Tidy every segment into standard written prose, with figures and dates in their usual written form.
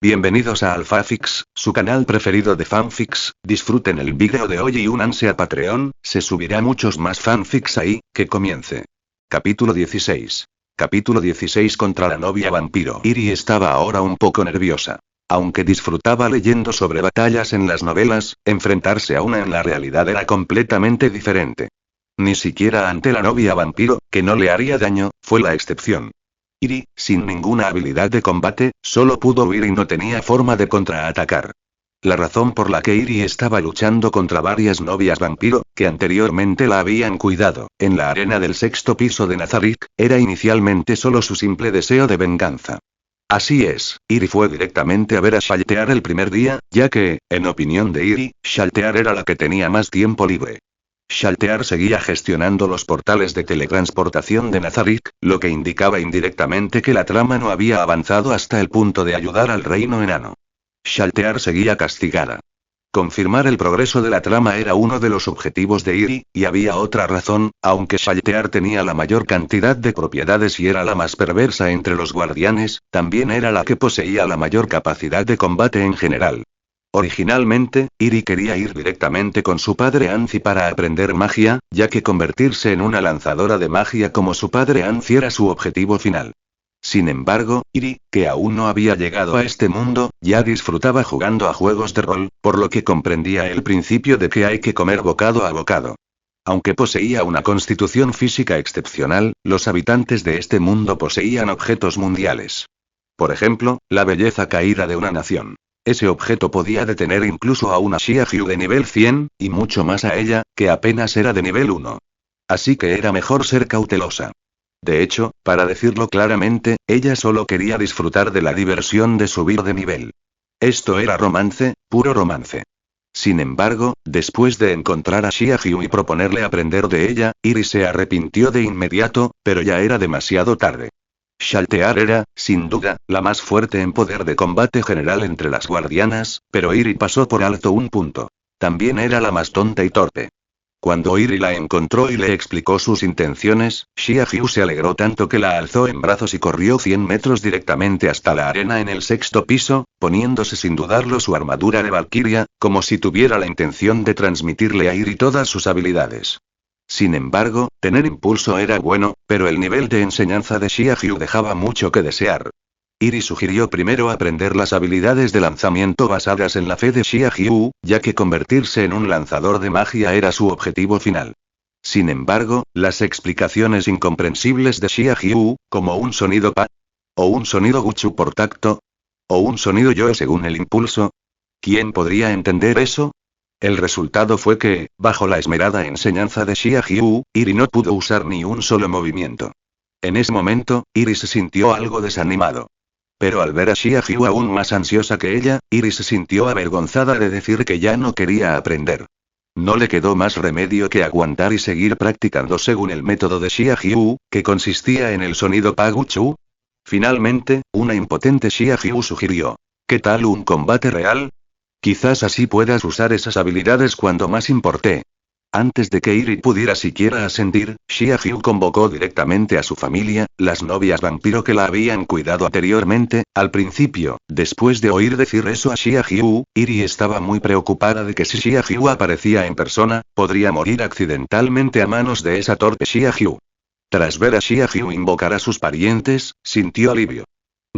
Bienvenidos a Alphafix, su canal preferido de fanfics. Disfruten el vídeo de hoy y únanse a Patreon, se subirá muchos más fanfics ahí. Que comience. Capítulo 16. Capítulo 16. Contra la novia vampiro. Iri estaba ahora un poco nerviosa. Aunque disfrutaba leyendo sobre batallas en las novelas, enfrentarse a una en la realidad era completamente diferente. Ni siquiera ante la novia vampiro, que no le haría daño, fue la excepción. Iri, sin ninguna habilidad de combate, solo pudo huir y no tenía forma de contraatacar. La razón por la que Iri estaba luchando contra varias novias vampiro, que anteriormente la habían cuidado, en la arena del sexto piso de Nazarick, era inicialmente solo su simple deseo de venganza. Así es, Iri fue directamente a ver a Shaltear el primer día, ya que, en opinión de Iri, Shaltear era la que tenía más tiempo libre. Shaltear seguía gestionando los portales de teletransportación de Nazarick, lo que indicaba indirectamente que la trama no había avanzado hasta el punto de ayudar al reino enano. Shaltear seguía castigada. Confirmar el progreso de la trama era uno de los objetivos de Iri, y había otra razón: aunque Shaltear tenía la mayor cantidad de propiedades y era la más perversa entre los guardianes, también era la que poseía la mayor capacidad de combate en general. Originalmente, Iri quería ir directamente con su padre Anzi para aprender magia, ya que convertirse en una lanzadora de magia como su padre Anzi era su objetivo final. Sin embargo, Iri, que aún no había llegado a este mundo, ya disfrutaba jugando a juegos de rol, por lo que comprendía el principio de que hay que comer bocado a bocado. Aunque poseía una constitución física excepcional, los habitantes de este mundo poseían objetos mundiales. Por ejemplo, la belleza caída de una nación. Ese objeto podía detener incluso a una Xiahou de nivel 100, y mucho más a ella, que apenas era de nivel 1. Así que era mejor ser cautelosa. De hecho, para decirlo claramente, ella solo quería disfrutar de la diversión de subir de nivel. Esto era romance, puro romance. Sin embargo, después de encontrar a Xiahou y proponerle aprender de ella, Iris se arrepintió de inmediato, pero ya era demasiado tarde. Shaltear era, sin duda, la más fuerte en poder de combate general entre las guardianas, pero Iri pasó por alto un punto. También era la más tonta y torpe. Cuando Iri la encontró y le explicó sus intenciones, Xiahou se alegró tanto que la alzó en brazos y corrió 100 metros directamente hasta la arena en el sexto piso, poniéndose sin dudarlo su armadura de Valkyria, como si tuviera la intención de transmitirle a Iri todas sus habilidades. Sin embargo, tener impulso era bueno, pero el nivel de enseñanza de Xiahou dejaba mucho que desear. Iri sugirió primero aprender las habilidades de lanzamiento basadas en la fe de Xiahou, ya que convertirse en un lanzador de magia era su objetivo final. Sin embargo, las explicaciones incomprensibles de Xiahou, como un sonido pa, o un sonido guchu por tacto, o un sonido yo según el impulso. ¿Quién podría entender eso? El resultado fue que, bajo la esmerada enseñanza de Xiahou, Iri no pudo usar ni un solo movimiento. En ese momento, Iri se sintió algo desanimado. Pero al ver a Xiahou aún más ansiosa que ella, Iri se sintió avergonzada de decir que ya no quería aprender. No le quedó más remedio que aguantar y seguir practicando según el método de Xiahou, que consistía en el sonido Paguchu. Finalmente, una impotente Xiahou sugirió: ¿qué tal un combate real? Quizás así puedas usar esas habilidades cuando más importe. Antes de que Iri pudiera siquiera asentir, Xiahou convocó directamente a su familia, las novias vampiro que la habían cuidado anteriormente. Al principio, después de oír decir eso a Xiahou, Iri estaba muy preocupada de que si Xiahou aparecía en persona, podría morir accidentalmente a manos de esa torpe Xiahou. Tras ver a Xiahou invocar a sus parientes, sintió alivio.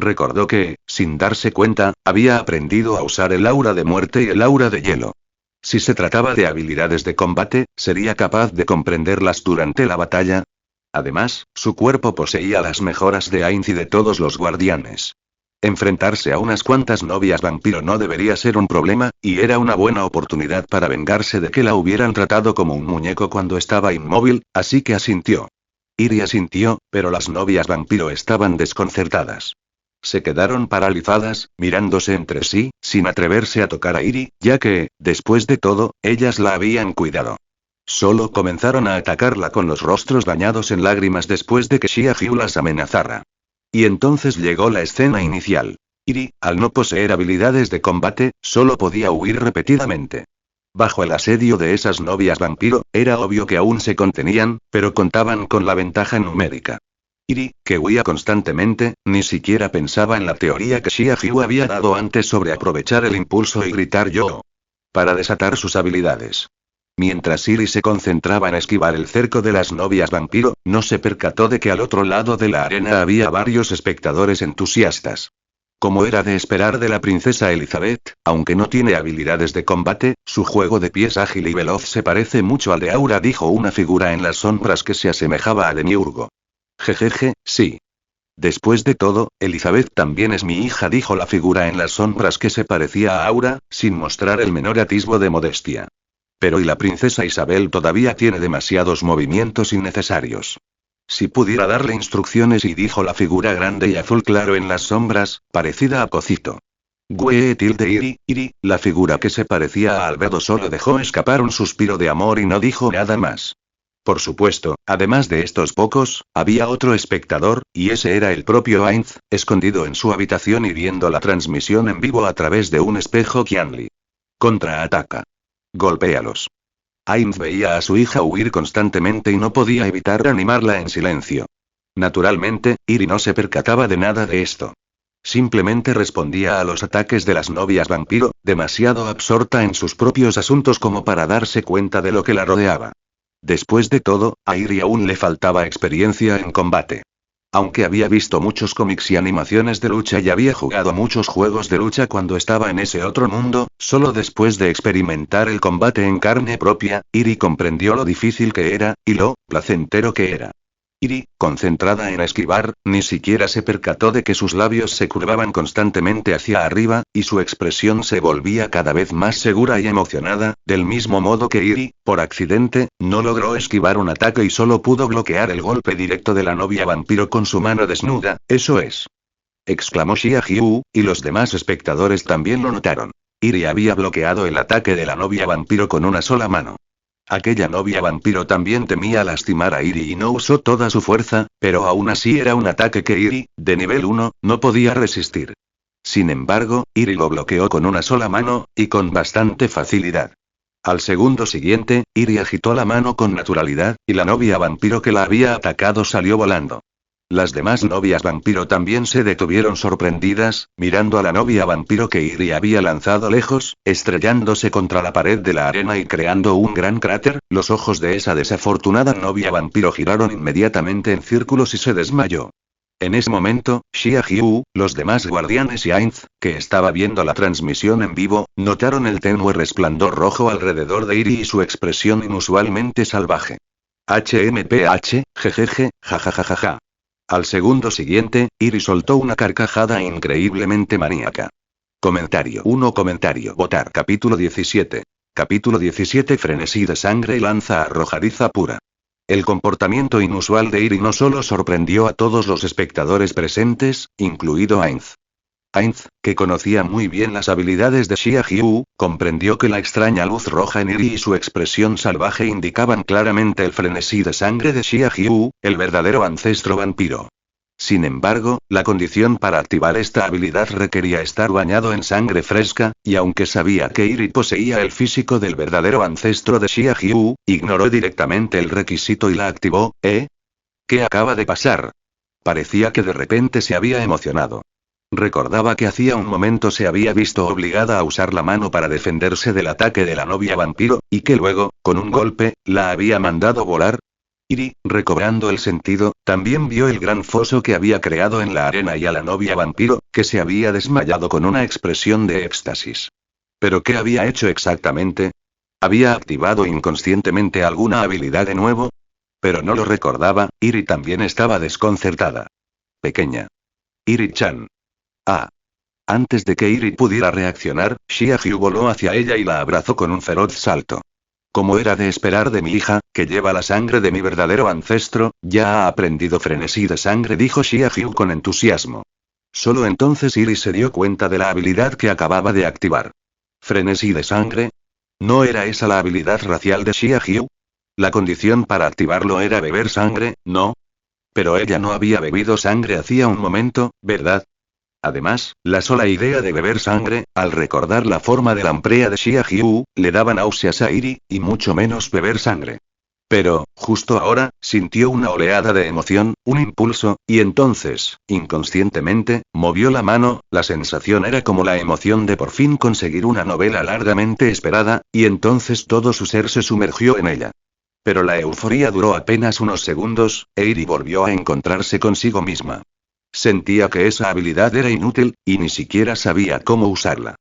Recordó que, sin darse cuenta, había aprendido a usar el aura de muerte y el aura de hielo. Si se trataba de habilidades de combate, sería capaz de comprenderlas durante la batalla. Además, su cuerpo poseía las mejoras de Ainz y de todos los guardianes. Enfrentarse a unas cuantas novias vampiro no debería ser un problema, y era una buena oportunidad para vengarse de que la hubieran tratado como un muñeco cuando estaba inmóvil, así que asintió. Iri asintió, pero las novias vampiro estaban desconcertadas. Se quedaron paralizadas, mirándose entre sí, sin atreverse a tocar a Iri, ya que, después de todo, ellas la habían cuidado. Solo comenzaron a atacarla con los rostros bañados en lágrimas después de que Xiahou las amenazara. Y entonces llegó la escena inicial. Iri, al no poseer habilidades de combate, solo podía huir repetidamente. Bajo el asedio de esas novias vampiro, era obvio que aún se contenían, pero contaban con la ventaja numérica. Iri, que huía constantemente, ni siquiera pensaba en la teoría que Xiahou había dado antes sobre aprovechar el impulso y gritar yo para desatar sus habilidades. Mientras Iri se concentraba en esquivar el cerco de las novias vampiro, no se percató de que al otro lado de la arena había varios espectadores entusiastas. Como era de esperar de la princesa Elizabeth, aunque no tiene habilidades de combate, su juego de pies ágil y veloz se parece mucho al de Aura, dijo una figura en las sombras que se asemejaba a Demiurgo. Jejeje, sí. Después de todo, Elizabeth también es mi hija, dijo la figura en las sombras que se parecía a Aura, sin mostrar el menor atisbo de modestia. Pero y la princesa Isabel todavía tiene demasiados movimientos innecesarios. Si pudiera darle instrucciones, y dijo la figura grande y azul claro en las sombras, parecida a Pocito. Gue tilde Iri, la figura que se parecía a Albedo solo dejó escapar un suspiro de amor y no dijo nada más. Por supuesto, además de estos pocos, había otro espectador, y ese era el propio Ainz, escondido en su habitación y viendo la transmisión en vivo a través de un espejo. Qianli. Contraataca. Golpéalos. Ainz veía a su hija huir constantemente y no podía evitar animarla en silencio. Naturalmente, Iri no se percataba de nada de esto. Simplemente respondía a los ataques de las novias vampiro, demasiado absorta en sus propios asuntos como para darse cuenta de lo que la rodeaba. Después de todo, a Iri aún le faltaba experiencia en combate. Aunque había visto muchos cómics y animaciones de lucha y había jugado muchos juegos de lucha cuando estaba en ese otro mundo, solo después de experimentar el combate en carne propia, Iri comprendió lo difícil que era, y lo placentero que era. Iri, concentrada en esquivar, ni siquiera se percató de que sus labios se curvaban constantemente hacia arriba, y su expresión se volvía cada vez más segura y emocionada, del mismo modo que Iri, por accidente, no logró esquivar un ataque y solo pudo bloquear el golpe directo de la novia vampiro con su mano desnuda. Eso es. Exclamó Xiahou, y los demás espectadores también lo notaron. Iri había bloqueado el ataque de la novia vampiro con una sola mano. Aquella novia vampiro también temía lastimar a Iri y no usó toda su fuerza, pero aún así era un ataque que Iri, de nivel 1, no podía resistir. Sin embargo, Iri lo bloqueó con una sola mano, y con bastante facilidad. Al segundo siguiente, Iri agitó la mano con naturalidad, y la novia vampiro que la había atacado salió volando. Las demás novias vampiro también se detuvieron sorprendidas, mirando a la novia vampiro que Iri había lanzado lejos, estrellándose contra la pared de la arena y creando un gran cráter. Los ojos de esa desafortunada novia vampiro giraron inmediatamente en círculos y se desmayó. En ese momento, Xiahou, los demás guardianes y Ainz, que estaba viendo la transmisión en vivo, notaron el tenue resplandor rojo alrededor de Iri y su expresión inusualmente salvaje. HMPH, jejeje, jajajajaja. Al segundo siguiente, Iri soltó una carcajada increíblemente maníaca. Comentario 1. Comentario votar. Capítulo 17. Capítulo 17. Frenesí de sangre y lanza arrojadiza pura. El comportamiento inusual de Iri no solo sorprendió a todos los espectadores presentes, incluido Ainz. Ainz, que conocía muy bien las habilidades de Xiahou, comprendió que la extraña luz roja en Iri y su expresión salvaje indicaban claramente el frenesí de sangre de Xiahou, el verdadero ancestro vampiro. Sin embargo, la condición para activar esta habilidad requería estar bañado en sangre fresca, y aunque sabía que Iri poseía el físico del verdadero ancestro de Xiahou, ignoró directamente el requisito y la activó. ¿Qué acaba de pasar? Parecía que de repente se había emocionado. Recordaba que hacía un momento se había visto obligada a usar la mano para defenderse del ataque de la novia vampiro, y que luego, con un golpe, la había mandado volar. Iri, recobrando el sentido, también vio el gran foso que había creado en la arena y a la novia vampiro, que se había desmayado con una expresión de éxtasis. ¿Pero qué había hecho exactamente? ¿Había activado inconscientemente alguna habilidad de nuevo? Pero no lo recordaba. Iri también estaba desconcertada. Pequeña. Iri-chan. Antes de que Iri pudiera reaccionar, Xiahou voló hacia ella y la abrazó con un feroz salto. Como era de esperar de mi hija, que lleva la sangre de mi verdadero ancestro, ya ha aprendido frenesí de sangre, dijo Xiahou con entusiasmo. Solo entonces Iri se dio cuenta de la habilidad que acababa de activar. ¿Frenesí de sangre? ¿No era esa la habilidad racial de Xiahou? La condición para activarlo era beber sangre, ¿no? Pero ella no había bebido sangre hacía un momento, ¿verdad? Además, la sola idea de beber sangre, al recordar la forma de lamprea de Xiahou, le daba náuseas a Iri, y mucho menos beber sangre. Pero, justo ahora, sintió una oleada de emoción, un impulso, y entonces, inconscientemente, movió la mano. La sensación era como la emoción de por fin conseguir una novela largamente esperada, y entonces todo su ser se sumergió en ella. Pero la euforía duró apenas unos segundos, e Iri volvió a encontrarse consigo misma. Sentía que esa habilidad era inútil, y ni siquiera sabía cómo usarla.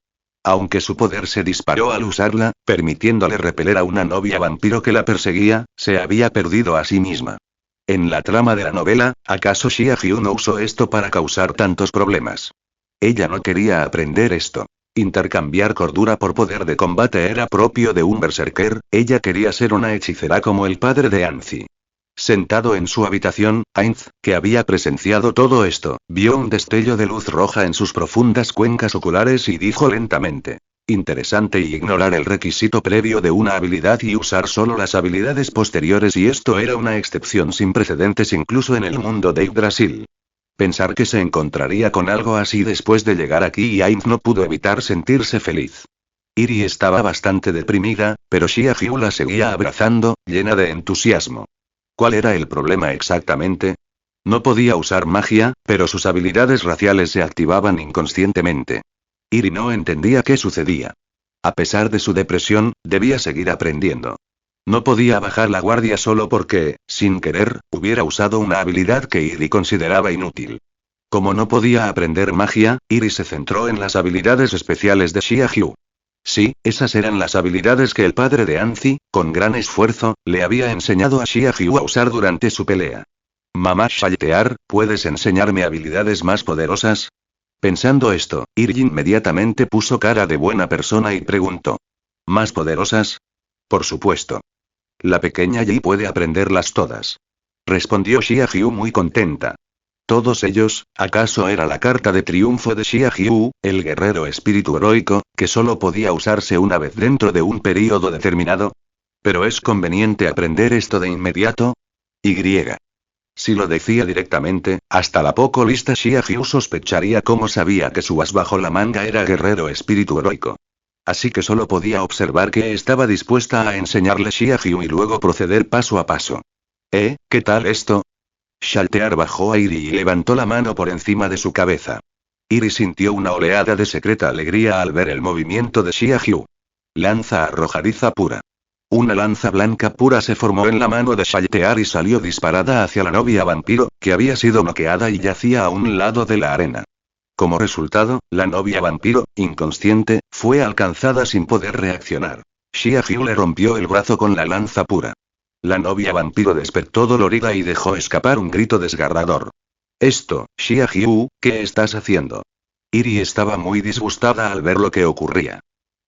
Aunque su poder se disparó al usarla, permitiéndole repeler a una novia vampiro que la perseguía, se había perdido a sí misma. En la trama de la novela, ¿acaso Xia Hyu no usó esto para causar tantos problemas? Ella no quería aprender esto. Intercambiar cordura por poder de combate era propio de un berserker. Ella quería ser una hechicera como el padre de Anzi. Sentado en su habitación, Ainz, que había presenciado todo esto, vio un destello de luz roja en sus profundas cuencas oculares y dijo lentamente: interesante, y ignorar el requisito previo de una habilidad y usar solo las habilidades posteriores, y esto era una excepción sin precedentes incluso en el mundo de Yggdrasil. Pensar que se encontraría con algo así después de llegar aquí, y Ainz no pudo evitar sentirse feliz. Iri estaba bastante deprimida, pero Xia Hyu la seguía abrazando, llena de entusiasmo. ¿Cuál era el problema exactamente? No podía usar magia, pero sus habilidades raciales se activaban inconscientemente. Iri no entendía qué sucedía. A pesar de su depresión, debía seguir aprendiendo. No podía bajar la guardia solo porque, sin querer, hubiera usado una habilidad que Iri consideraba inútil. Como no podía aprender magia, Iri se centró en las habilidades especiales de Xia Hyu. Sí, esas eran las habilidades que el padre de Anzi, con gran esfuerzo, le había enseñado a Xia Hyu a usar durante su pelea. Mamá Shaltear, ¿puedes enseñarme habilidades más poderosas? Pensando esto, Iri inmediatamente puso cara de buena persona y preguntó: ¿más poderosas? Por supuesto. La pequeña Yi puede aprenderlas todas. Respondió Xia Hyu muy contenta. Todos ellos, ¿acaso era la carta de triunfo de Xia Hyu, el guerrero espíritu heroico, que solo podía usarse una vez dentro de un período determinado? ¿Pero es conveniente aprender esto de inmediato? Y. Si lo decía directamente, hasta la poco lista Xia Hyu sospecharía cómo sabía que su as bajo la manga era guerrero espíritu heroico. Así que solo podía observar que estaba dispuesta a enseñarle Xia Hyu y luego proceder paso a paso. ¿Qué tal esto? Shaltear bajó a Iri y levantó la mano por encima de su cabeza. Iri sintió una oleada de secreta alegría al ver el movimiento de Xia Hyu. Lanza arrojadiza pura. Una lanza blanca pura se formó en la mano de Shaltear y salió disparada hacia la novia vampiro, que había sido noqueada y yacía a un lado de la arena. Como resultado, la novia vampiro, inconsciente, fue alcanzada sin poder reaccionar. Xia Hyu le rompió el brazo con la lanza pura. La novia vampiro despertó dolorida y dejó escapar un grito desgarrador. Xia Hyu, ¿qué estás haciendo? Iri estaba muy disgustada al ver lo que ocurría.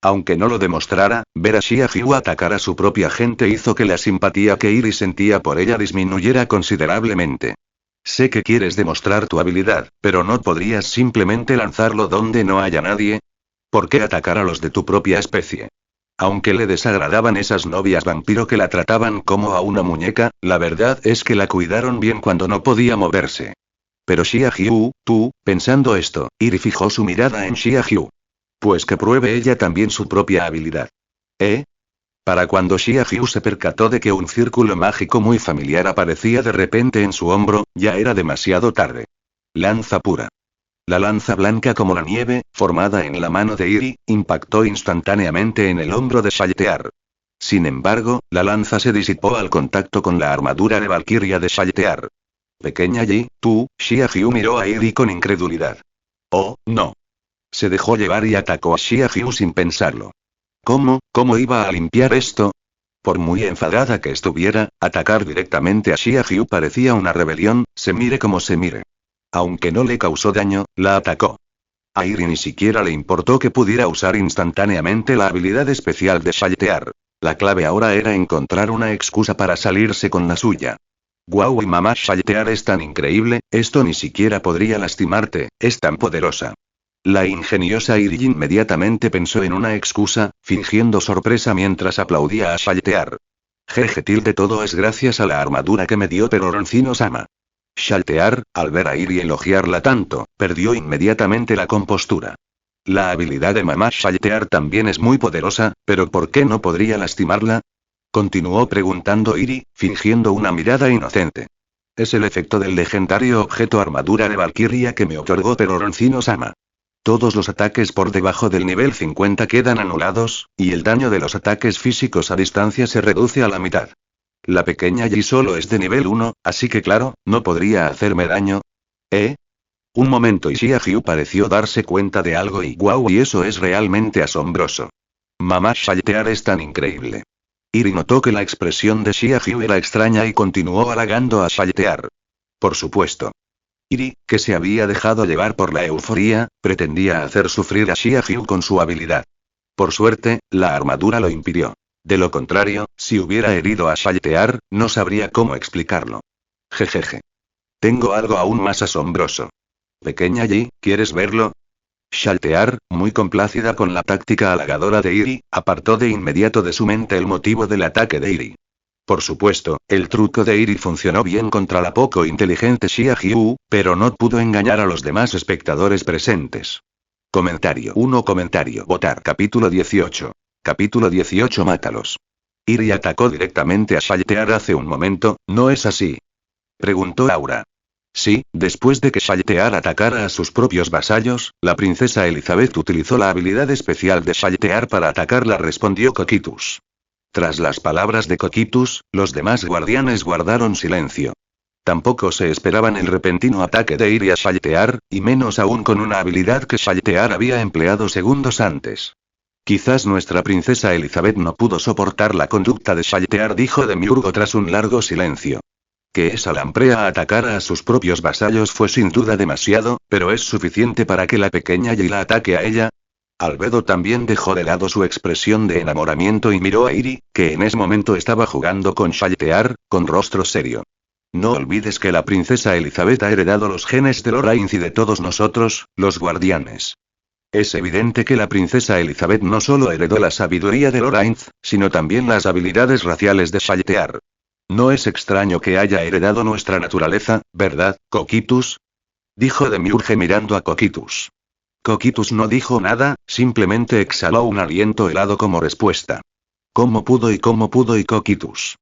Aunque no lo demostrara, ver a Xia Hyu atacar a su propia gente hizo que la simpatía que Iri sentía por ella disminuyera considerablemente. Sé que quieres demostrar tu habilidad, pero ¿no podrías simplemente lanzarlo donde no haya nadie? ¿Por qué atacar a los de tu propia especie? Aunque le desagradaban esas novias vampiro que la trataban como a una muñeca, la verdad es que la cuidaron bien cuando no podía moverse. Pero Xia Hyu, pensando esto, Iri fijó su mirada en Xia Hyu. Pues que pruebe ella también su propia habilidad. Para cuando Xia Hyu se percató de que un círculo mágico muy familiar aparecía de repente en su hombro, ya era demasiado tarde. Lanza pura. La lanza blanca como la nieve, formada en la mano de Iri, impactó instantáneamente en el hombro de Shaltear. Sin embargo, la lanza se disipó al contacto con la armadura de Valkyria de Shaltear. Pequeña Yi, Xia Hyu miró a Iri con incredulidad. Oh, no. Se dejó llevar y atacó a Xia Hyu sin pensarlo. ¿Cómo iba a limpiar esto? Por muy enfadada que estuviera, atacar directamente a Xia Hyu parecía una rebelión, se mire como se mire. Aunque no le causó daño, la atacó. A Iri ni siquiera le importó que pudiera usar instantáneamente la habilidad especial de Shaltear. La clave ahora era encontrar una excusa para salirse con la suya. Guau, y mamá Shaltear es tan increíble, esto ni siquiera podría lastimarte, es tan poderosa. La ingeniosa Iri inmediatamente pensó en una excusa, fingiendo sorpresa mientras aplaudía a Shaltear. Jeje, todo es gracias a la armadura que me dio Peroroncino-sama. Shaltear, al ver a Iri elogiarla tanto, perdió inmediatamente la compostura. La habilidad de mamá Shaltear también es muy poderosa, pero ¿por qué no podría lastimarla? Continuó preguntando Iri, fingiendo una mirada inocente. Es el efecto del legendario objeto armadura de Valkyria que me otorgó Peroroncino-sama. Todos los ataques por debajo del nivel 50 quedan anulados, y el daño de los ataques físicos a distancia se reduce a la mitad. La pequeña Yi solo es de nivel 1, así que claro, no podría hacerme daño. ¿Eh? Un momento y Xiahyu pareció darse cuenta de algo y guau, y eso es realmente asombroso. Mamá Shaltear es tan increíble. Iri notó que la expresión de Xiahyu era extraña y continuó halagando a Shaltear. Por supuesto. Iri, que se había dejado llevar por la euforía, pretendía hacer sufrir a Xiahyu con su habilidad. Por suerte, la armadura lo impidió. De lo contrario, si hubiera herido a Shaltear, no sabría cómo explicarlo. Jejeje. Tengo algo aún más asombroso. Pequeña Yi, ¿quieres verlo? Shaltear, muy complacida con la táctica halagadora de Iri, apartó de inmediato de su mente el motivo del ataque de Iri. Por supuesto, el truco de Iri funcionó bien contra la poco inteligente Xiahyu, pero no pudo engañar a los demás espectadores presentes. Comentario 1. Comentario votar. Capítulo 18. Capítulo 18. Mátalos. Iri atacó directamente a Shaltear hace un momento, ¿no es así? Preguntó Aura. Sí, después de que Shaltear atacara a sus propios vasallos, la princesa Elizabeth utilizó la habilidad especial de Shaltear para atacarla, respondió Coquitus. Tras las palabras de Coquitus, los demás guardianes guardaron silencio. Tampoco se esperaban el repentino ataque de Iri a Shaltear, y menos aún con una habilidad que Shaltear había empleado segundos antes. Quizás nuestra princesa Elizabeth no pudo soportar la conducta de Shaltear, dijo Demiurgo tras un largo silencio. Que esa lamprea atacara a sus propios vasallos fue sin duda demasiado, pero ¿es suficiente para que la pequeña Yi la ataque a ella? Albedo también dejó de lado su expresión de enamoramiento y miró a Iri, que en ese momento estaba jugando con Shaltear, con rostro serio. No olvides que la princesa Elizabeth ha heredado los genes de Lorainz y de todos nosotros, los guardianes. Es evidente que la princesa Elizabeth no solo heredó la sabiduría de Lorainz, sino también las habilidades raciales de Shaltear. No es extraño que haya heredado nuestra naturaleza, ¿verdad, Coquitus? Dijo Demiurge mirando a Coquitus. Coquitus no dijo nada, simplemente exhaló un aliento helado como respuesta. ¿Cómo pudo y Coquitus?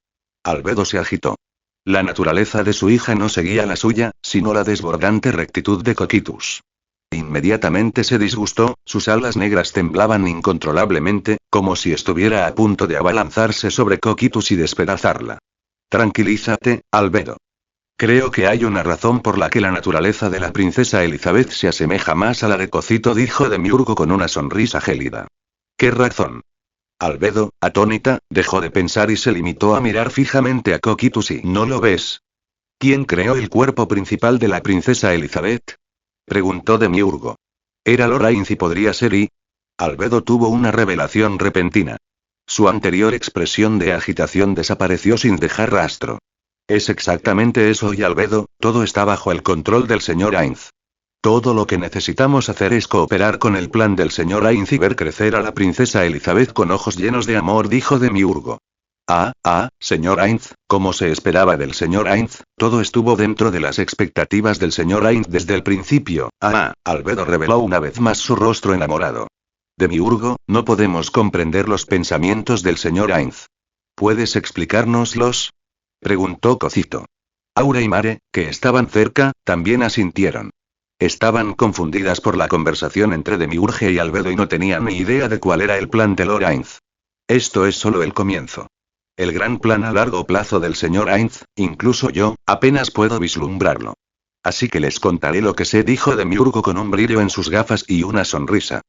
Albedo se agitó. La naturaleza de su hija no seguía la suya, sino la desbordante rectitud de Coquitus. Inmediatamente se disgustó, sus alas negras temblaban incontrolablemente, como si estuviera a punto de abalanzarse sobre Coquitus y despedazarla. Tranquilízate, Albedo. Creo que hay una razón por la que la naturaleza de la princesa Elizabeth se asemeja más a la de Cocito, dijo Demiurgo con una sonrisa gélida. ¿Qué razón? Albedo, atónita, dejó de pensar y se limitó a mirar fijamente a Coquitus. ¿Y no lo ves? ¿Quién creó el cuerpo principal de la princesa Elizabeth? Preguntó Demiurgo. Era Lorainz y podría ser y... Albedo tuvo una revelación repentina. Su anterior expresión de agitación desapareció sin dejar rastro. Es exactamente eso, y Albedo, todo está bajo el control del señor Ainz. Todo lo que necesitamos hacer es cooperar con el plan del señor Ainz y ver crecer a la princesa Elizabeth con ojos llenos de amor, dijo Demiurgo. Señor Ainz, como se esperaba del señor Ainz, todo estuvo dentro de las expectativas del señor Ainz desde el principio. Albedo reveló una vez más su rostro enamorado. Demiurgo, no podemos comprender los pensamientos del señor Ainz. ¿Puedes explicárnoslos? Preguntó Cocito. Aura y Mare, que estaban cerca, también asintieron. Estaban confundidas por la conversación entre Demiurge y Albedo y no tenían ni idea de cuál era el plan de Lord Ainz. Esto es solo el comienzo. El gran plan a largo plazo del señor Ainz, incluso yo, apenas puedo vislumbrarlo. Así que les contaré lo que sé, dijo Demiurgo con un brillo en sus gafas y una sonrisa.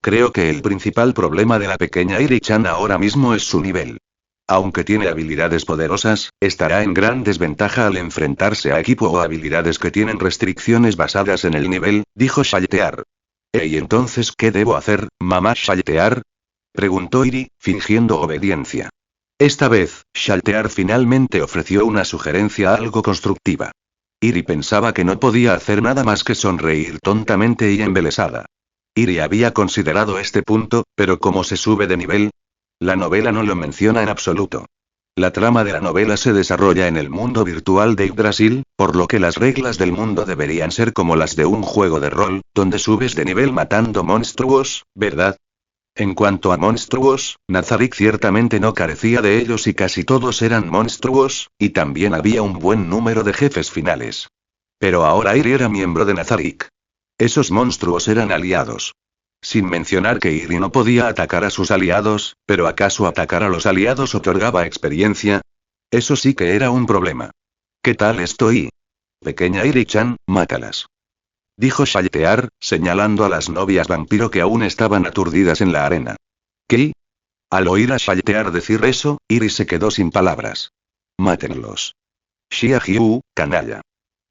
Creo que el principal problema de la pequeña Iri-chan ahora mismo es su nivel. Aunque tiene habilidades poderosas, estará en gran desventaja al enfrentarse a equipo o habilidades que tienen restricciones basadas en el nivel, dijo Shaltear. ¿Y entonces qué debo hacer, mamá Shaltear? Preguntó Iri, fingiendo obediencia. Esta vez, Shaltear finalmente ofreció una sugerencia algo constructiva. Iri pensaba que no podía hacer nada más que sonreír tontamente y embelesada. Iri había considerado este punto, pero ¿cómo se sube de nivel? La novela no lo menciona en absoluto. La trama de la novela se desarrolla en el mundo virtual de Yggdrasil, por lo que las reglas del mundo deberían ser como las de un juego de rol, donde subes de nivel matando monstruos, ¿verdad? En cuanto a monstruos, Nazarick ciertamente no carecía de ellos y casi todos eran monstruos, y también había un buen número de jefes finales. Pero ahora Iri era miembro de Nazarick. Esos monstruos eran aliados. Sin mencionar que Iri no podía atacar a sus aliados, pero ¿acaso atacar a los aliados otorgaba experiencia? Eso sí que era un problema. ¿Qué tal estoy? Pequeña Iri-chan, mátalas. Dijo Shaltear, señalando a las novias vampiro que aún estaban aturdidas en la arena. ¿Qué? Al oír a Shaltear decir eso, Iri se quedó sin palabras. Mátenlos. Xia Hyu, canalla.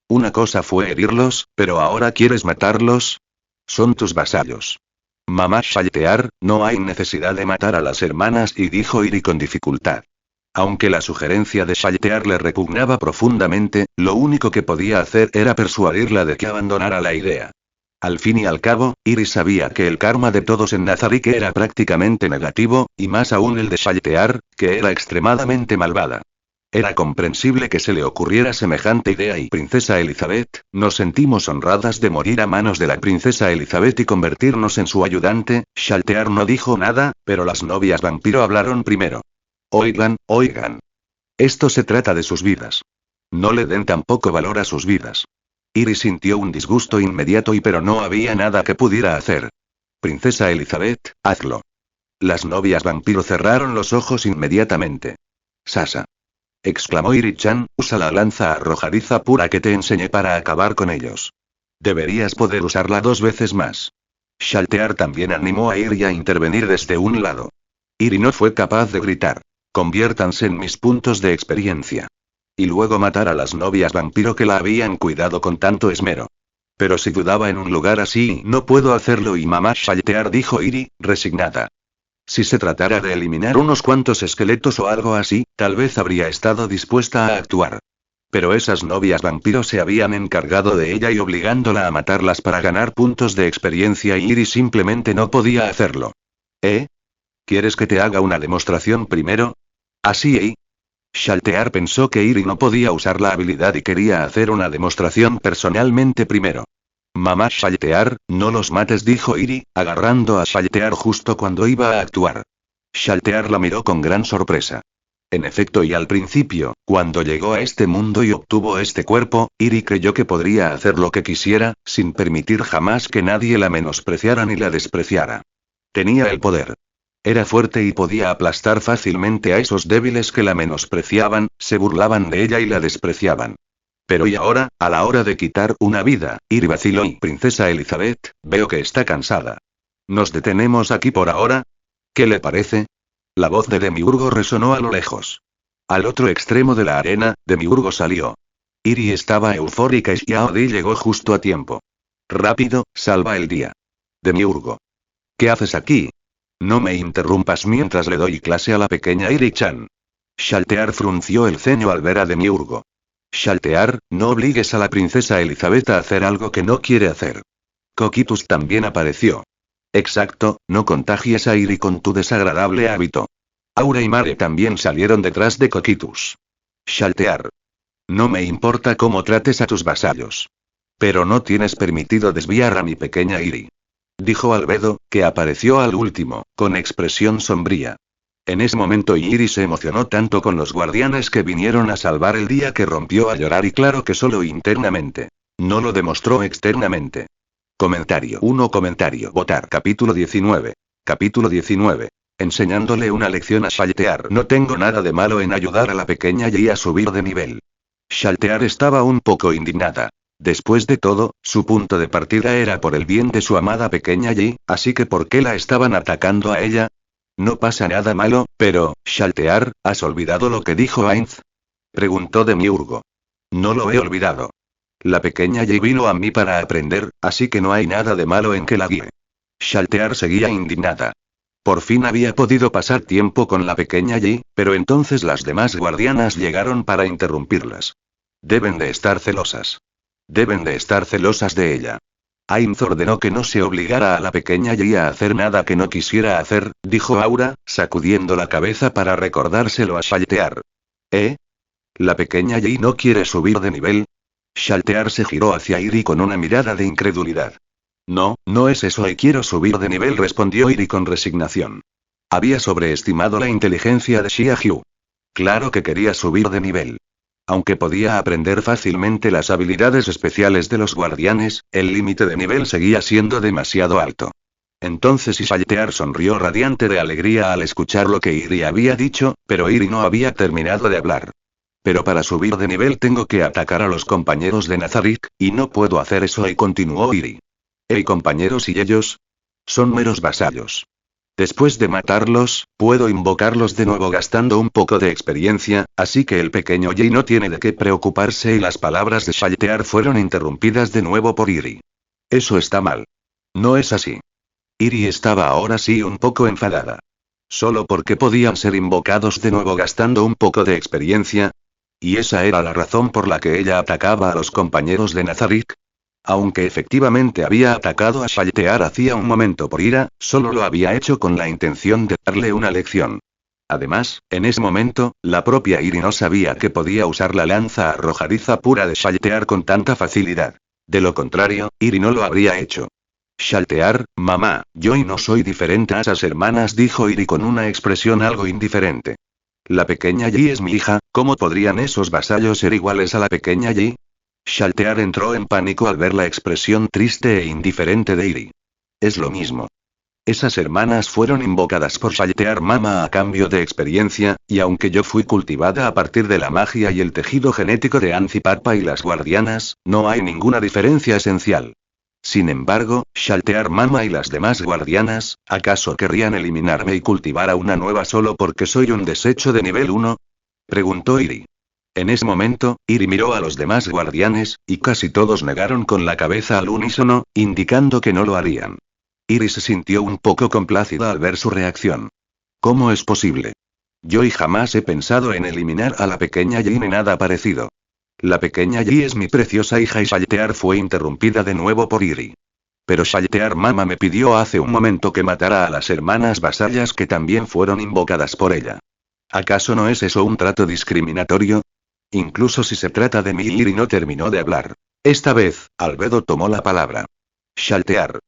Una cosa fue herirlos, pero ahora quieres matarlos. Son tus vasallos. Mamá Shaltear, no hay necesidad de matar a las hermanas, y dijo Iri con dificultad. Aunque la sugerencia de Shaltear le repugnaba profundamente, lo único que podía hacer era persuadirla de que abandonara la idea. Al fin y al cabo, Iri sabía que el karma de todos en Nazarick era prácticamente negativo, y más aún el de Shaltear, que era extremadamente malvada. Era comprensible que se le ocurriera semejante idea y Princesa Elizabeth, nos sentimos honradas de morir a manos de la Princesa Elizabeth y convertirnos en su ayudante. Shaltear no dijo nada, pero las novias vampiro hablaron primero. Oigan. Esto se trata de sus vidas. No le den tan poco valor a sus vidas. Iris sintió un disgusto inmediato pero no había nada que pudiera hacer. Princesa Elizabeth, hazlo. Las novias vampiro cerraron los ojos inmediatamente. Sasa. Exclamó Iri-chan, usa la lanza arrojadiza pura que te enseñé para acabar con ellos. Deberías poder usarla 2 veces más. Shaltear también animó a Iri a intervenir desde un lado. Iri no fue capaz de gritar. Conviértanse en mis puntos de experiencia. Y luego matar a las novias vampiro que la habían cuidado con tanto esmero. Pero si dudaba en un lugar así, no puedo hacerlo y mamá Shaltear, dijo Iri, resignada. Si se tratara de eliminar unos cuantos esqueletos o algo así, tal vez habría estado dispuesta a actuar. Pero esas novias vampiro se habían encargado de ella y obligándola a matarlas para ganar puntos de experiencia y Iri simplemente no podía hacerlo. ¿Quieres que te haga una demostración primero? Así. Shaltear pensó que Iri no podía usar la habilidad y quería hacer una demostración personalmente primero. Mamá Shaltear, no los mates, dijo Iri, agarrando a Shaltear justo cuando iba a actuar. Shaltear la miró con gran sorpresa. En efecto, y al principio, cuando llegó a este mundo y obtuvo este cuerpo, Iri creyó que podría hacer lo que quisiera, sin permitir jamás que nadie la menospreciara ni la despreciara. Tenía el poder. Era fuerte y podía aplastar fácilmente a esos débiles que la menospreciaban, se burlaban de ella y la despreciaban. Pero y ahora, a la hora de quitar una vida, Iri vaciló y Princesa Elizabeth, veo que está cansada. ¿Nos detenemos aquí por ahora? ¿Qué le parece? La voz de Demiurgo resonó a lo lejos. Al otro extremo de la arena, Demiurgo salió. Iri estaba eufórica y Xiaodi llegó justo a tiempo. Rápido, salva el día. Demiurgo. ¿Qué haces aquí? No me interrumpas mientras le doy clase a la pequeña Iri-chan. Shaltear frunció el ceño al ver a Demiurgo. Shaltear, no obligues a la princesa Elizabeth a hacer algo que no quiere hacer. Coquitus también apareció. Exacto, no contagies a Iri con tu desagradable hábito. Aura y Mare también salieron detrás de Coquitus. Shaltear. No me importa cómo trates a tus vasallos. Pero no tienes permitido desviar a mi pequeña Iri. Dijo Albedo, que apareció al último, con expresión sombría. En ese momento Iri se emocionó tanto con los guardianes que vinieron a salvar el día que rompió a llorar y claro que solo internamente. No lo demostró externamente. Comentario 1. Votar. Capítulo 19. Capítulo 19. Enseñándole una lección a Shaltear. No tengo nada de malo en ayudar a la pequeña Yi a subir de nivel. Shaltear estaba un poco indignada. Después de todo, su punto de partida era por el bien de su amada pequeña Yi, así que ¿por qué la estaban atacando a ella? No pasa nada malo, pero, Shaltear, ¿has olvidado lo que dijo Ainz? Preguntó Demiurgo. No lo he olvidado. La pequeña Yi vino a mí para aprender, así que no hay nada de malo en que la guíe. Shaltear seguía indignada. Por fin había podido pasar tiempo con la pequeña Yi, pero entonces las demás guardianas llegaron para interrumpirlas. Deben de estar celosas. Deben de estar celosas de ella. Ainz ordenó que no se obligara a la pequeña Yi a hacer nada que no quisiera hacer, dijo Aura, sacudiendo la cabeza para recordárselo a Shaltear. ¿La pequeña Yi no quiere subir de nivel? Shaltear se giró hacia Iri con una mirada de incredulidad. No, no es eso y quiero subir de nivel, respondió Iri con resignación. Había sobreestimado la inteligencia de Xia Hu. Claro que quería subir de nivel. Aunque podía aprender fácilmente las habilidades especiales de los guardianes, el límite de nivel seguía siendo demasiado alto. Entonces Shaltear sonrió radiante de alegría al escuchar lo que Iri había dicho, pero Iri no había terminado de hablar. Pero para subir de nivel tengo que atacar a los compañeros de Nazarick, y no puedo hacer eso, y continuó Iri. Hey compañeros, ¿y ellos? Son meros vasallos. Después de matarlos, puedo invocarlos de nuevo gastando un poco de experiencia, así que el pequeño Jay no tiene de qué preocuparse, y las palabras de Shaltear fueron interrumpidas de nuevo por Iri. Eso está mal. No es así. Iri estaba ahora sí un poco enfadada. ¿Solo porque podían ser invocados de nuevo gastando un poco de experiencia? ¿Y esa era la razón por la que ella atacaba a los compañeros de Nazarick? Aunque efectivamente había atacado a Shaltear hacía un momento por ira, solo lo había hecho con la intención de darle una lección. Además, en ese momento, la propia Iri no sabía que podía usar la lanza arrojadiza pura de Shaltear con tanta facilidad. De lo contrario, Iri no lo habría hecho. Shaltear, mamá, yo y no soy diferente a esas hermanas, dijo Iri con una expresión algo indiferente. La pequeña Yi es mi hija, ¿cómo podrían esos vasallos ser iguales a la pequeña Yi? Shaltear entró en pánico al ver la expresión triste e indiferente de Iri. Es lo mismo. Esas hermanas fueron invocadas por Shaltear Mama a cambio de experiencia, y aunque yo fui cultivada a partir de la magia y el tejido genético de Anzipapa y las guardianas, no hay ninguna diferencia esencial. Sin embargo, Shaltear Mama y las demás guardianas, ¿acaso querrían eliminarme y cultivar a una nueva solo porque soy un desecho de nivel 1? Preguntó Iri. En ese momento, Iri miró a los demás guardianes, y casi todos negaron con la cabeza al unísono, indicando que no lo harían. Iri se sintió un poco complacida al ver su reacción. ¿Cómo es posible? Yo y jamás he pensado en eliminar a la pequeña Yi ni nada parecido. La pequeña Yi es mi preciosa hija, y Shaltear fue interrumpida de nuevo por Iri. Pero Shaltear Mama me pidió hace un momento que matara a las hermanas vasallas que también fueron invocadas por ella. ¿Acaso no es eso un trato discriminatorio? Incluso si se trata de mí. Iri no terminó de hablar. Esta vez, Albedo tomó la palabra. Shaltear.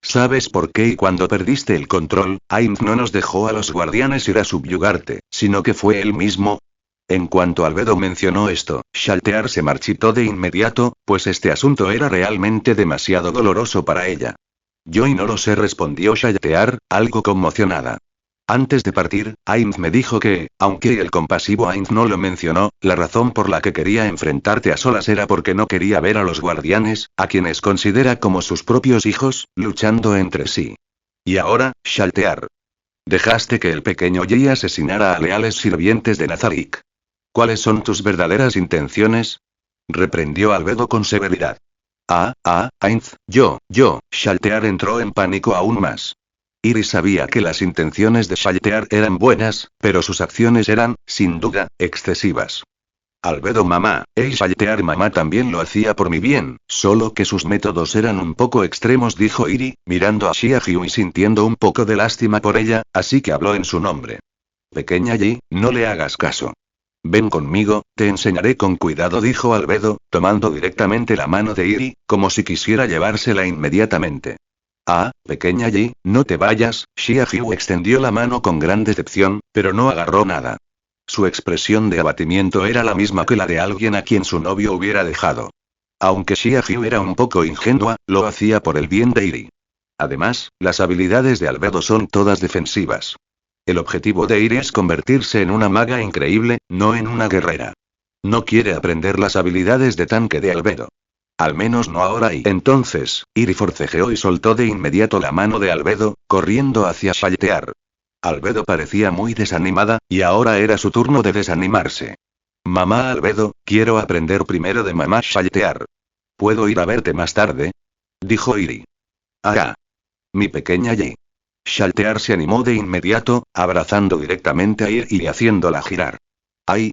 ¿Sabes por qué? Y cuando perdiste el control, Ainz no nos dejó a los guardianes ir a subyugarte, sino que fue él mismo. En cuanto Albedo mencionó esto, Shaltear se marchitó de inmediato, pues este asunto era realmente demasiado doloroso para ella. Yo y no lo sé, respondió Shaltear, algo conmocionada. Antes de partir, Ainz me dijo que, aunque el compasivo Ainz no lo mencionó, la razón por la que quería enfrentarte a solas era porque no quería ver a los guardianes, a quienes considera como sus propios hijos, luchando entre sí. Y ahora, Shaltear. Dejaste que el pequeño Yi asesinara a leales sirvientes de Nazarick. ¿Cuáles son tus verdaderas intenciones? Reprendió Albedo con severidad. Ainz, yo, Shaltear entró en pánico aún más. Iri sabía que las intenciones de Shaltear eran buenas, pero sus acciones eran, sin duda, excesivas. Albedo mamá, Shaltear mamá también lo hacía por mi bien, solo que sus métodos eran un poco extremos, dijo Iri, mirando a Xia Hu y sintiendo un poco de lástima por ella, así que habló en su nombre. Pequeña Yi, no le hagas caso. Ven conmigo, te enseñaré con cuidado, dijo Albedo, tomando directamente la mano de Iri, como si quisiera llevársela inmediatamente. Pequeña Yi, no te vayas. Xia Hu extendió la mano con gran decepción, pero no agarró nada. Su expresión de abatimiento era la misma que la de alguien a quien su novio hubiera dejado. Aunque Xia Hu era un poco ingenua, lo hacía por el bien de Iri. Además, las habilidades de Albedo son todas defensivas. El objetivo de Iri es convertirse en una maga increíble, no en una guerrera. No quiere aprender las habilidades de tanque de Albedo. Al menos no ahora. Y entonces, Iri forcejeó y soltó de inmediato la mano de Albedo, corriendo hacia Shaltear. Albedo parecía muy desanimada, y ahora era su turno de desanimarse. Mamá Albedo, quiero aprender primero de mamá Shaltear. ¿Puedo ir a verte más tarde? Dijo Iri. Mi pequeña Yi. Shaltear se animó de inmediato, abrazando directamente a Iri y haciéndola girar. ¡Ay!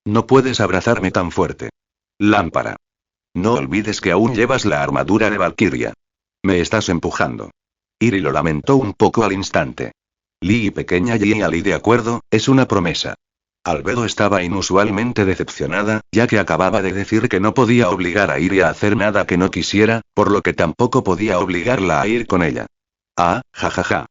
No puedes abrazarme tan fuerte. Lámpara. No olvides que aún llevas la armadura de Valkyria. Me estás empujando. Iri lo lamentó un poco al instante. Y pequeña Yi, Ali, de acuerdo, es una promesa. Albedo estaba inusualmente decepcionada, ya que acababa de decir que no podía obligar a Iri a hacer nada que no quisiera, por lo que tampoco podía obligarla a ir con ella. Ah, jajaja.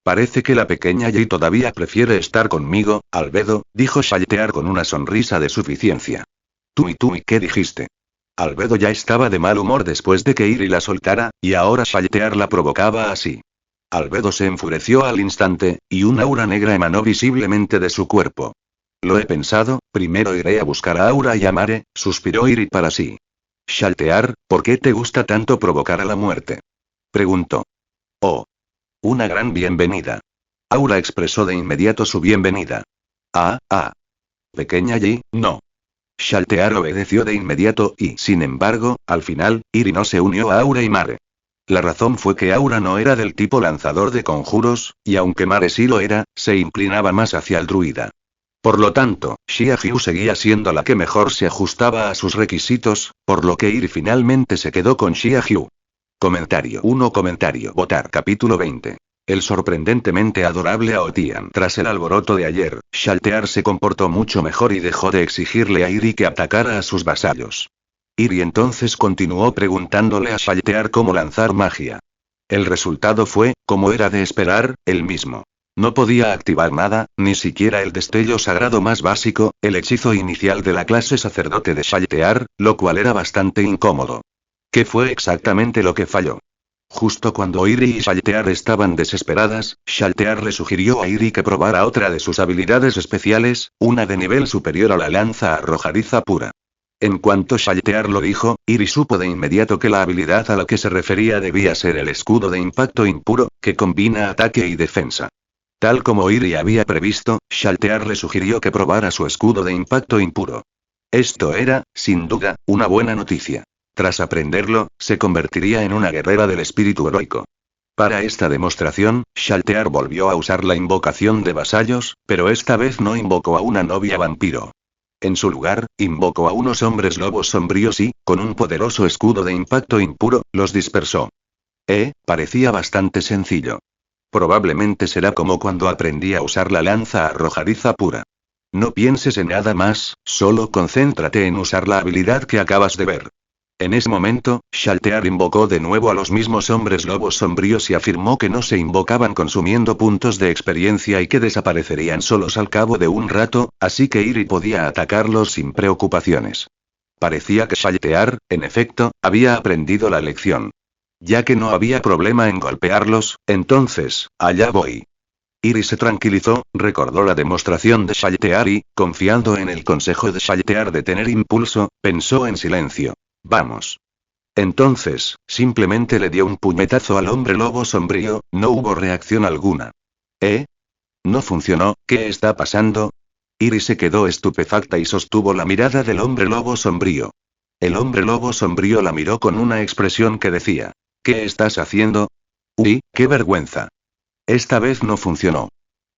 Parece que la pequeña Yi todavía prefiere estar conmigo, Albedo, dijo Shaltear con una sonrisa de suficiencia. Tú y qué dijiste? Albedo ya estaba de mal humor después de que Iri la soltara, y ahora Shaltear la provocaba así. Albedo se enfureció al instante, y un aura negra emanó visiblemente de su cuerpo. Lo he pensado, primero iré a buscar a Aura y a Mare, suspiró Iri para sí. Shaltear, ¿por qué te gusta tanto provocar a la muerte? Preguntó. Oh. Una gran bienvenida. Aura expresó de inmediato su bienvenida. Ah. Pequeña Yi, no. Shaltear obedeció de inmediato y, sin embargo, al final, Iri no se unió a Aura y Mare. La razón fue que Aura no era del tipo lanzador de conjuros, y aunque Mare sí lo era, se inclinaba más hacia el druida. Por lo tanto, Xiahou seguía siendo la que mejor se ajustaba a sus requisitos, por lo que Iri finalmente se quedó con Xiahou. Comentario 1. Votar. Capítulo 20. El sorprendentemente adorable Aotian. Tras el alboroto de ayer, Shaltear se comportó mucho mejor y dejó de exigirle a Iri que atacara a sus vasallos. Iri entonces continuó preguntándole a Shaltear cómo lanzar magia. El resultado fue, como era de esperar, el mismo. No podía activar nada, ni siquiera el destello sagrado más básico, el hechizo inicial de la clase sacerdote de Shaltear, lo cual era bastante incómodo. ¿Qué fue exactamente lo que falló? Justo cuando Iri y Shaltear estaban desesperadas, Shaltear le sugirió a Iri que probara otra de sus habilidades especiales, una de nivel superior a la lanza arrojadiza pura. En cuanto Shaltear lo dijo, Iri supo de inmediato que la habilidad a la que se refería debía ser el escudo de impacto impuro, que combina ataque y defensa. Tal como Iri había previsto, Shaltear le sugirió que probara su escudo de impacto impuro. Esto era, sin duda, una buena noticia. Tras aprenderlo, se convertiría en una guerrera del espíritu heroico. Para esta demostración, Shaltear volvió a usar la invocación de vasallos, pero esta vez no invocó a una novia vampiro. En su lugar, invocó a unos hombres lobos sombríos y, con un poderoso escudo de impacto impuro, los dispersó. Parecía bastante sencillo. Probablemente será como cuando aprendí a usar la lanza arrojadiza pura. No pienses en nada más, solo concéntrate en usar la habilidad que acabas de ver. En ese momento, Shaltear invocó de nuevo a los mismos hombres lobos sombríos y afirmó que no se invocaban consumiendo puntos de experiencia y que desaparecerían solos al cabo de un rato, así que Iri podía atacarlos sin preocupaciones. Parecía que Shaltear, en efecto, había aprendido la lección. Ya que no había problema en golpearlos, entonces, allá voy. Iri se tranquilizó, recordó la demostración de Shaltear y, confiando en el consejo de Shaltear de tener impulso, pensó en silencio. Vamos. Entonces, simplemente le dio un puñetazo al hombre lobo sombrío, no hubo reacción alguna. ¿No funcionó? ¿Qué está pasando? Iri se quedó estupefacta y sostuvo la mirada del hombre lobo sombrío. El hombre lobo sombrío la miró con una expresión que decía: ¿qué estás haciendo? Uy, qué vergüenza. Esta vez no funcionó.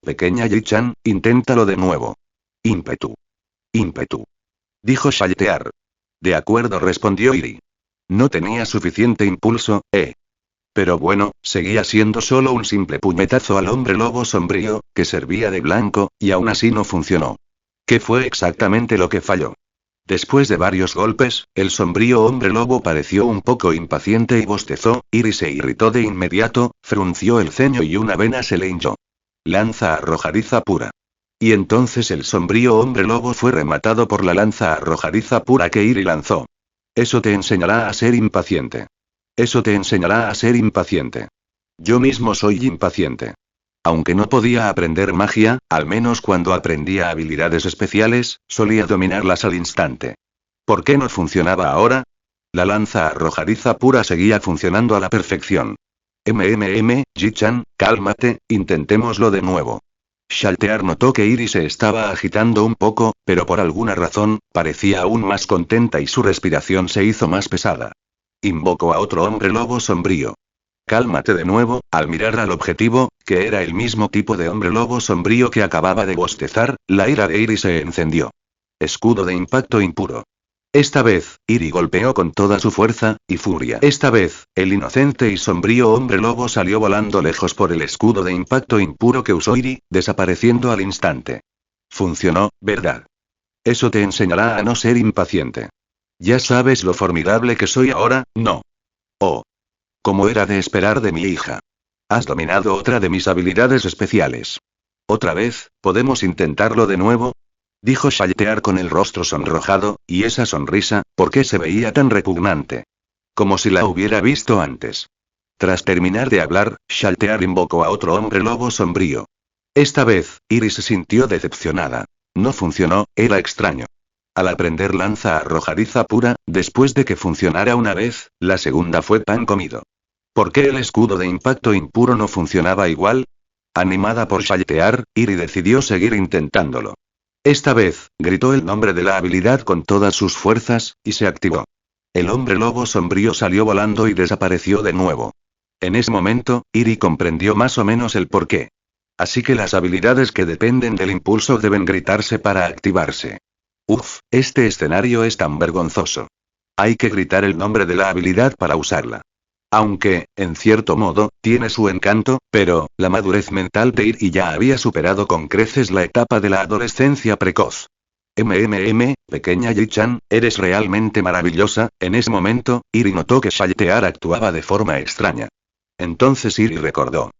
Pequeña Yi-chan, inténtalo de nuevo. Ímpetu. Dijo Shaltear. De acuerdo, respondió Iri. No tenía suficiente impulso, Pero bueno, seguía siendo solo un simple puñetazo al hombre lobo sombrío, que servía de blanco, y aún así no funcionó. ¿Qué fue exactamente lo que falló? Después de varios golpes, el sombrío hombre lobo pareció un poco impaciente y bostezó. Iri se irritó de inmediato, frunció el ceño y una vena se le hinchó. Lanza arrojadiza pura. Y entonces el sombrío hombre lobo fue rematado por la lanza arrojadiza pura que Iri lanzó. Eso te enseñará a ser impaciente. Yo mismo soy impaciente. Aunque no podía aprender magia, al menos cuando aprendía habilidades especiales, solía dominarlas al instante. ¿Por qué no funcionaba ahora? La lanza arrojadiza pura seguía funcionando a la perfección. Ji-chan, cálmate, intentémoslo de nuevo. Shaltear notó que Iri se estaba agitando un poco, pero por alguna razón, parecía aún más contenta y su respiración se hizo más pesada. Invocó a otro hombre lobo sombrío. Cálmate de nuevo, al mirar al objetivo, que era el mismo tipo de hombre lobo sombrío que acababa de bostezar, la ira de Iri se encendió. Escudo de impacto impuro. Esta vez, Iri golpeó con toda su fuerza y furia. Esta vez, el inocente y sombrío hombre lobo salió volando lejos por el escudo de impacto impuro que usó Iri, desapareciendo al instante. Funcionó, ¿verdad? Eso te enseñará a no ser impaciente. Ya sabes lo formidable que soy ahora, ¿no? Oh. Como era de esperar de mi hija. Has dominado otra de mis habilidades especiales. ¿Otra vez, podemos intentarlo de nuevo? Dijo Shaltear con el rostro sonrojado, y esa sonrisa, ¿por qué se veía tan repugnante? Como si la hubiera visto antes. Tras terminar de hablar, Shaltear invocó a otro hombre lobo sombrío. Esta vez, Iris se sintió decepcionada. No funcionó, era extraño. Al aprender lanza arrojadiza pura, después de que funcionara una vez, la segunda fue pan comido. ¿Por qué el escudo de impacto impuro no funcionaba igual? Animada por Shaltear, Iri decidió seguir intentándolo. Esta vez, gritó el nombre de la habilidad con todas sus fuerzas, y se activó. El hombre lobo sombrío salió volando y desapareció de nuevo. En ese momento, Iri comprendió más o menos el porqué. Así que las habilidades que dependen del impulso deben gritarse para activarse. Uf, este escenario es tan vergonzoso. Hay que gritar el nombre de la habilidad para usarla. Aunque, en cierto modo, tiene su encanto, pero, la madurez mental de Iri ya había superado con creces la etapa de la adolescencia precoz. Pequeña Yi-chan, eres realmente maravillosa. En ese momento, Iri notó que Shaltear actuaba de forma extraña. Entonces Iri recordó.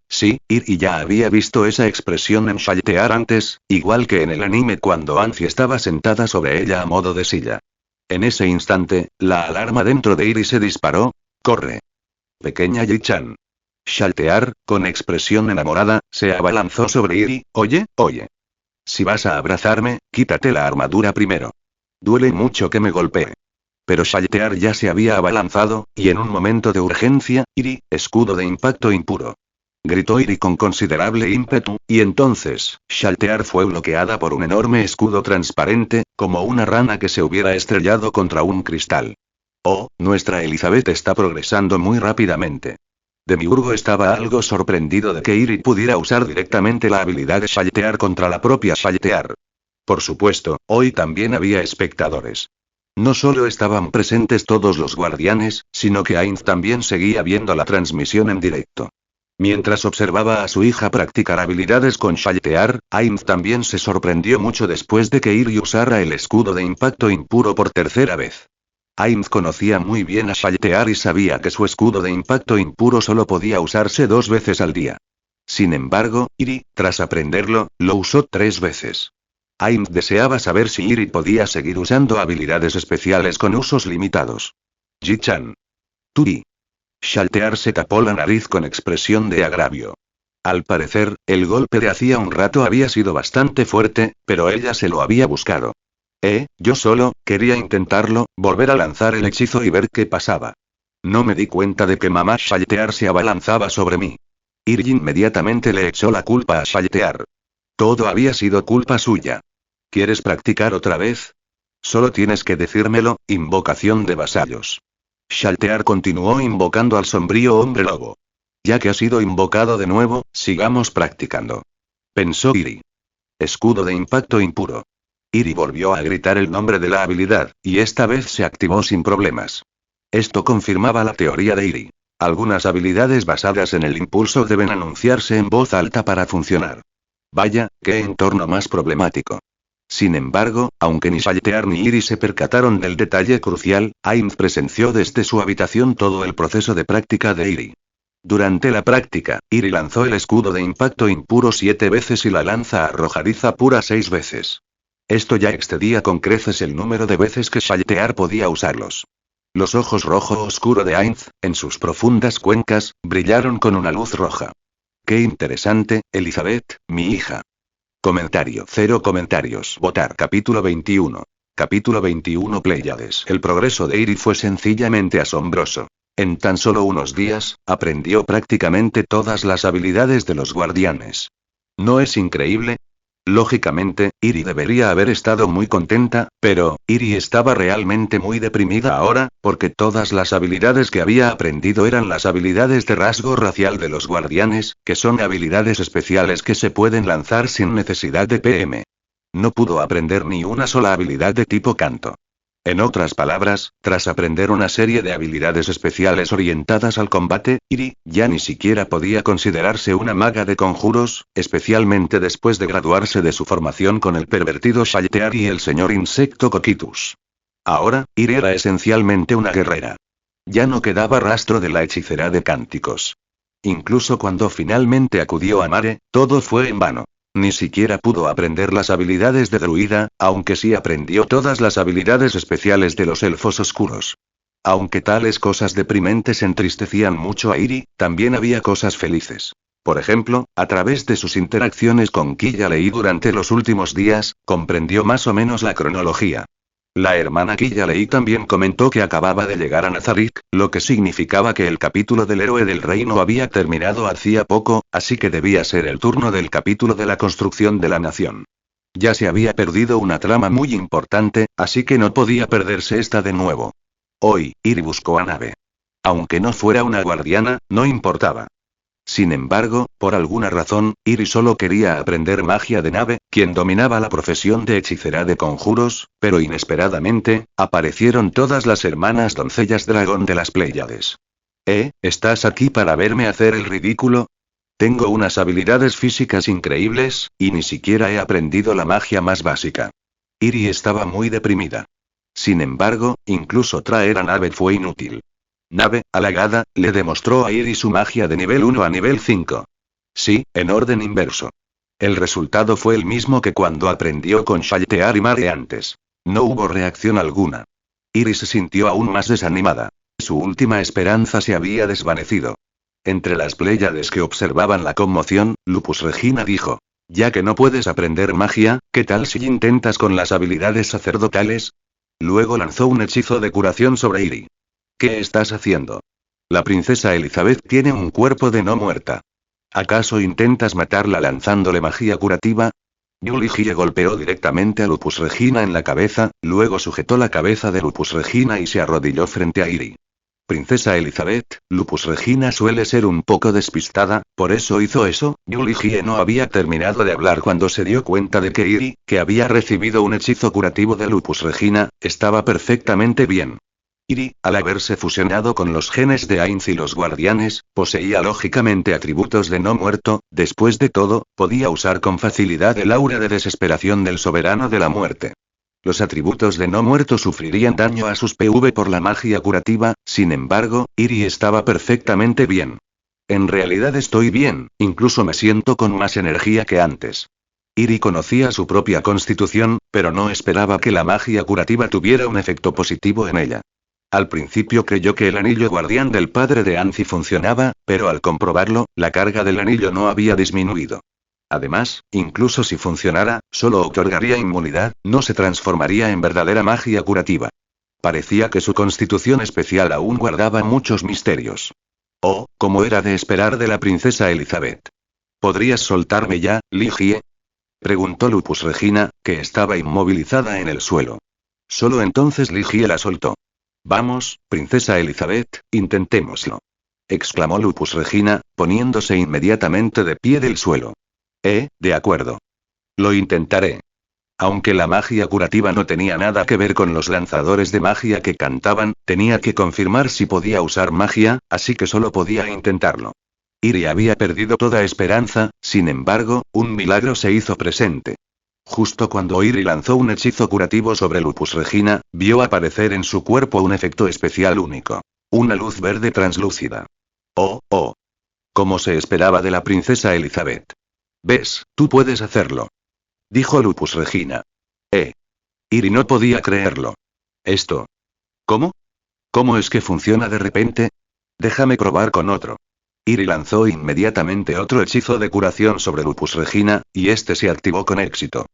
Sí, Iri ya había visto esa expresión en Shaltear antes, igual que en el anime cuando Anzi estaba sentada sobre ella a modo de silla. En ese instante, la alarma dentro de Iri se disparó. ¡Corre! Pequeña Yi-chan. Shaltear, con expresión enamorada, se abalanzó sobre Iri. Oye. Si vas a abrazarme, quítate la armadura primero. Duele mucho que me golpee. Pero Shaltear ya se había abalanzado, y en un momento de urgencia, Iri, escudo de impacto impuro. Gritó Iri con considerable ímpetu, y entonces, Shaltear fue bloqueada por un enorme escudo transparente, como una rana que se hubiera estrellado contra un cristal. Oh, nuestra Elizabeth está progresando muy rápidamente. Demiurgo estaba algo sorprendido de que Iri pudiera usar directamente la habilidad de Shaltear contra la propia Shaltear. Por supuesto, hoy también había espectadores. No solo estaban presentes todos los guardianes, sino que Ainz también seguía viendo la transmisión en directo. Mientras observaba a su hija practicar habilidades con Shaltear, Ainz también se sorprendió mucho después de que Iri usara el escudo de impacto impuro por tercera vez. Ainz conocía muy bien a Shaltear y sabía que su escudo de impacto impuro solo podía usarse 2 veces al día. Sin embargo, Iri, tras aprenderlo, lo usó 3 veces. Ainz deseaba saber si Iri podía seguir usando habilidades especiales con usos limitados. Ji-chan. Turi. Shaltear se tapó la nariz con expresión de agravio. Al parecer, el golpe de hacía un rato había sido bastante fuerte, pero ella se lo había buscado. Yo solo, quería intentarlo, volver a lanzar el hechizo y ver qué pasaba. No me di cuenta de que mamá Shaltear se abalanzaba sobre mí. Iri inmediatamente le echó la culpa a Shaltear. Todo había sido culpa suya. ¿Quieres practicar otra vez? Solo tienes que decírmelo, invocación de vasallos. Shaltear continuó invocando al sombrío hombre lobo. Ya que ha sido invocado de nuevo, sigamos practicando. Pensó Iri. Escudo de impacto impuro. Iri volvió a gritar el nombre de la habilidad, y esta vez se activó sin problemas. Esto confirmaba la teoría de Iri. Algunas habilidades basadas en el impulso deben anunciarse en voz alta para funcionar. Vaya, qué entorno más problemático. Sin embargo, aunque ni Shaltear ni Iri se percataron del detalle crucial, Ainz presenció desde su habitación todo el proceso de práctica de Iri. Durante la práctica, Iri lanzó el escudo de impacto impuro 7 veces y la lanza arrojadiza pura 6 veces. Esto ya excedía con creces el número de veces que Shaltear podía usarlos. Los ojos rojo oscuro de Ainz, en sus profundas cuencas, brillaron con una luz roja. ¡Qué interesante, Elizabeth, mi hija! Comentario. 0 comentarios. Votar. Capítulo 21. Capítulo 21 Pléyades. El progreso de Iri fue sencillamente asombroso. En tan solo unos días, aprendió prácticamente todas las habilidades de los guardianes. ¿No es increíble? Lógicamente, Iri debería haber estado muy contenta, pero, Iri estaba realmente muy deprimida ahora, porque todas las habilidades que había aprendido eran las habilidades de rasgo racial de los guardianes, que son habilidades especiales que se pueden lanzar sin necesidad de PM. No pudo aprender ni una sola habilidad de tipo canto. En otras palabras, tras aprender una serie de habilidades especiales orientadas al combate, Iri ya ni siquiera podía considerarse una maga de conjuros, especialmente después de graduarse de su formación con el pervertido Shaltear y el señor Insecto Coquitus. Ahora, Iri era esencialmente una guerrera. Ya no quedaba rastro de la hechicera de cánticos. Incluso cuando finalmente acudió a Mare, todo fue en vano. Ni siquiera pudo aprender las habilidades de druida, aunque sí aprendió todas las habilidades especiales de los elfos oscuros. Aunque tales cosas deprimentes entristecían mucho a Iri, también había cosas felices. Por ejemplo, a través de sus interacciones con Killalei durante los últimos días, comprendió más o menos la cronología. La hermana Killalei también comentó que acababa de llegar a Nazarick, lo que significaba que el capítulo del héroe del reino había terminado hacía poco, así que debía ser el turno del capítulo de la construcción de la nación. Ya se había perdido una trama muy importante, así que no podía perderse esta de nuevo. Hoy, Iri buscó a Nave. Aunque no fuera una guardiana, no importaba. Sin embargo, por alguna razón, Iri solo quería aprender magia de Nave, quien dominaba la profesión de hechicera de conjuros, pero inesperadamente, aparecieron todas las hermanas doncellas dragón de las Pléyades. ¿Estás aquí para verme hacer el ridículo? Tengo unas habilidades físicas increíbles, y ni siquiera he aprendido la magia más básica. Iri estaba muy deprimida. Sin embargo, incluso traer a Nave fue inútil. Nave, halagada, le demostró a Iri su magia de nivel 1 a nivel 5. Sí, en orden inverso. El resultado fue el mismo que cuando aprendió con Shaltear y Mare antes. No hubo reacción alguna. Iri se sintió aún más desanimada. Su última esperanza se había desvanecido. Entre las Pléyades que observaban la conmoción, Lupus Regina dijo: ya que no puedes aprender magia, ¿qué tal si intentas con las habilidades sacerdotales? Luego lanzó un hechizo de curación sobre Iri. ¿Qué estás haciendo? La princesa Elizabeth tiene un cuerpo de no muerta. ¿Acaso intentas matarla lanzándole magia curativa? Yuligie golpeó directamente a Lupus Regina en la cabeza, luego sujetó la cabeza de Lupus Regina y se arrodilló frente a Iri. Princesa Elizabeth, Lupus Regina suele ser un poco despistada, por eso hizo eso. Yuligie no había terminado de hablar cuando se dio cuenta de que Iri, que había recibido un hechizo curativo de Lupus Regina, estaba perfectamente bien. Iri, al haberse fusionado con los genes de Ainz y los guardianes, poseía lógicamente atributos de no muerto. Después de todo, podía usar con facilidad el aura de desesperación del soberano de la muerte. Los atributos de no muerto sufrirían daño a sus PV por la magia curativa, sin embargo, Iri estaba perfectamente bien. En realidad estoy bien, incluso me siento con más energía que antes. Iri conocía su propia constitución, pero no esperaba que la magia curativa tuviera un efecto positivo en ella. Al principio creyó que el anillo guardián del padre de Anzi funcionaba, pero al comprobarlo, la carga del anillo no había disminuido. Además, incluso si funcionara, solo otorgaría inmunidad, no se transformaría en verdadera magia curativa. Parecía que su constitución especial aún guardaba muchos misterios. Oh, como era de esperar de la princesa Elizabeth. ¿Podrías soltarme ya, Ligie? Preguntó Lupus Regina, que estaba inmovilizada en el suelo. Solo entonces Ligie la soltó. Vamos, princesa Elizabeth, intentémoslo. Exclamó Lupus Regina, poniéndose inmediatamente de pie del suelo. De acuerdo. Lo intentaré. Aunque la magia curativa no tenía nada que ver con los lanzadores de magia que cantaban, tenía que confirmar si podía usar magia, así que solo podía intentarlo. Iri había perdido toda esperanza, sin embargo, un milagro se hizo presente. Justo cuando Iri lanzó un hechizo curativo sobre Lupus Regina, vio aparecer en su cuerpo un efecto especial único. Una luz verde translúcida. Oh. Como se esperaba de la princesa Elizabeth. ¿Ves, tú puedes hacerlo? Dijo Lupus Regina. Iri no podía creerlo. ¿Esto? ¿Cómo? ¿Cómo es que funciona de repente? Déjame probar con otro. Iri lanzó inmediatamente otro hechizo de curación sobre Lupus Regina, y este se activó con éxito.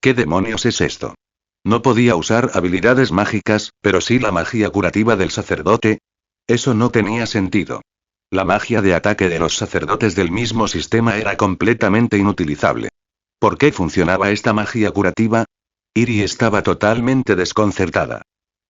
¿Qué demonios es esto? No podía usar habilidades mágicas, pero sí la magia curativa del sacerdote. Eso no tenía sentido. La magia de ataque de los sacerdotes del mismo sistema era completamente inutilizable. ¿Por qué funcionaba esta magia curativa? Iri estaba totalmente desconcertada.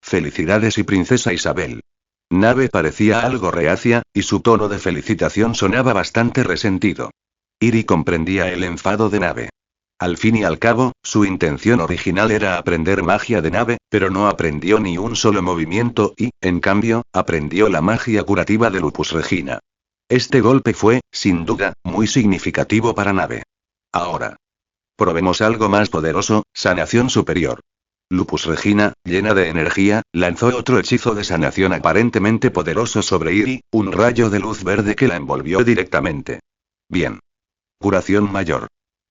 Felicidades y princesa Isabel. Nave parecía algo reacia, y su tono de felicitación sonaba bastante resentido. Iri comprendía el enfado de Nave. Al fin y al cabo, su intención original era aprender magia de nave, pero no aprendió ni un solo movimiento y, en cambio, aprendió la magia curativa de Lupus Regina. Este golpe fue, sin duda, muy significativo para nave. Ahora. Probemos algo más poderoso, sanación superior. Lupus Regina, llena de energía, lanzó otro hechizo de sanación aparentemente poderoso sobre Iri, un rayo de luz verde que la envolvió directamente. Bien. Curación mayor.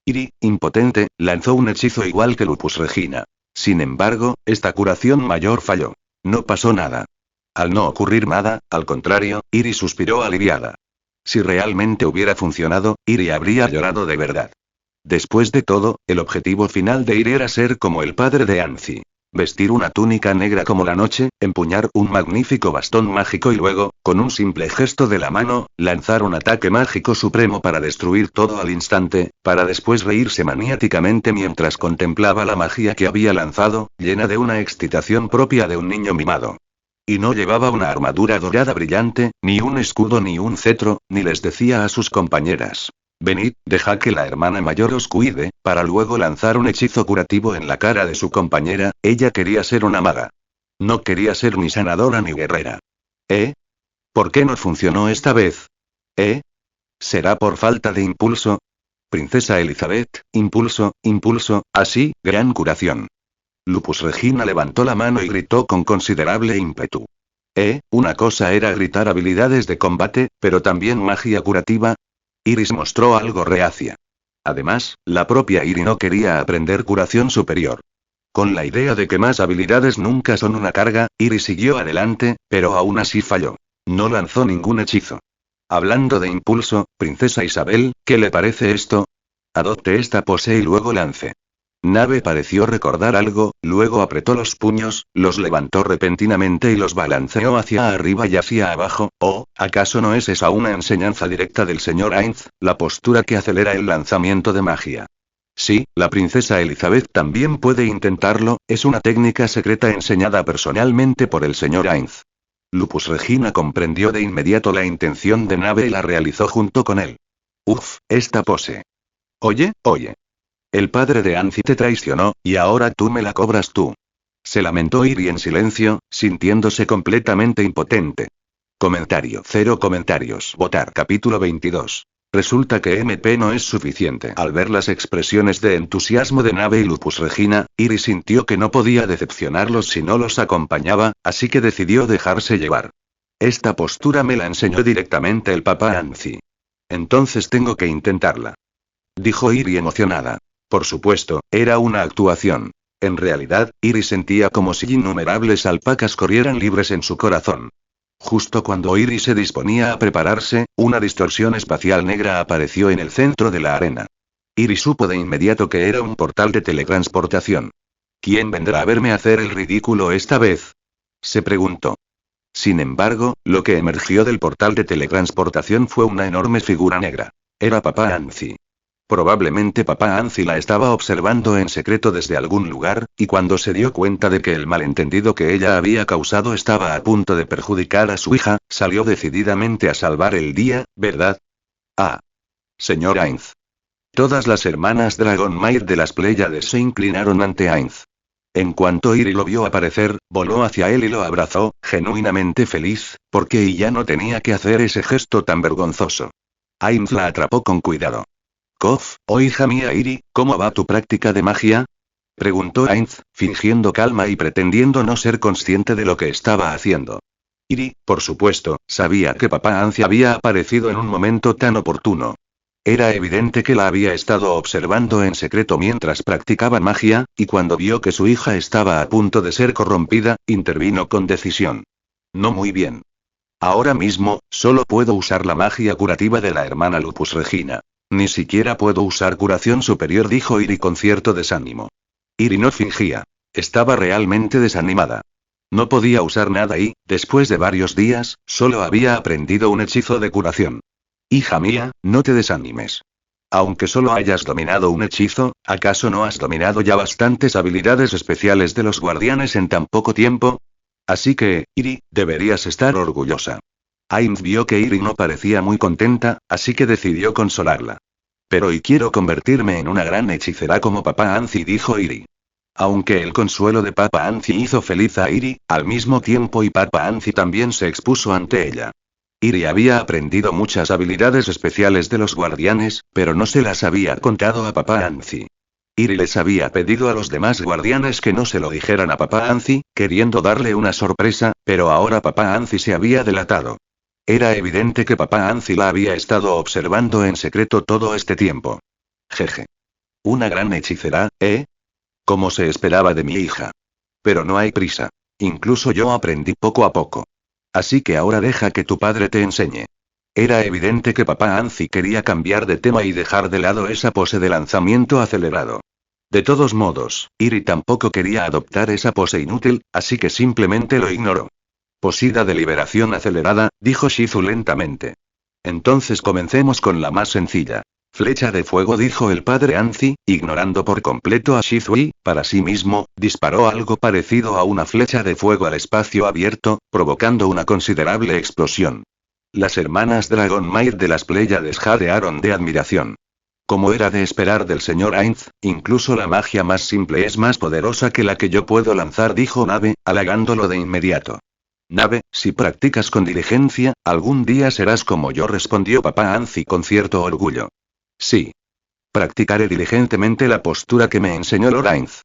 Iri, impotente, lanzó un hechizo igual que Lupus Regina. Sin embargo, esta curación mayor falló. No pasó nada. Al no ocurrir nada, al contrario, Iri suspiró aliviada. Si realmente hubiera funcionado, Iri habría llorado de verdad. Después de todo, el objetivo final de Iri era ser como el padre de Anzi. Vestir una túnica negra como la noche, empuñar un magnífico bastón mágico y luego, con un simple gesto de la mano, lanzar un ataque mágico supremo para destruir todo al instante, para después reírse maniáticamente mientras contemplaba la magia que había lanzado, llena de una excitación propia de un niño mimado. Y no llevaba una armadura dorada brillante, ni un escudo ni un cetro, ni les decía a sus compañeras: venid, deja que la hermana mayor os cuide, para luego lanzar un hechizo curativo en la cara de su compañera. Ella quería ser una maga. No quería ser ni sanadora ni guerrera. ¿Eh? ¿Por qué no funcionó esta vez? ¿Eh? ¿Será por falta de impulso? Princesa Elizabeth, impulso, así, gran curación. Lupus Regina levantó la mano y gritó con considerable ímpetu. Una cosa era gritar habilidades de combate, pero también magia curativa. Iris mostró algo reacia. Además, la propia Iri no quería aprender curación superior. Con la idea de que más habilidades nunca son una carga, Iris siguió adelante, pero aún así falló. No lanzó ningún hechizo. Hablando de impulso, Princesa Isabel, ¿qué le parece esto? Adopte esta pose y luego lance. Nave pareció recordar algo, luego apretó los puños, los levantó repentinamente y los balanceó hacia arriba y hacia abajo. ¿Oh, acaso no es esa una enseñanza directa del señor Ainz, la postura que acelera el lanzamiento de magia? Sí, la princesa Elizabeth también puede intentarlo, es una técnica secreta enseñada personalmente por el señor Ainz. Lupus Regina comprendió de inmediato la intención de Nave y la realizó junto con él. Uf, esta pose. Oye. El padre de Anzi te traicionó, y ahora tú me la cobras tú. Se lamentó Iri en silencio, sintiéndose completamente impotente. Comentario. 0 comentarios. Votar. Capítulo 22. Resulta que MP no es suficiente. Al ver las expresiones de entusiasmo de Nave y Lupus Regina, Iri sintió que no podía decepcionarlos si no los acompañaba, así que decidió dejarse llevar. Esta postura me la enseñó directamente el papá Anzi. Entonces tengo que intentarla. Dijo Iri emocionada. Por supuesto, era una actuación. En realidad, Iri sentía como si innumerables alpacas corrieran libres en su corazón. Justo cuando Iri se disponía a prepararse, una distorsión espacial negra apareció en el centro de la arena. Iri supo de inmediato que era un portal de teletransportación. ¿Quién vendrá a verme hacer el ridículo esta vez? Se preguntó. Sin embargo, lo que emergió del portal de teletransportación fue una enorme figura negra. Era papá Anzi. Probablemente papá Anzi la estaba observando en secreto desde algún lugar, y cuando se dio cuenta de que el malentendido que ella había causado estaba a punto de perjudicar a su hija, salió decididamente a salvar el día, ¿verdad? Ah. Señor Ainz. Todas las hermanas Dragonmaid de las Pléyades se inclinaron ante Ainz. En cuanto Iri lo vio aparecer, voló hacia él y lo abrazó, genuinamente feliz, porque ya no tenía que hacer ese gesto tan vergonzoso. Ainz la atrapó con cuidado. Oh hija mía Iri, ¿cómo va tu práctica de magia? Preguntó Ainz, fingiendo calma y pretendiendo no ser consciente de lo que estaba haciendo. Iri, por supuesto, sabía que papá Anzi había aparecido en un momento tan oportuno. Era evidente que la había estado observando en secreto mientras practicaba magia, y cuando vio que su hija estaba a punto de ser corrompida, intervino con decisión. No muy bien. Ahora mismo, solo puedo usar la magia curativa de la hermana Lupus Regina. Ni siquiera puedo usar curación superior, dijo Iri con cierto desánimo. Iri no fingía. Estaba realmente desanimada. No podía usar nada y, después de varios días, solo había aprendido un hechizo de curación. Hija mía, no te desanimes. Aunque solo hayas dominado un hechizo, ¿acaso no has dominado ya bastantes habilidades especiales de los guardianes en tan poco tiempo? Así que, Iri, deberías estar orgullosa. Ainz vio que Iri no parecía muy contenta, así que decidió consolarla. Pero y quiero convertirme en una gran hechicera como Papá Anzi, dijo Iri. Aunque el consuelo de Papá Anzi hizo feliz a Iri, al mismo tiempo y Papá Anzi también se expuso ante ella. Iri había aprendido muchas habilidades especiales de los guardianes, pero no se las había contado a Papá Anzi. Iri les había pedido a los demás guardianes que no se lo dijeran a Papá Anzi, queriendo darle una sorpresa, pero ahora Papá Anzi se había delatado. Era evidente que Papá Anzi la había estado observando en secreto todo este tiempo. Jeje. Una gran hechicera, ¿eh? Como se esperaba de mi hija. Pero no hay prisa. Incluso yo aprendí poco a poco. Así que ahora deja que tu padre te enseñe. Era evidente que Papá Anzi quería cambiar de tema y dejar de lado esa pose de lanzamiento acelerado. De todos modos, Iri tampoco quería adoptar esa pose inútil, así que simplemente lo ignoró. Posida de liberación acelerada, dijo Shizu lentamente. Entonces comencemos con la más sencilla. Flecha de fuego, dijo el padre Anzi, ignorando por completo a Shizu y, para sí mismo, disparó algo parecido a una flecha de fuego al espacio abierto, provocando una considerable explosión. Las hermanas Dragon Maid de las Pléyades jadearon de admiración. Como era de esperar del señor Ainz, incluso la magia más simple es más poderosa que la que yo puedo lanzar, dijo Nave, halagándolo de inmediato. Nave, si practicas con diligencia, algún día serás como yo, respondió Papá Anzi con cierto orgullo. Sí. Practicaré diligentemente la postura que me enseñó Lord Ainz.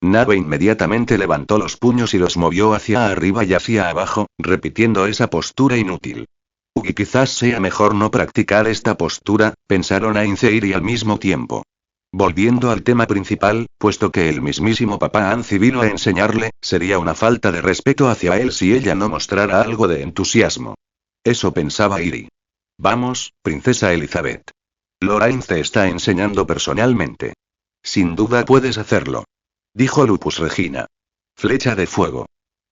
Nave inmediatamente levantó los puños y los movió hacia arriba y hacia abajo, repitiendo esa postura inútil. Y quizás sea mejor no practicar esta postura, pensaron Ainz e Iri al mismo tiempo. Volviendo al tema principal, puesto que el mismísimo Papá Anzi vino a enseñarle, sería una falta de respeto hacia él si ella no mostrara algo de entusiasmo. Eso pensaba Iri. Vamos, princesa Elizabeth. Lord Ainz te está enseñando personalmente. Sin duda puedes hacerlo. Dijo Lupus Regina. Flecha de fuego.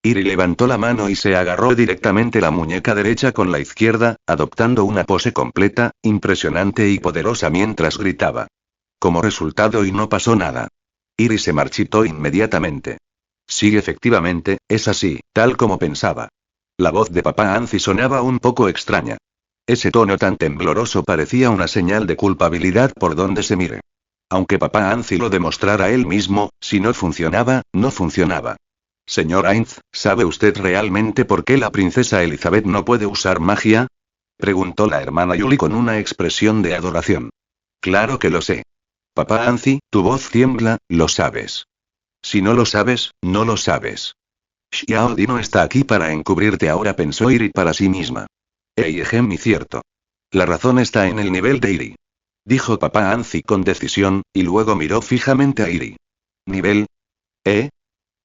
Iri levantó la mano y se agarró directamente la muñeca derecha con la izquierda, adoptando una pose completa, impresionante y poderosa mientras gritaba. Como resultado y no pasó nada. Iri se marchitó inmediatamente. Sí, efectivamente, es así, tal como pensaba. La voz de Papá Anzi sonaba un poco extraña. Ese tono tan tembloroso parecía una señal de culpabilidad por donde se mire. Aunque Papá Anzi lo demostrara él mismo, si no funcionaba, no funcionaba. Señor Ainz, ¿sabe usted realmente por qué la princesa Elizabeth no puede usar magia? Preguntó la hermana Yuli con una expresión de adoración. Claro que lo sé. Papá Anzi, tu voz tiembla, lo sabes. Si no lo sabes, no lo sabes. Xiao Di no está aquí para encubrirte ahora, pensó Iri para sí misma. Y cierto. La razón está en el nivel de Iri. Dijo Papá Anzi con decisión, y luego miró fijamente a Iri. ¿Nivel? ¿Eh?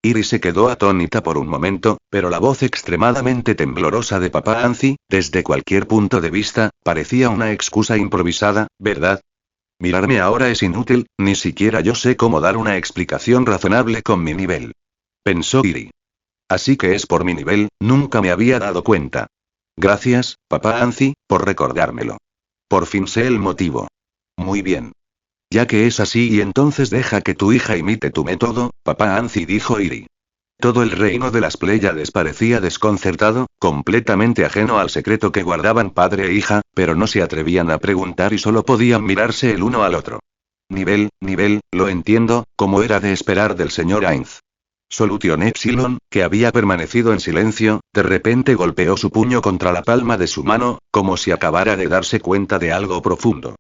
Iri se quedó atónita por un momento, pero la voz extremadamente temblorosa de Papá Anzi, desde cualquier punto de vista, parecía una excusa improvisada, ¿verdad? Mirarme ahora es inútil, ni siquiera yo sé cómo dar una explicación razonable con mi nivel. Pensó Iri. Así que es por mi nivel, nunca me había dado cuenta. Gracias, Papá Anzi, por recordármelo. Por fin sé el motivo. Muy bien. Ya que es así, y entonces deja que tu hija imite tu método, Papá Anzi, dijo Iri. Todo el reino de las Pléyades parecía desconcertado, completamente ajeno al secreto que guardaban padre e hija, pero no se atrevían a preguntar y solo podían mirarse el uno al otro. Nivel, lo entiendo, como era de esperar del señor Ainz. Solution Epsilon, que había permanecido en silencio, de repente golpeó su puño contra la palma de su mano, como si acabara de darse cuenta de algo profundo.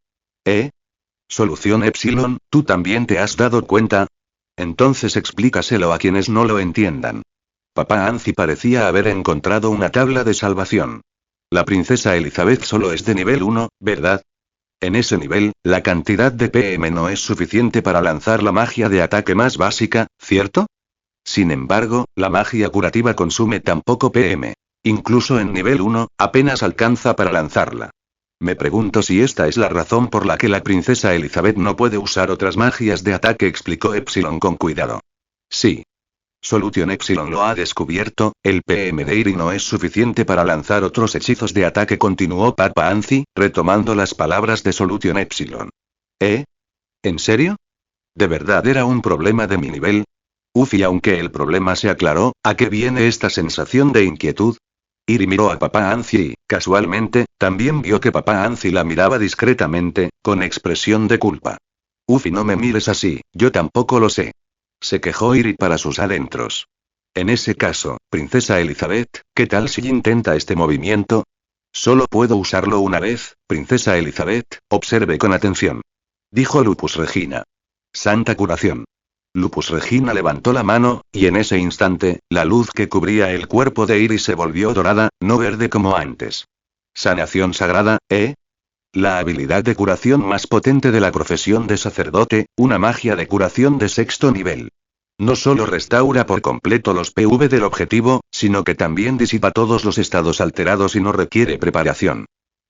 Solución Epsilon, ¿tú también te has dado cuenta? Entonces explícaselo a quienes no lo entiendan. Papá Anzi parecía haber encontrado una tabla de salvación. La princesa Elizabeth solo es de nivel 1, ¿verdad? En ese nivel, la cantidad de PM no es suficiente para lanzar la magia de ataque más básica, ¿cierto? Sin embargo, la magia curativa consume tan poco PM. Incluso en nivel 1, apenas alcanza para lanzarla. Me pregunto si esta es la razón por la que la princesa Elizabeth no puede usar otras magias de ataque, explicó Epsilon con cuidado. Sí. Solution Epsilon lo ha descubierto, el PM de Iri no es suficiente para lanzar otros hechizos de ataque, continuó Papá Anzi, retomando las palabras de Solution Epsilon. ¿En serio? ¿De verdad era un problema de mi nivel? Y aunque el problema se aclaró, ¿a qué viene esta sensación de inquietud? Iri miró a papá Anzi y, casualmente, también vio que papá Anzi la miraba discretamente, con expresión de culpa. Ufi, no me mires así, yo tampoco lo sé. Se quejó Iri para sus adentros. En ese caso, princesa Elizabeth, ¿qué tal si intenta este movimiento? Solo puedo usarlo una vez, princesa Elizabeth, observe con atención. Dijo Lupus Regina. Santa curación. Lupus Regina levantó la mano, y en ese instante, la luz que cubría el cuerpo de Iris se volvió dorada, no verde como antes. Sanación sagrada, ¿eh? La habilidad de curación más potente de la profesión de sacerdote, una magia de curación de sexto nivel. No solo restaura por completo los PV del objetivo, sino que también disipa todos los estados alterados y no requiere preparación.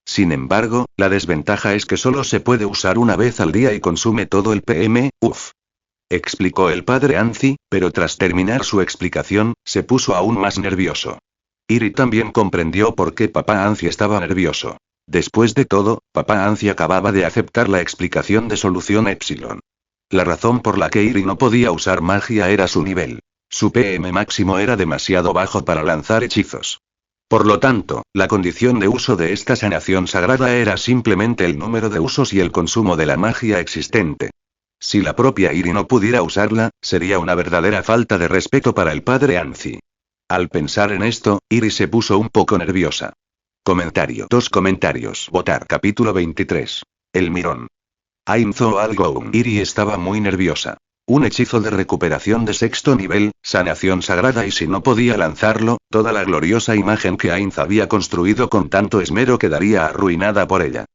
Sin embargo, la desventaja es que solo se puede usar una vez al día y consume todo el PM, explicó el padre Anzi, pero tras terminar su explicación, se puso aún más nervioso. Iri también comprendió por qué papá Anzi estaba nervioso. Después de todo, papá Anzi acababa de aceptar la explicación de solución Epsilon. La razón por la que Iri no podía usar magia era su nivel. Su PM máximo era demasiado bajo para lanzar hechizos. Por lo tanto, la condición de uso de esta sanación sagrada era simplemente el número de usos y el consumo de la magia existente. Si la propia Iri no pudiera usarla, sería una verdadera falta de respeto para el padre Anzi. Al pensar en esto, Iri se puso un poco nerviosa. Comentario. 2 comentarios. Votar. Capítulo 23. El mirón. Ainzo Algoun. Iri estaba muy nerviosa. Un hechizo de recuperación de sexto nivel, sanación sagrada, y si no podía lanzarlo, toda la gloriosa imagen que Ainz había construido con tanto esmero quedaría arruinada por ella.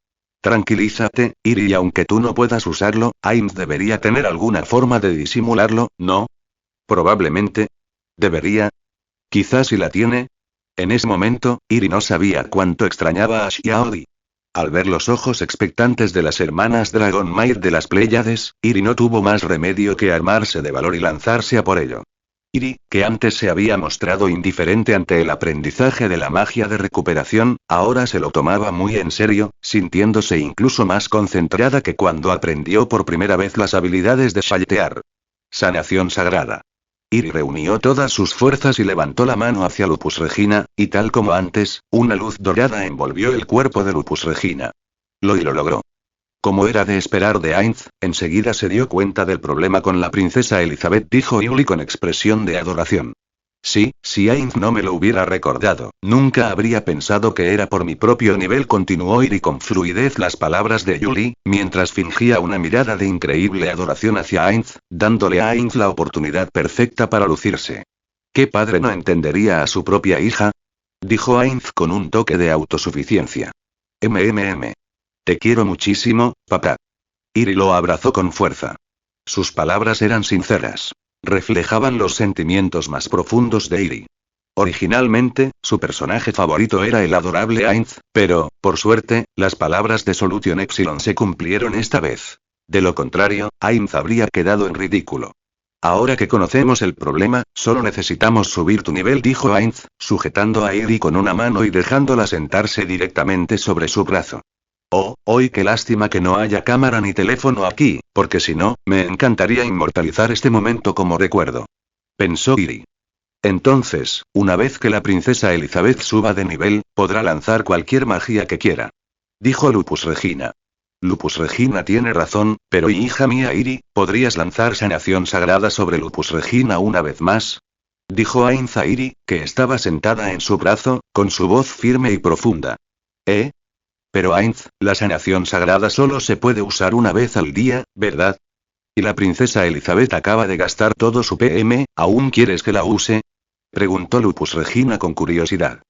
Tranquilízate, Iri, y aunque tú no puedas usarlo, Ainz debería tener alguna forma de disimularlo, ¿no? Probablemente. ¿Debería? Quizás si la tiene. En ese momento, Iri no sabía cuánto extrañaba a Xiaodi. Al ver los ojos expectantes de las hermanas Dragonmaid de las Pléyades, Iri no tuvo más remedio que armarse de valor y lanzarse a por ello. Iri, que antes se había mostrado indiferente ante el aprendizaje de la magia de recuperación, ahora se lo tomaba muy en serio, sintiéndose incluso más concentrada que cuando aprendió por primera vez las habilidades de Shaltear. Sanación sagrada. Iri reunió todas sus fuerzas y levantó la mano hacia Lupus Regina, y tal como antes, una luz dorada envolvió el cuerpo de Lupus Regina. Lo logró. Como era de esperar de Ainz, enseguida se dio cuenta del problema con la princesa Elizabeth, dijo Yuli con expresión de adoración. Sí, si Ainz no me lo hubiera recordado, nunca habría pensado que era por mi propio nivel, continuó Iri con fluidez las palabras de Yuli, mientras fingía una mirada de increíble adoración hacia Ainz, dándole a Ainz la oportunidad perfecta para lucirse. ¿Qué padre no entendería a su propia hija? Dijo Ainz con un toque de autosuficiencia. Te quiero muchísimo, papá. Iri lo abrazó con fuerza. Sus palabras eran sinceras. Reflejaban los sentimientos más profundos de Iri. Originalmente, su personaje favorito era el adorable Ainz, pero, por suerte, las palabras de Solution Epsilon se cumplieron esta vez. De lo contrario, Ainz habría quedado en ridículo. Ahora que conocemos el problema, solo necesitamos subir tu nivel, dijo Ainz, sujetando a Iri con una mano y dejándola sentarse directamente sobre su brazo. Oh, hoy qué lástima que no haya cámara ni teléfono aquí, porque si no, me encantaría inmortalizar este momento como recuerdo. Pensó Iri. Entonces, una vez que la princesa Elizabeth suba de nivel, podrá lanzar cualquier magia que quiera. Dijo Lupus Regina. Lupus Regina tiene razón, pero hija mía Iri, ¿podrías lanzar sanación sagrada sobre Lupus Regina una vez más? Dijo Ainz a Iri, que estaba sentada en su brazo, con su voz firme y profunda. Pero Ainz, la sanación sagrada solo se puede usar una vez al día, ¿verdad? Y la princesa Elizabeth acaba de gastar todo su PM, ¿aún quieres que la use? Preguntó Lupus Regina con curiosidad.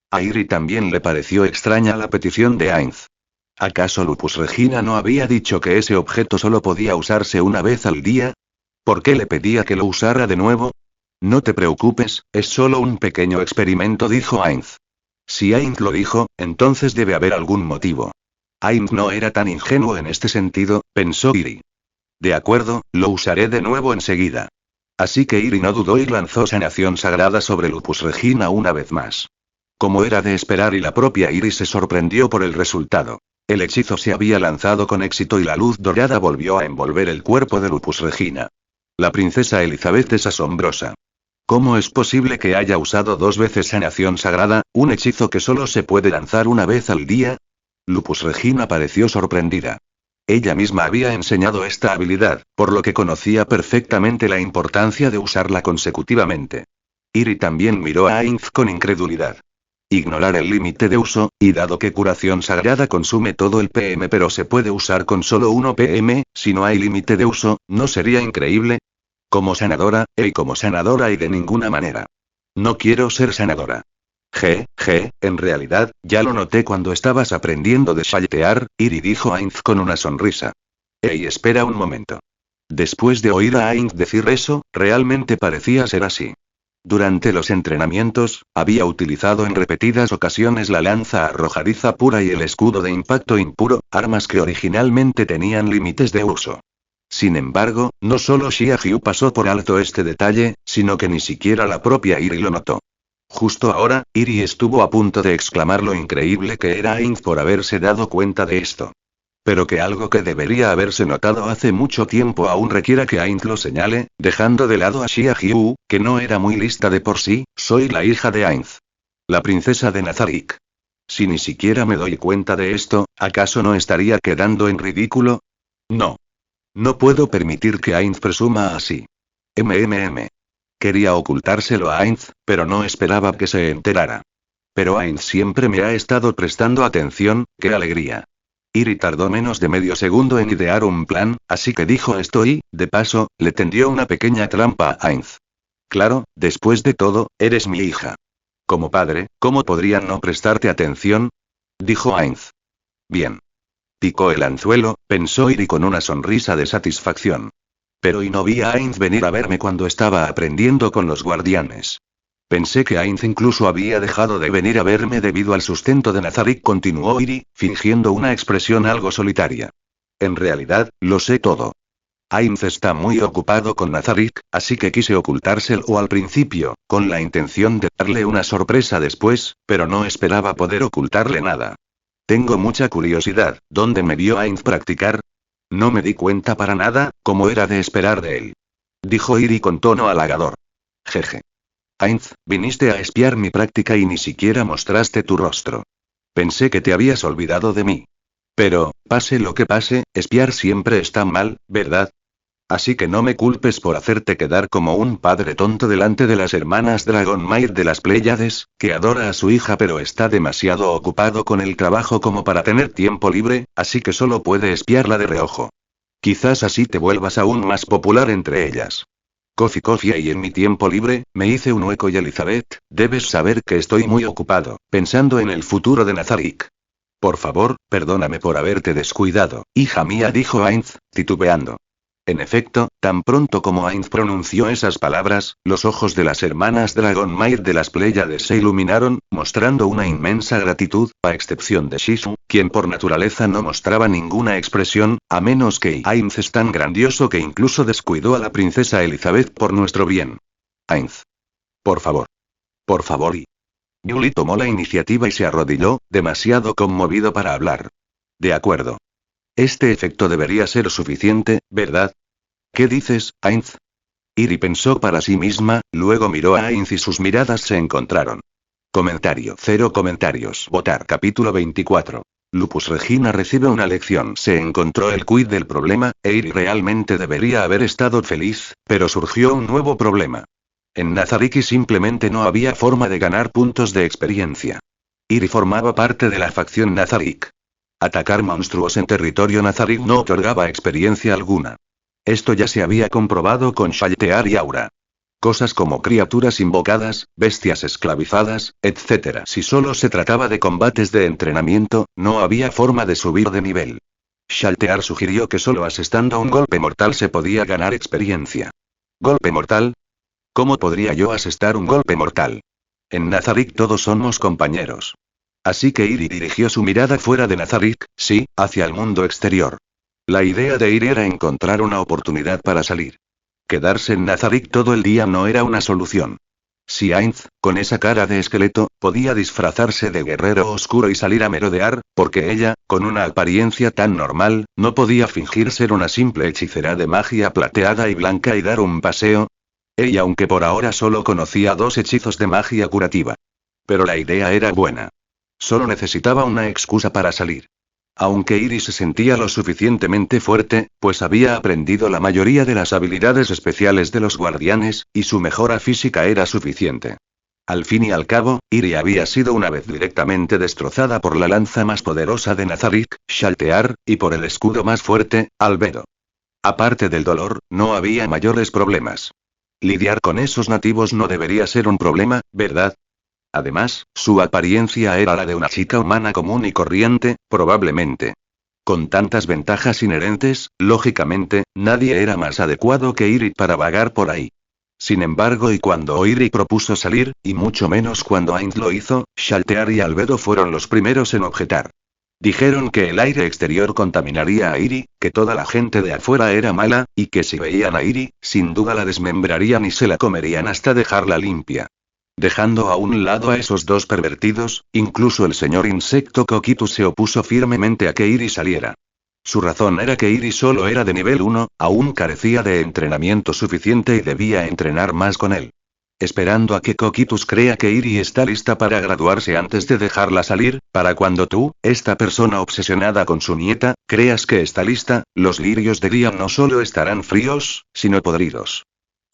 A Iri también le pareció extraña la petición de Ainz. ¿Acaso Lupus Regina no había dicho que ese objeto solo podía usarse una vez al día? ¿Por qué le pedía que lo usara de nuevo? No te preocupes, es solo un pequeño experimento, dijo Ainz. Si Ainz lo dijo, entonces debe haber algún motivo. Ainz no era tan ingenuo en este sentido, pensó Iri. De acuerdo, lo usaré de nuevo enseguida. Así que Iri no dudó y lanzó sanación sagrada sobre Lupus Regina una vez más. Como era de esperar, y la propia Iri se sorprendió por el resultado. El hechizo se había lanzado con éxito y la luz dorada volvió a envolver el cuerpo de Lupus Regina. La princesa Elizabeth es asombrosa. ¿Cómo es posible que haya usado 2 veces sanación sagrada, un hechizo que solo se puede lanzar una vez al día? Lupus Regina pareció sorprendida. Ella misma había enseñado esta habilidad, por lo que conocía perfectamente la importancia de usarla consecutivamente. Iri también miró a Ainz con incredulidad. Ignorar el límite de uso, y dado que curación sagrada consume todo el PM pero se puede usar con solo 1 PM, si no hay límite de uso, ¿no sería increíble? Como sanadora, y como sanadora y de ninguna manera. No quiero ser sanadora. En realidad, ya lo noté cuando estabas aprendiendo de shaltear, Iri dijo Ainz con una sonrisa. Ey, espera un momento. Después de oír a Ainz decir eso, realmente parecía ser así. Durante los entrenamientos, había utilizado en repetidas ocasiones la lanza arrojadiza pura y el escudo de impacto impuro, armas que originalmente tenían límites de uso. Sin embargo, no solo Xia Xiu pasó por alto este detalle, sino que ni siquiera la propia Iri lo notó. Justo ahora, Iri estuvo a punto de exclamar lo increíble que era Ainz por haberse dado cuenta de esto. Pero que algo que debería haberse notado hace mucho tiempo aún requiera que Ainz lo señale, dejando de lado a Xia Xiu, que no era muy lista de por sí. Soy la hija de Ainz. La princesa de Nazarick. Si ni siquiera me doy cuenta de esto, ¿acaso no estaría quedando en ridículo? No. No puedo permitir que Ainz presuma así. Quería ocultárselo a Ainz, pero no esperaba que se enterara. Pero Ainz siempre me ha estado prestando atención, ¡qué alegría! Iri tardó menos de medio segundo en idear un plan, así que dijo esto y, de paso, le tendió una pequeña trampa a Ainz. Claro, después de todo, eres mi hija. Como padre, ¿cómo podría no prestarte atención? Dijo Ainz. Bien. Picó el anzuelo, pensó Iri con una sonrisa de satisfacción. Pero y no vi a Ainz venir a verme cuando estaba aprendiendo con los guardianes. Pensé que Ainz incluso había dejado de venir a verme debido al sustento de Nazarick, continuó Iri, fingiendo una expresión algo solitaria. En realidad, lo sé todo. Ainz está muy ocupado con Nazarick, así que quise ocultárselo al principio, con la intención de darle una sorpresa después, pero no esperaba poder ocultarle nada. Tengo mucha curiosidad, ¿dónde me vio Ainz practicar? No me di cuenta para nada, como era de esperar de él. Dijo Iri con tono halagador. Jeje. Ainz, viniste a espiar mi práctica y ni siquiera mostraste tu rostro. Pensé que te habías olvidado de mí. Pero, pase lo que pase, espiar siempre está mal, ¿verdad? Así que no me culpes por hacerte quedar como un padre tonto delante de las hermanas Dragonmaid de las Pléyades, que adora a su hija pero está demasiado ocupado con el trabajo como para tener tiempo libre, así que solo puede espiarla de reojo. Quizás así te vuelvas aún más popular entre ellas. Coffee y en mi tiempo libre, me hice un hueco y Elizabeth, debes saber que estoy muy ocupado, pensando en el futuro de Nazarick. Por favor, perdóname por haberte descuidado, hija mía, dijo Ainz, titubeando. En efecto, tan pronto como Ainz pronunció esas palabras, los ojos de las hermanas Dragonmaid de las Pléyades se iluminaron, mostrando una inmensa gratitud, a excepción de Shizu, quien por naturaleza no mostraba ninguna expresión, a menos que Ainz es tan grandioso que incluso descuidó a la princesa Elizabeth por nuestro bien. Ainz. Por favor. Por favor y... Yuli tomó la iniciativa y se arrodilló, demasiado conmovido para hablar. De acuerdo. Este efecto debería ser suficiente, ¿verdad? ¿Qué dices, Ainz? Iri pensó para sí misma, luego miró a Ainz y sus miradas se encontraron. Comentario. 0 comentarios. Votar. Capítulo 24. Lupus Regina recibe una lección. Se encontró el quid del problema, e Iri realmente debería haber estado feliz, pero surgió un nuevo problema. En Nazarick simplemente no había forma de ganar puntos de experiencia. Iri formaba parte de la facción Nazarick. Atacar monstruos en territorio Nazarick no otorgaba experiencia alguna. Esto ya se había comprobado con Shaltear y Aura. Cosas como criaturas invocadas, bestias esclavizadas, etc. Si solo se trataba de combates de entrenamiento, no había forma de subir de nivel. Shaltear sugirió que solo asestando un golpe mortal se podía ganar experiencia. ¿Golpe mortal? ¿Cómo podría yo asestar un golpe mortal? En Nazarick todos somos compañeros. Así que Iri dirigió su mirada fuera de Nazarick, sí, hacia el mundo exterior. La idea de Iri era encontrar una oportunidad para salir. Quedarse en Nazarick todo el día no era una solución. Si Ainz, con esa cara de esqueleto, podía disfrazarse de guerrero oscuro y salir a merodear, porque ella, con una apariencia tan normal, no podía fingir ser una simple hechicera de magia plateada y blanca y dar un paseo. Ella, aunque por ahora solo conocía 2 hechizos de magia curativa. Pero la idea era buena. Solo necesitaba una excusa para salir. Aunque Iris se sentía lo suficientemente fuerte, pues había aprendido la mayoría de las habilidades especiales de los guardianes, y su mejora física era suficiente. Al fin y al cabo, Iris había sido una vez directamente destrozada por la lanza más poderosa de Nazarick, Shaltear, y por el escudo más fuerte, Albedo. Aparte del dolor, no había mayores problemas. Lidiar con esos nativos no debería ser un problema, ¿verdad? Además, su apariencia era la de una chica humana común y corriente, probablemente. Con tantas ventajas inherentes, lógicamente, nadie era más adecuado que Iris para vagar por ahí. Sin embargo, y cuando Iris propuso salir, y mucho menos cuando Ainz lo hizo, Shaltear y Albedo fueron los primeros en objetar. Dijeron que el aire exterior contaminaría a Iris, que toda la gente de afuera era mala, y que si veían a Iris, sin duda la desmembrarían y se la comerían hasta dejarla limpia. Dejando a un lado a esos 2 pervertidos, incluso el señor Insecto Coquitus se opuso firmemente a que Iris saliera. Su razón era que Iris solo era de nivel 1, aún carecía de entrenamiento suficiente y debía entrenar más con él. Esperando a que Coquitus crea que Iris está lista para graduarse antes de dejarla salir, para cuando tú, esta persona obsesionada con su nieta, creas que está lista, los lirios de Liam no solo estarán fríos, sino podridos.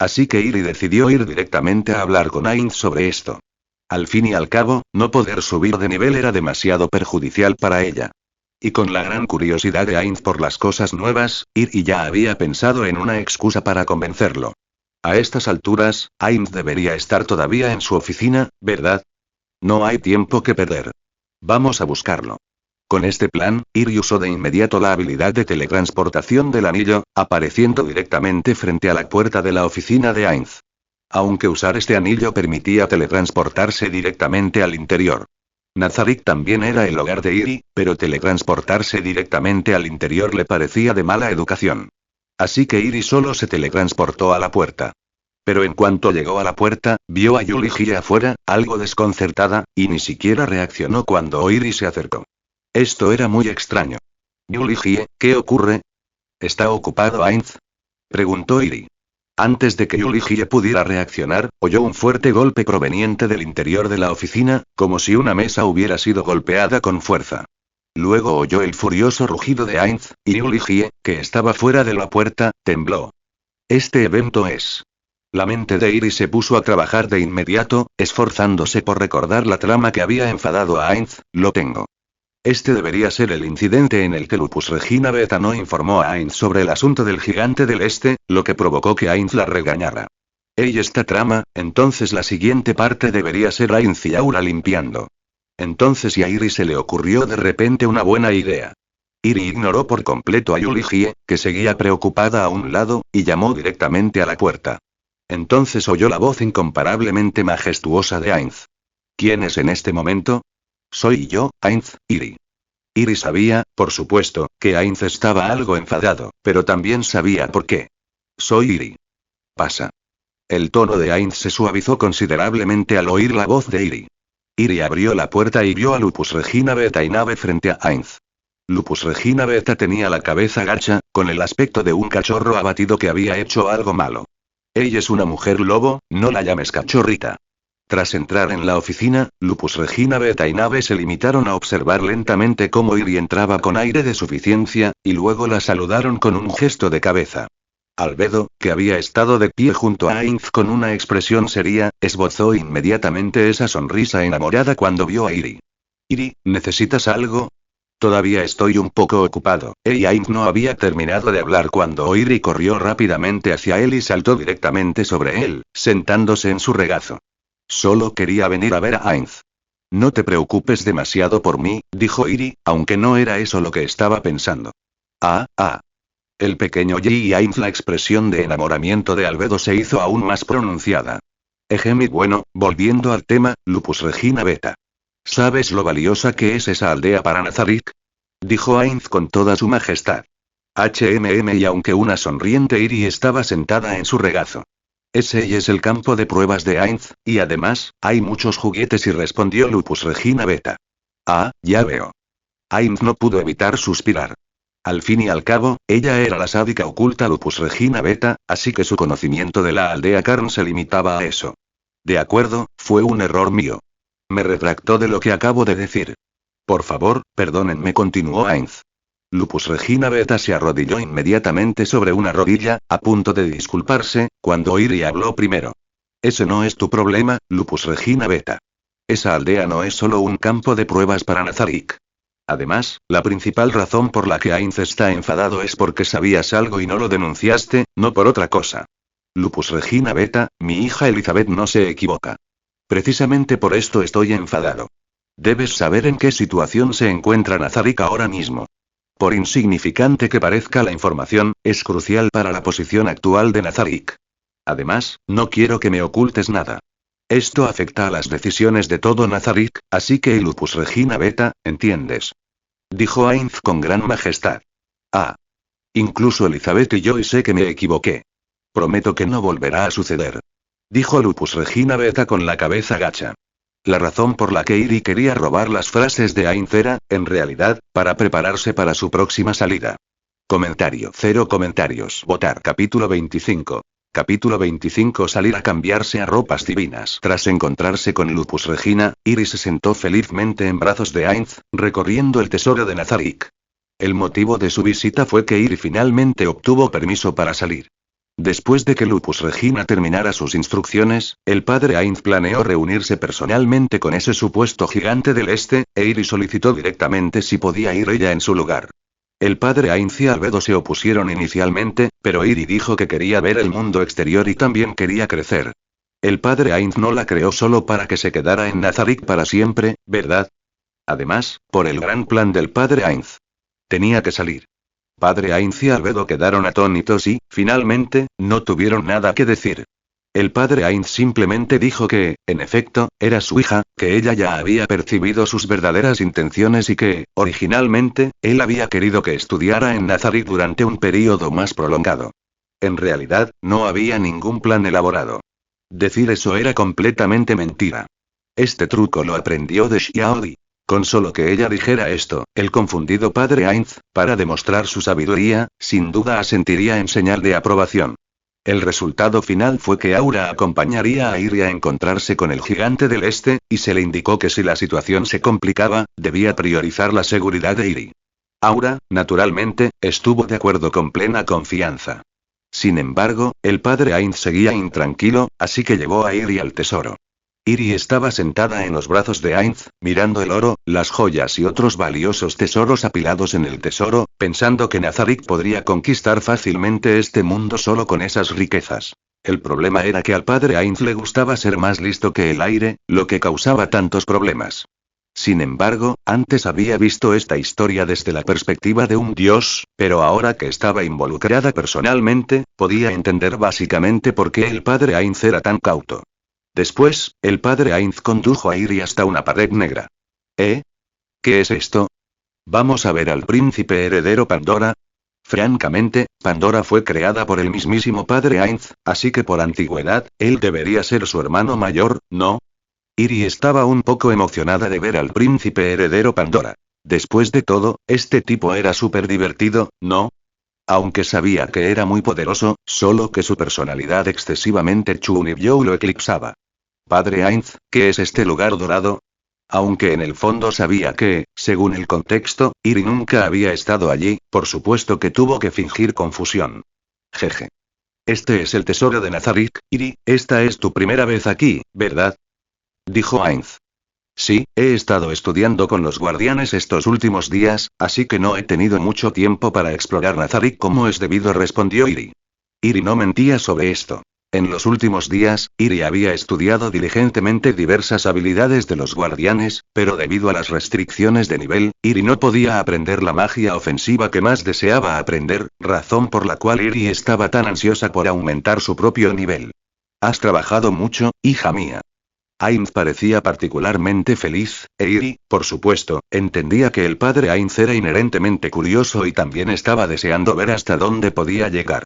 Así que Iris decidió ir directamente a hablar con Ainz sobre esto. Al fin y al cabo, no poder subir de nivel era demasiado perjudicial para ella. Y con la gran curiosidad de Ainz por las cosas nuevas, Iris ya había pensado en una excusa para convencerlo. A estas alturas, Ainz debería estar todavía en su oficina, ¿verdad? No hay tiempo que perder. Vamos a buscarlo. Con este plan, Iris usó de inmediato la habilidad de teletransportación del anillo, apareciendo directamente frente a la puerta de la oficina de Ainz. Aunque usar este anillo permitía teletransportarse directamente al interior. Nazarick también era el hogar de Iris, pero teletransportarse directamente al interior le parecía de mala educación. Así que Iris solo se teletransportó a la puerta. Pero en cuanto llegó a la puerta, vio a Yuligie afuera, algo desconcertada, y ni siquiera reaccionó cuando Iris se acercó. Esto era muy extraño. Yuligie, ¿qué ocurre? ¿Está ocupado Ainz? Preguntó Iris. Antes de que Yuligie pudiera reaccionar, oyó un fuerte golpe proveniente del interior de la oficina, como si una mesa hubiera sido golpeada con fuerza. Luego oyó el furioso rugido de Ainz, y Yuligie, que estaba fuera de la puerta, tembló. Este evento es... La mente de Iris se puso a trabajar de inmediato, esforzándose por recordar la trama que había enfadado a Ainz. Lo tengo. Este debería ser el incidente en el que Lupus Regina Beta no informó a Ainz sobre el asunto del gigante del este, lo que provocó que Ainz la regañara. Esta trama, entonces la siguiente parte debería ser Ainz y Aura limpiando. Entonces a Iris se le ocurrió de repente una buena idea. Iris ignoró por completo a Yuligie, que seguía preocupada a un lado, y llamó directamente a la puerta. Entonces oyó la voz incomparablemente majestuosa de Ainz. ¿Quién es en este momento? Soy yo, Ainz, Iris. Iris sabía, por supuesto, que Ainz estaba algo enfadado, pero también sabía por qué. Soy Iris. Pasa. El tono de Ainz se suavizó considerablemente al oír la voz de Iris. Iris abrió la puerta y vio a Lupus Regina Beta y Nave frente a Ainz. Lupus Regina Beta tenía la cabeza gacha, con el aspecto de un cachorro abatido que había hecho algo malo. Ella es una mujer lobo, no la llames cachorrita. Tras entrar en la oficina, Lupus Regina Beta y Nave se limitaron a observar lentamente cómo Iris entraba con aire de suficiencia, y luego la saludaron con un gesto de cabeza. Albedo, que había estado de pie junto a Ainz con una expresión seria, esbozó inmediatamente esa sonrisa enamorada cuando vio a Iris. Iris, ¿necesitas algo? Todavía estoy un poco ocupado. Ainz no había terminado de hablar cuando Iris corrió rápidamente hacia él y saltó directamente sobre él, sentándose en su regazo. Solo quería venir a ver a Ainz. No te preocupes demasiado por mí, dijo Iris, aunque no era eso lo que estaba pensando. El pequeño y Ainz, la expresión de enamoramiento de Albedo se hizo aún más pronunciada. Mi bueno, volviendo al tema, Lupus Regina Beta. ¿Sabes lo valiosa que es esa aldea para Nazarick? Dijo Ainz con toda su majestad. Y aunque una sonriente Iris estaba sentada en su regazo. Ese es el campo de pruebas de Ainz, y además, hay muchos juguetes, y respondió Lupus Regina Beta. Ya veo. Ainz no pudo evitar suspirar. Al fin y al cabo, ella era la sádica oculta Lupus Regina Beta, así que su conocimiento de la aldea Karn se limitaba a eso. De acuerdo, fue un error mío. Me retractó de lo que acabo de decir. Por favor, perdónenme, continuó Ainz. Lupus Regina Beta se arrodilló inmediatamente sobre una rodilla, a punto de disculparse, cuando Iri habló primero. Ese no es tu problema, Lupus Regina Beta. Esa aldea no es solo un campo de pruebas para Nazarick. Además, la principal razón por la que Ainz está enfadado es porque sabías algo y no lo denunciaste, no por otra cosa. Lupus Regina Beta, mi hija Elizabeth no se equivoca. Precisamente por esto estoy enfadado. Debes saber en qué situación se encuentra Nazarick ahora mismo. Por insignificante que parezca la información, es crucial para la posición actual de Nazarick. Además, no quiero que me ocultes nada. Esto afecta a las decisiones de todo Nazarick, así que Lupus Regina Beta, ¿entiendes? Dijo Ainz con gran majestad. Ah. Incluso Elizabeth y yo sé que me equivoqué. Prometo que no volverá a suceder. Dijo Lupus Regina Beta con la cabeza gacha. La razón por la que Iri quería robar las frases de Ainz era, en realidad, para prepararse para su próxima salida. Comentario. 0 comentarios. Votar. Capítulo 25. Capítulo 25. Salir a cambiarse a ropas divinas. Tras encontrarse con Lupus Regina, Iri se sentó felizmente en brazos de Ainz, recorriendo el tesoro de Nazarick. El motivo de su visita fue que Iri finalmente obtuvo permiso para salir. Después de que Lupus Regina terminara sus instrucciones, el padre Ainz planeó reunirse personalmente con ese supuesto gigante del este, e Iri solicitó directamente si podía ir ella en su lugar. El padre Ainz y Albedo se opusieron inicialmente, pero Iri dijo que quería ver el mundo exterior y también quería crecer. El padre Ainz no la creó solo para que se quedara en Nazarick para siempre, ¿verdad? Además, por el gran plan del padre Ainz. Tenía que salir. Padre Ainz y Albedo quedaron atónitos y, finalmente, no tuvieron nada que decir. El padre Ainz simplemente dijo que, en efecto, era su hija, que ella ya había percibido sus verdaderas intenciones y que, originalmente, él había querido que estudiara en Nazarick durante un período más prolongado. En realidad, no había ningún plan elaborado. Decir eso era completamente mentira. Este truco lo aprendió de Xiaodi. Con solo que ella dijera esto, el confundido padre Ainz, para demostrar su sabiduría, sin duda asentiría en señal de aprobación. El resultado final fue que Aura acompañaría a Iri a encontrarse con el gigante del este, y se le indicó que si la situación se complicaba, debía priorizar la seguridad de Iri. Aura, naturalmente, estuvo de acuerdo con plena confianza. Sin embargo, el padre Ainz seguía intranquilo, así que llevó a Iri al tesoro. Iri estaba sentada en los brazos de Ainz, mirando el oro, las joyas y otros valiosos tesoros apilados en el tesoro, pensando que Nazarick podría conquistar fácilmente este mundo solo con esas riquezas. El problema era que al padre Ainz le gustaba ser más listo que el aire, lo que causaba tantos problemas. Sin embargo, antes había visto esta historia desde la perspectiva de un dios, pero ahora que estaba involucrada personalmente, podía entender básicamente por qué el padre Ainz era tan cauto. Después, el padre Ainz condujo a Iri hasta una pared negra. ¿Eh? ¿Qué es esto? ¿Vamos a ver al príncipe heredero Pandora? Francamente, Pandora fue creada por el mismísimo padre Ainz, así que por antigüedad, él debería ser su hermano mayor, ¿no? Iri estaba un poco emocionada de ver al príncipe heredero Pandora. Después de todo, este tipo era súper divertido, ¿no? Aunque sabía que era muy poderoso, solo que su personalidad excesivamente chunibyo lo eclipsaba. Padre Ainz, ¿qué es este lugar dorado? Aunque en el fondo sabía que, según el contexto, Iri nunca había estado allí, por supuesto que tuvo que fingir confusión. Jeje. Este es el tesoro de Nazarick, Iri, esta es tu primera vez aquí, ¿verdad? Dijo Ainz. Sí, he estado estudiando con los guardianes estos últimos días, así que no he tenido mucho tiempo para explorar Nazarick como es debido, respondió Iri. Iri no mentía sobre esto. En los últimos días, Iri había estudiado diligentemente diversas habilidades de los guardianes, pero debido a las restricciones de nivel, Iri no podía aprender la magia ofensiva que más deseaba aprender, razón por la cual Iri estaba tan ansiosa por aumentar su propio nivel. Has trabajado mucho, hija mía. Ainz parecía particularmente feliz, e Iri, por supuesto, entendía que el padre Ainz era inherentemente curioso y también estaba deseando ver hasta dónde podía llegar.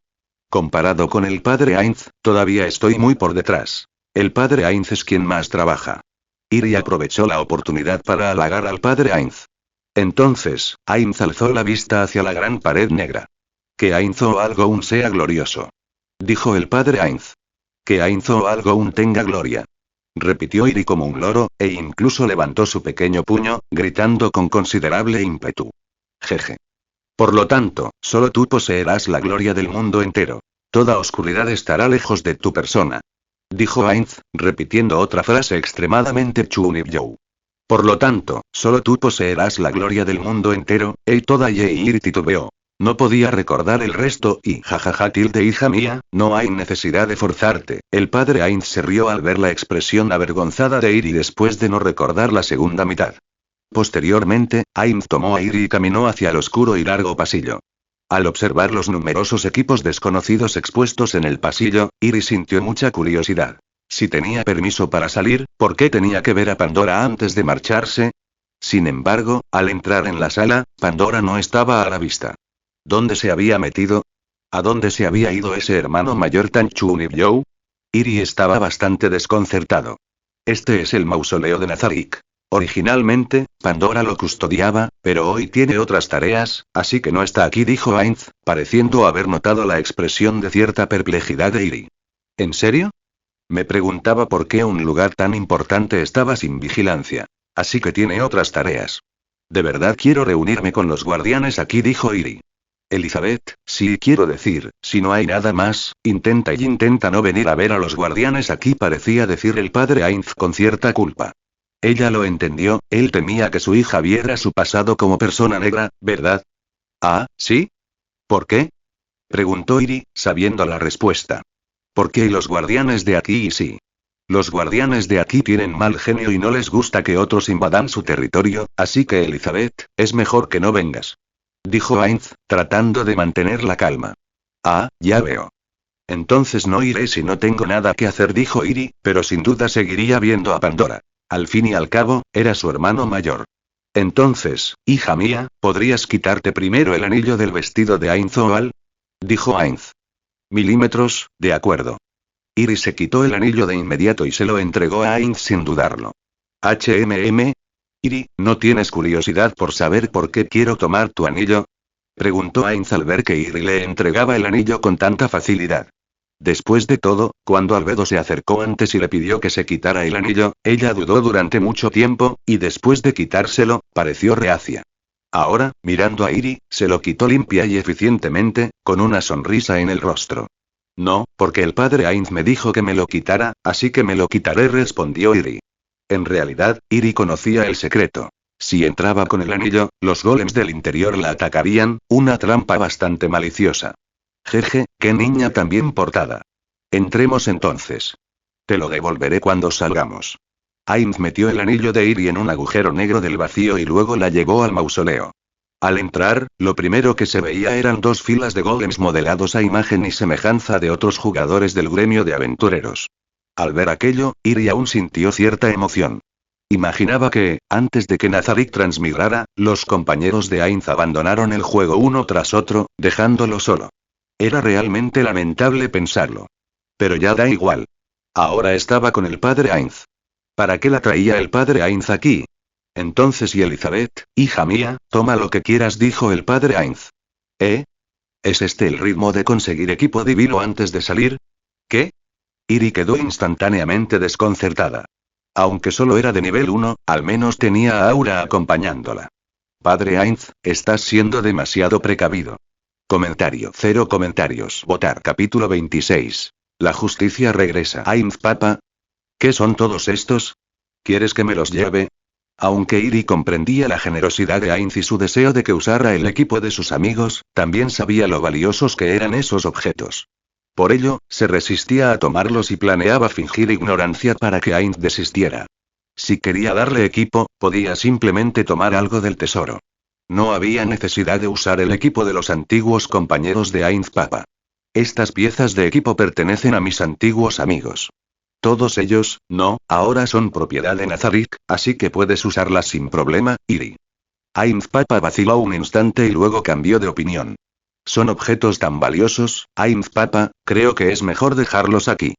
Comparado con el padre Ainz, todavía estoy muy por detrás. El padre Ainz es quien más trabaja. Iri aprovechó la oportunidad para halagar al padre Ainz. Entonces, Ainz alzó la vista hacia la gran pared negra. Que Ainz o algo un sea glorioso. Dijo el padre Ainz. Que Ainz o algo un tenga gloria. Repitió Iri como un loro, e incluso levantó su pequeño puño, gritando con considerable ímpetu. Jeje. Por lo tanto, solo tú poseerás la gloria del mundo entero. Toda oscuridad estará lejos de tu persona. Dijo Ainz, repitiendo otra frase extremadamente chunibyo. Por lo tanto, solo tú poseerás la gloria del mundo entero, toda Iri titubeó. No podía recordar el resto y jajaja tilde hija mía, no hay necesidad de forzarte. El padre Ainz se rió al ver la expresión avergonzada de Iri después de no recordar la segunda mitad. Posteriormente, Ainz tomó a Iri y caminó hacia el oscuro y largo pasillo. Al observar los numerosos equipos desconocidos expuestos en el pasillo, Iri sintió mucha curiosidad. Si tenía permiso para salir, ¿por qué tenía que ver a Pandora antes de marcharse? Sin embargo, al entrar en la sala, Pandora no estaba a la vista. ¿Dónde se había metido? ¿A dónde se había ido ese hermano mayor tan chunibyo? Iri estaba bastante desconcertado. Este es el mausoleo de Nazarick. Originalmente, Pandora lo custodiaba, pero hoy tiene otras tareas, así que no está aquí, dijo Ainz, pareciendo haber notado la expresión de cierta perplejidad de Iri. ¿En serio? Me preguntaba por qué un lugar tan importante estaba sin vigilancia. Así que tiene otras tareas. De verdad quiero reunirme con los guardianes aquí, dijo Iri. Elizabeth, sí quiero decir, si no hay nada más, intenta no venir a ver a los guardianes aquí, parecía decir el padre Ainz con cierta culpa. Ella lo entendió, él temía que su hija viera su pasado como persona negra, ¿verdad? Ah, ¿sí? ¿Por qué? Preguntó Iri, sabiendo la respuesta. ¿Por qué los guardianes de aquí y sí? Los guardianes de aquí tienen mal genio y no les gusta que otros invadan su territorio, así que Elizabeth, es mejor que no vengas. Dijo Ainz, tratando de mantener la calma. Ah, ya veo. Entonces no iré si no tengo nada que hacer, dijo Iri, pero sin duda seguiría viendo a Pandora. Al fin y al cabo, era su hermano mayor. Entonces, hija mía, ¿podrías quitarte primero el anillo del vestido de Ainz Oal? Dijo Ainz. Milímetros, de acuerdo. Iri se quitó el anillo de inmediato y se lo entregó a Ainz sin dudarlo. Iri, ¿no tienes curiosidad por saber por qué quiero tomar tu anillo? Preguntó Ainz al ver que Iri le entregaba el anillo con tanta facilidad. Después de todo, cuando Albedo se acercó antes y le pidió que se quitara el anillo, ella dudó durante mucho tiempo, y después de quitárselo, pareció reacia. Ahora, mirando a Iri, se lo quitó limpia y eficientemente, con una sonrisa en el rostro. No, porque el padre Ainz me dijo que me lo quitara, así que me lo quitaré, respondió Iri. En realidad, Iri conocía el secreto. Si entraba con el anillo, los golems del interior la atacarían, una trampa bastante maliciosa. Jeje, qué niña tan bien portada. Entremos entonces. Te lo devolveré cuando salgamos. Ainz metió el anillo de Iri en un agujero negro del vacío y luego la llevó al mausoleo. Al entrar, lo primero que se veía eran dos filas de golems modelados a imagen y semejanza de otros jugadores del gremio de aventureros. Al ver aquello, Iri aún sintió cierta emoción. Imaginaba que, antes de que Nazarick transmigrara, los compañeros de Ainz abandonaron el juego uno tras otro, dejándolo solo. Era realmente lamentable pensarlo. Pero ya da igual. Ahora estaba con el padre Ainz. ¿Para qué la traía el padre Ainz aquí? Entonces, y Elizabeth, hija mía, toma lo que quieras, dijo el padre Ainz. ¿Es este el ritmo de conseguir equipo divino antes de salir? ¿Qué? Iri quedó instantáneamente desconcertada. Aunque solo era de nivel 1, al menos tenía a Aura acompañándola. Padre Ainz, estás siendo demasiado precavido. Comentario. 0 comentarios. Votar. Capítulo 26. La justicia regresa. Ainz Papa. ¿Qué son todos estos? ¿Quieres que me los lleve? Aunque Iri comprendía la generosidad de Ainz y su deseo de que usara el equipo de sus amigos, también sabía lo valiosos que eran esos objetos. Por ello, se resistía a tomarlos y planeaba fingir ignorancia para que Ainz desistiera. Si quería darle equipo, podía simplemente tomar algo del tesoro. No había necesidad de usar el equipo de los antiguos compañeros de Ainz Papa. Estas piezas de equipo pertenecen a mis antiguos amigos. Todos ellos, no, ahora son propiedad de Nazarick, así que puedes usarlas sin problema, Iri. Ainz Papa vaciló un instante y luego cambió de opinión. Son objetos tan valiosos, Ainz Papa, creo que es mejor dejarlos aquí.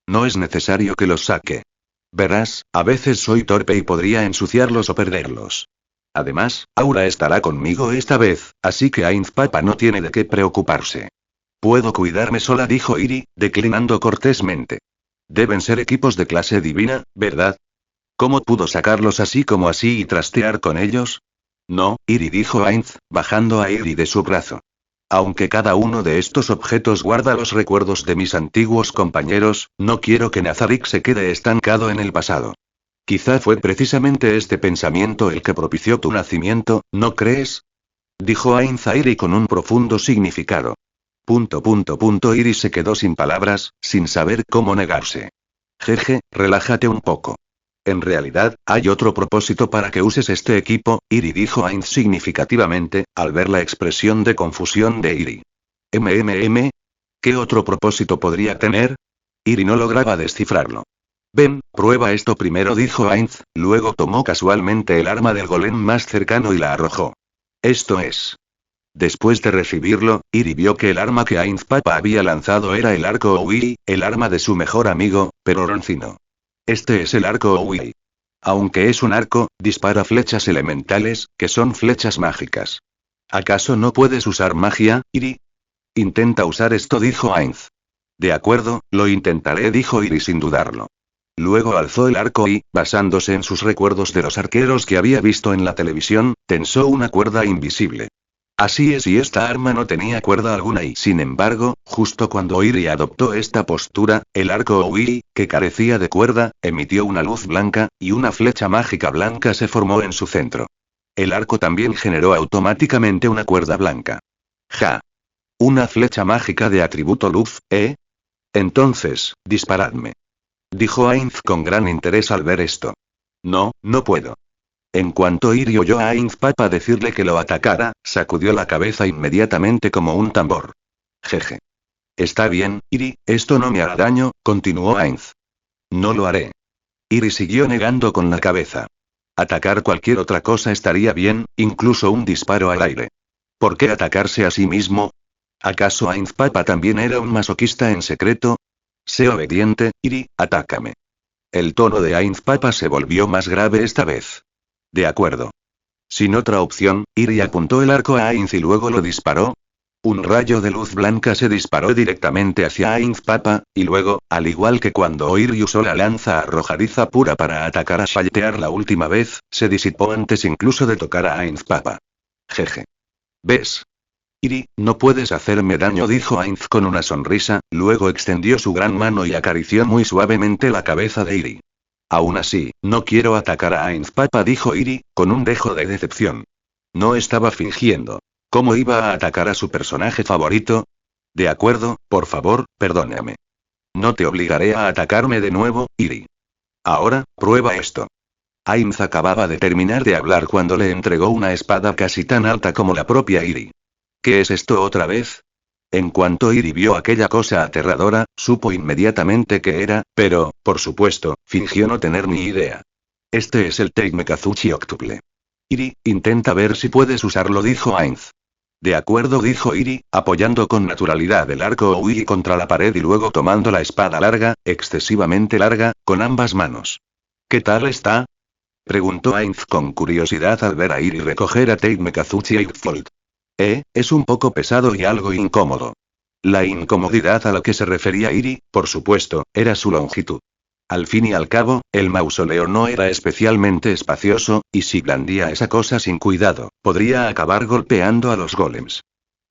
No es necesario que los saque. Verás, a veces soy torpe y podría ensuciarlos o perderlos. Además, Aura estará conmigo esta vez, así que Ainz Papa no tiene de qué preocuparse. Puedo cuidarme sola, dijo Iri, declinando cortésmente. Deben ser equipos de clase divina, ¿verdad? ¿Cómo pudo sacarlos así como así y trastear con ellos? No, Iri, dijo Ainz, bajando a Iri de su brazo. Aunque cada uno de estos objetos guarda los recuerdos de mis antiguos compañeros, no quiero que Nazarick se quede estancado en el pasado. Quizá fue precisamente este pensamiento el que propició tu nacimiento, ¿no crees? Dijo Ainz a Iri con un profundo significado. Iri se quedó sin palabras, sin saber cómo negarse. Jeje, relájate un poco. En realidad, hay otro propósito para que uses este equipo, Iri, dijo Ainz significativamente, al ver la expresión de confusión de Iri. ¿Qué otro propósito podría tener? Iri no lograba descifrarlo. Ven, prueba esto primero, dijo Ainz, luego tomó casualmente el arma del golem más cercano y la arrojó. Esto es. Después de recibirlo, Iri vio que el arma que Ainz Papa había lanzado era el arco Owi, el arma de su mejor amigo, pero Roncino. Este es el arco Owi. Aunque es un arco, dispara flechas elementales, que son flechas mágicas. ¿Acaso no puedes usar magia, Iri? Intenta usar esto, dijo Ainz. De acuerdo, lo intentaré, dijo Iri sin dudarlo. Luego alzó el arco y, basándose en sus recuerdos de los arqueros que había visto en la televisión, tensó una cuerda invisible. Así es, y esta arma no tenía cuerda alguna y, sin embargo, justo cuando Iri adoptó esta postura, el arco Owi, que carecía de cuerda, emitió una luz blanca, y una flecha mágica blanca se formó en su centro. El arco también generó automáticamente una cuerda blanca. Ja. Una flecha mágica de atributo luz, ¿eh? Entonces, disparadme. Dijo Ainz con gran interés al ver esto. No, no puedo. En cuanto Iri oyó a Ainz Papa decirle que lo atacara, sacudió la cabeza inmediatamente como un tambor. Jeje. Está bien, Iri, esto no me hará daño, continuó Ainz. No lo haré. Iri siguió negando con la cabeza. Atacar cualquier otra cosa estaría bien, incluso un disparo al aire. ¿Por qué atacarse a sí mismo? ¿Acaso Ainz Papa también era un masoquista en secreto? Sé obediente, Iri, atácame. El tono de Ainz Papa se volvió más grave esta vez. De acuerdo. Sin otra opción, Iri apuntó el arco a Ainz y luego lo disparó. Un rayo de luz blanca se disparó directamente hacia Ainz Papa, y luego, al igual que cuando Iri usó la lanza arrojadiza pura para atacar a Shaltear la última vez, se disipó antes incluso de tocar a Ainz Papa. Jeje. ¿Ves? Iri, no puedes hacerme daño, dijo Ainz con una sonrisa, luego extendió su gran mano y acarició muy suavemente la cabeza de Iri. Aún así, no quiero atacar a Ainz Papa, dijo Iri, con un dejo de decepción. No estaba fingiendo. ¿Cómo iba a atacar a su personaje favorito? De acuerdo, por favor, perdóname. No te obligaré a atacarme de nuevo, Iri. Ahora, prueba esto. Ainz acababa de terminar de hablar cuando le entregó una espada casi tan alta como la propia Iri. ¿Qué es esto otra vez? En cuanto Iri vio aquella cosa aterradora, supo inmediatamente qué era, pero, por supuesto, fingió no tener ni idea. Este es el Teimekazuchi Octuple. Iri, intenta ver si puedes usarlo, dijo Ainz. De acuerdo, dijo Iri, apoyando con naturalidad el arco Owi contra la pared y luego tomando la espada larga, excesivamente larga, con ambas manos. ¿Qué tal está? Preguntó Ainz con curiosidad al ver a Iri recoger a Teimekazuchi Eightfold. Es un poco pesado y algo incómodo. La incomodidad a la que se refería Iri, por supuesto, era su longitud. Al fin y al cabo, el mausoleo no era especialmente espacioso, y si blandía esa cosa sin cuidado, podría acabar golpeando a los golems.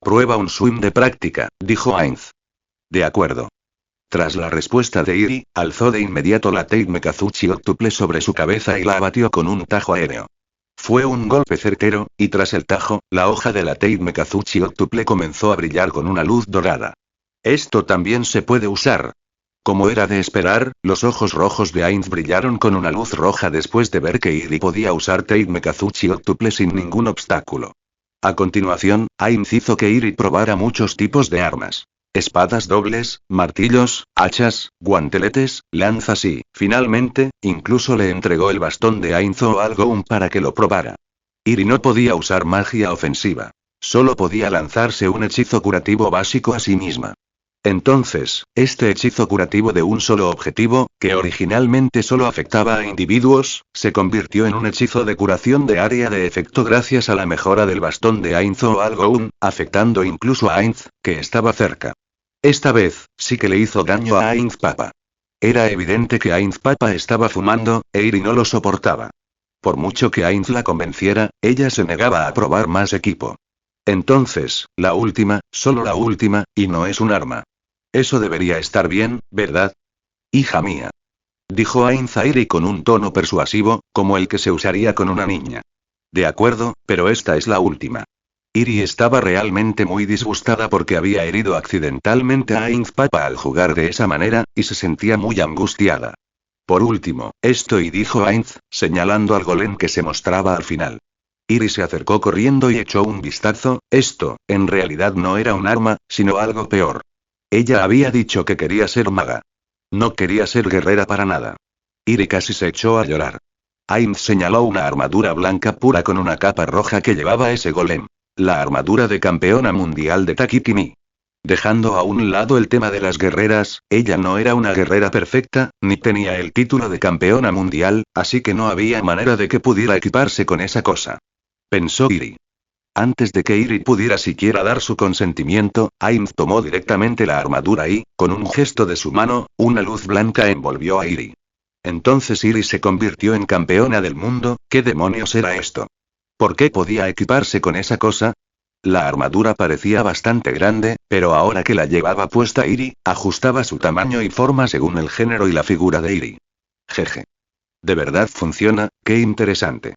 Prueba un swing de práctica, dijo Ainz. De acuerdo. Tras la respuesta de Iri, alzó de inmediato la Teimekazuchi Octuple sobre su cabeza y la abatió con un tajo aéreo. Fue un golpe certero, y tras el tajo, la hoja de la Teimekazuchi Octuple comenzó a brillar con una luz dorada. Esto también se puede usar. Como era de esperar, los ojos rojos de Ainz brillaron con una luz roja después de ver que Iri podía usar Teimekazuchi Octuple sin ningún obstáculo. A continuación, Ainz hizo que Iri probara muchos tipos de armas. Espadas dobles, martillos, hachas, guanteletes, lanzas y, finalmente, incluso le entregó el bastón de Ainz o algo para que lo probara. Iri no podía usar magia ofensiva. Solo podía lanzarse un hechizo curativo básico a sí misma. Entonces, este hechizo curativo de un solo objetivo, que originalmente solo afectaba a individuos, se convirtió en un hechizo de curación de área de efecto gracias a la mejora del bastón de Ainz o Algoun, afectando incluso a Ainz, que estaba cerca. Esta vez, sí que le hizo daño a Ainz Papa. Era evidente que Ainz Papa estaba fumando, e Iri no lo soportaba. Por mucho que Ainz la convenciera, ella se negaba a probar más equipo. Entonces, la última, solo la última, y no es un arma. Eso debería estar bien, ¿verdad? Hija mía. Dijo Ainz a Iri con un tono persuasivo, como el que se usaría con una niña. De acuerdo, pero esta es la última. Iri estaba realmente muy disgustada porque había herido accidentalmente a Ainz Papa al jugar de esa manera, y se sentía muy angustiada. Por último, esto y dijo Ainz, señalando al golem que se mostraba al final. Iri se acercó corriendo y echó un vistazo. Esto, en realidad no era un arma, sino algo peor. Ella había dicho que quería ser maga. No quería ser guerrera para nada. Iri casi se echó a llorar. Ainz señaló una armadura blanca pura con una capa roja que llevaba ese golem. La armadura de campeona mundial de Takikimi. Dejando a un lado el tema de las guerreras, ella no era una guerrera perfecta, ni tenía el título de campeona mundial, así que no había manera de que pudiera equiparse con esa cosa. Pensó Iri. Antes de que Iri pudiera siquiera dar su consentimiento, Ainz tomó directamente la armadura y, con un gesto de su mano, una luz blanca envolvió a Iri. Entonces Iri se convirtió en campeona del mundo. ¿Qué demonios era esto? ¿Por qué podía equiparse con esa cosa? La armadura parecía bastante grande, pero ahora que la llevaba puesta Iri, ajustaba su tamaño y forma según el género y la figura de Iri. Jeje. ¿De verdad funciona? ¡Qué interesante!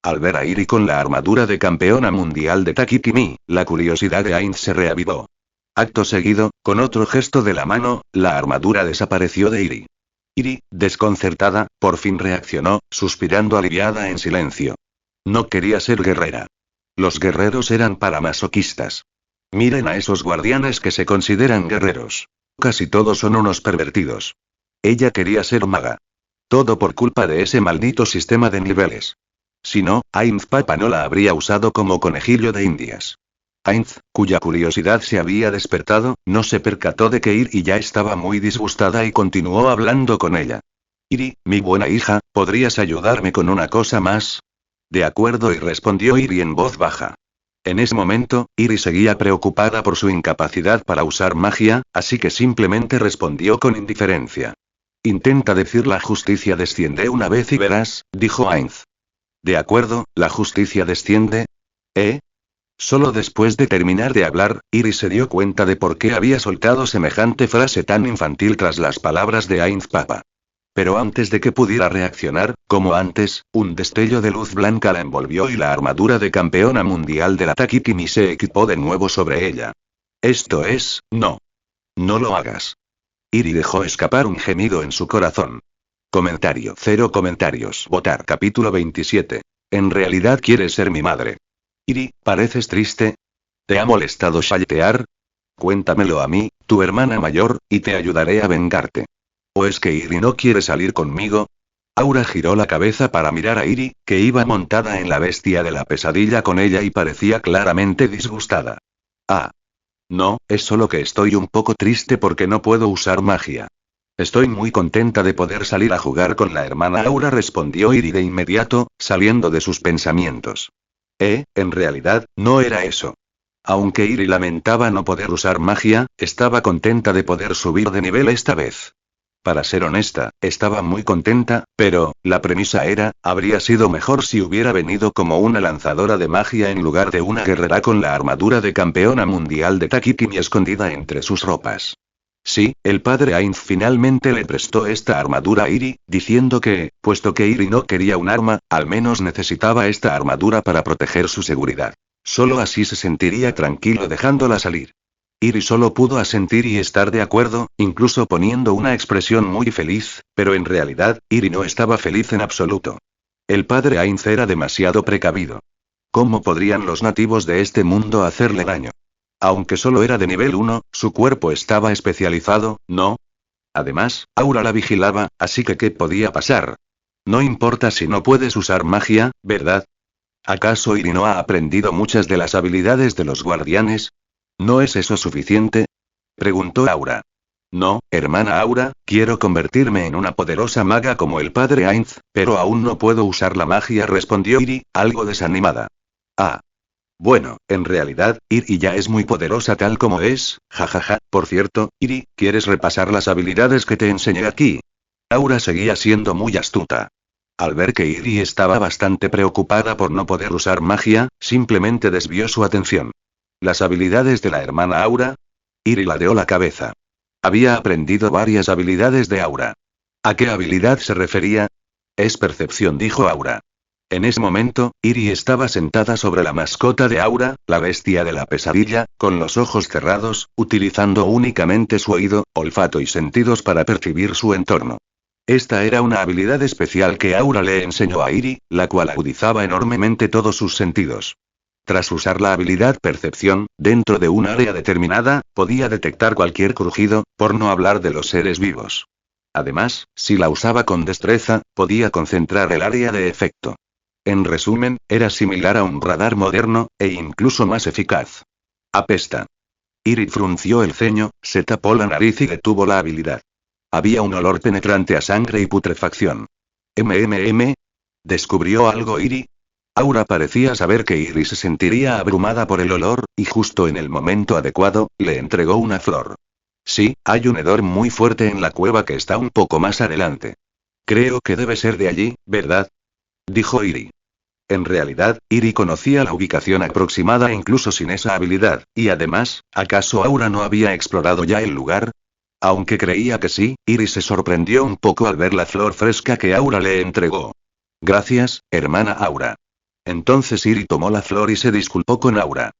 Al ver a Iri con la armadura de campeona mundial de Takikimi, la curiosidad de Ainz se reavivó. Acto seguido, con otro gesto de la mano, la armadura desapareció de Iri. Iri, desconcertada, por fin reaccionó, suspirando aliviada en silencio. No quería ser guerrera. Los guerreros eran para masoquistas. Miren a esos guardianes que se consideran guerreros. Casi todos son unos pervertidos. Ella quería ser maga. Todo por culpa de ese maldito sistema de niveles. Si no, Ainz Papa no la habría usado como conejillo de indias. Ainz, cuya curiosidad se había despertado, no se percató de que Iri ya estaba muy disgustada y continuó hablando con ella. Iri, mi buena hija, ¿podrías ayudarme con una cosa más? De acuerdo, y respondió Iri en voz baja. En ese momento, Iri seguía preocupada por su incapacidad para usar magia, así que simplemente respondió con indiferencia. Intenta decir la justicia desciende una vez y verás, dijo Ainz. De acuerdo, la justicia desciende. ¿Eh? Solo después de terminar de hablar, Iri se dio cuenta de por qué había soltado semejante frase tan infantil tras las palabras de Ainz Papa. Pero antes de que pudiera reaccionar, como antes, un destello de luz blanca la envolvió y la armadura de campeona mundial del Takikimi se equipó de nuevo sobre ella. Esto es, no. No lo hagas. Iri dejó escapar un gemido en su corazón. Comentario. 0 comentarios. Votar. Capítulo 27. ¿En realidad quieres ser mi madre? Iri, ¿pareces triste? ¿Te ha molestado chatear? Cuéntamelo a mí, tu hermana mayor, y te ayudaré a vengarte. ¿O es que Iri no quiere salir conmigo? Aura giró la cabeza para mirar a Iri, que iba montada en la bestia de la pesadilla con ella y parecía claramente disgustada. Ah. No, es solo que estoy un poco triste porque no puedo usar magia. Estoy muy contenta de poder salir a jugar con la hermana Aura, respondió Iri de inmediato, saliendo de sus pensamientos. En realidad, no era eso. Aunque Iri lamentaba no poder usar magia, estaba contenta de poder subir de nivel esta vez. Para ser honesta, estaba muy contenta, pero, la premisa era, habría sido mejor si hubiera venido como una lanzadora de magia en lugar de una guerrera con la armadura de campeona mundial de Takikimi escondida entre sus ropas. Sí, el padre Ainz finalmente le prestó esta armadura a Iri, diciendo que, puesto que Iri no quería un arma, al menos necesitaba esta armadura para proteger su seguridad. Solo así se sentiría tranquilo dejándola salir. Iri solo pudo asentir y estar de acuerdo, incluso poniendo una expresión muy feliz, pero en realidad, Iri no estaba feliz en absoluto. El padre Ainz era demasiado precavido. ¿Cómo podrían los nativos de este mundo hacerle daño? Aunque solo era de nivel 1, su cuerpo estaba especializado, ¿no? Además, Aura la vigilaba, así que ¿qué podía pasar? No importa si no puedes usar magia, ¿verdad? ¿Acaso Iri no ha aprendido muchas de las habilidades de los guardianes? ¿No es eso suficiente? Preguntó Aura. No, hermana Aura, quiero convertirme en una poderosa maga como el padre Ainz, pero aún no puedo usar la magia, respondió Iri, algo desanimada. Ah. Bueno, en realidad, Iri ya es muy poderosa tal como es, jajaja. Por cierto, Iri, ¿quieres repasar las habilidades que te enseñé aquí? Aura seguía siendo muy astuta. Al ver que Iri estaba bastante preocupada por no poder usar magia, simplemente desvió su atención. ¿Las habilidades de la hermana Aura? Iri ladeó la cabeza. Había aprendido varias habilidades de Aura. ¿A qué habilidad se refería? Es percepción, dijo Aura. En ese momento, Iri estaba sentada sobre la mascota de Aura, la bestia de la pesadilla, con los ojos cerrados, utilizando únicamente su oído, olfato y sentidos para percibir su entorno. Esta era una habilidad especial que Aura le enseñó a Iri, la cual agudizaba enormemente todos sus sentidos. Tras usar la habilidad percepción, dentro de un área determinada, podía detectar cualquier crujido, por no hablar de los seres vivos. Además, si la usaba con destreza, podía concentrar el área de efecto. En resumen, era similar a un radar moderno, e incluso más eficaz. Apesta. Iri frunció el ceño, se tapó la nariz y detuvo la habilidad. Había un olor penetrante a sangre y putrefacción. ¿Descubrió algo Iri? Aura parecía saber que Iri se sentiría abrumada por el olor, y justo en el momento adecuado, le entregó una flor. Sí, hay un hedor muy fuerte en la cueva que está un poco más adelante. Creo que debe ser de allí, ¿verdad? Dijo Iri. En realidad, Iri conocía la ubicación aproximada incluso sin esa habilidad, y además, ¿acaso Aura no había explorado ya el lugar? Aunque creía que sí, Iri se sorprendió un poco al ver la flor fresca que Aura le entregó. Gracias, hermana Aura. Entonces Iri tomó la flor y se disculpó con Aura.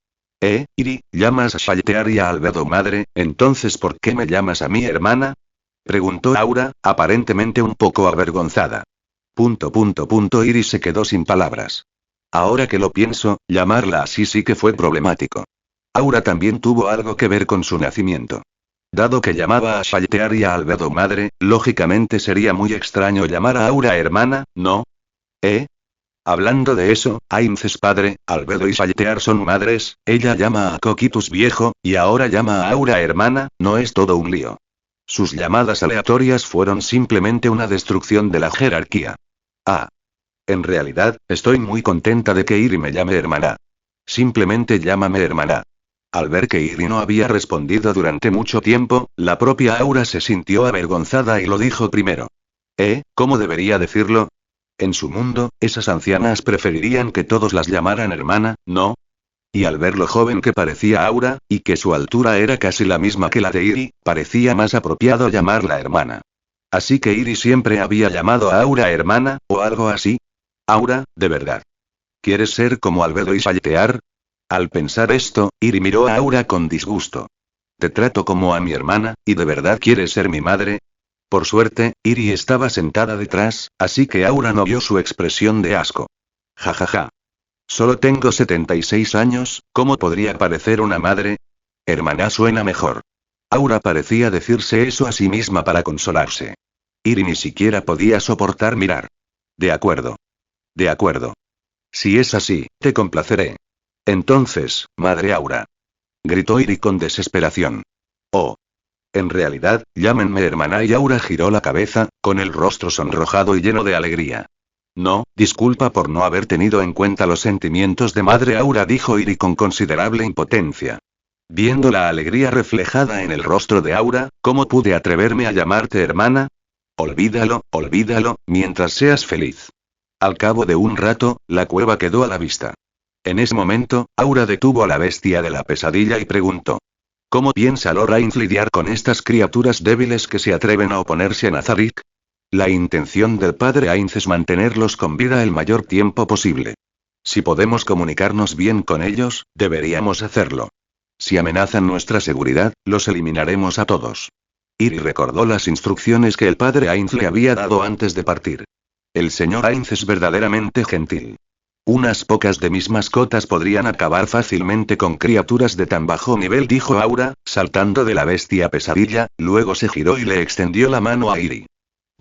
Iri, llamas a Shaltear y a Albedo madre, entonces ¿por qué me llamas a mí hermana? Preguntó Aura, aparentemente un poco avergonzada. Iri se quedó sin palabras. Ahora que lo pienso, llamarla así sí que fue problemático. Aura también tuvo algo que ver con su nacimiento. Dado que llamaba a Shaltear y a Albedo madre, lógicamente sería muy extraño llamar a Aura hermana, ¿no? Hablando de eso, Ainz es padre, Albedo y Shaltear son madres, ella llama a Coquitus viejo, y ahora llama a Aura hermana, no es todo un lío. Sus llamadas aleatorias fueron simplemente una destrucción de la jerarquía. En realidad, estoy muy contenta de que Iri me llame hermana. Simplemente llámame hermana. Al ver que Iri no había respondido durante mucho tiempo, la propia Aura se sintió avergonzada y lo dijo primero. ¿Cómo debería decirlo? En su mundo, esas ancianas preferirían que todos las llamaran hermana, ¿no? Y al ver lo joven que parecía Aura, y que su altura era casi la misma que la de Iri, parecía más apropiado llamarla hermana. Así que Iri siempre había llamado a Aura hermana, o algo así. Aura, de verdad. ¿Quieres ser como Albedo y Shaltear? Al pensar esto, Iri miró a Aura con disgusto. Te trato como a mi hermana, ¿y de verdad quieres ser mi madre? Por suerte, Iri estaba sentada detrás, así que Aura no vio su expresión de asco. Jajaja. Solo tengo 76 años, ¿cómo podría parecer una madre? Hermana suena mejor. Aura parecía decirse eso a sí misma para consolarse. Iri ni siquiera podía soportar mirar. De acuerdo. De acuerdo. Si es así, te complaceré. Entonces, madre Aura. Gritó Iri con desesperación. Oh. En realidad, llámenme hermana, y Aura giró la cabeza, con el rostro sonrojado y lleno de alegría. No, disculpa por no haber tenido en cuenta los sentimientos de madre Aura, dijo Iri con considerable impotencia. Viendo la alegría reflejada en el rostro de Aura, ¿cómo pude atreverme a llamarte hermana? Olvídalo, mientras seas feliz. Al cabo de un rato, la cueva quedó a la vista. En ese momento, Aura detuvo a la bestia de la pesadilla y preguntó. ¿Cómo piensa Lord Ainz lidiar con estas criaturas débiles que se atreven a oponerse a Nazarick? La intención del padre Ainz es mantenerlos con vida el mayor tiempo posible. Si podemos comunicarnos bien con ellos, deberíamos hacerlo. Si amenazan nuestra seguridad, los eliminaremos a todos. Iri recordó las instrucciones que el padre Ainz le había dado antes de partir. El señor Ainz es verdaderamente gentil. Unas pocas de mis mascotas podrían acabar fácilmente con criaturas de tan bajo nivel, dijo Aura, saltando de la bestia pesadilla, luego se giró y le extendió la mano a Iri.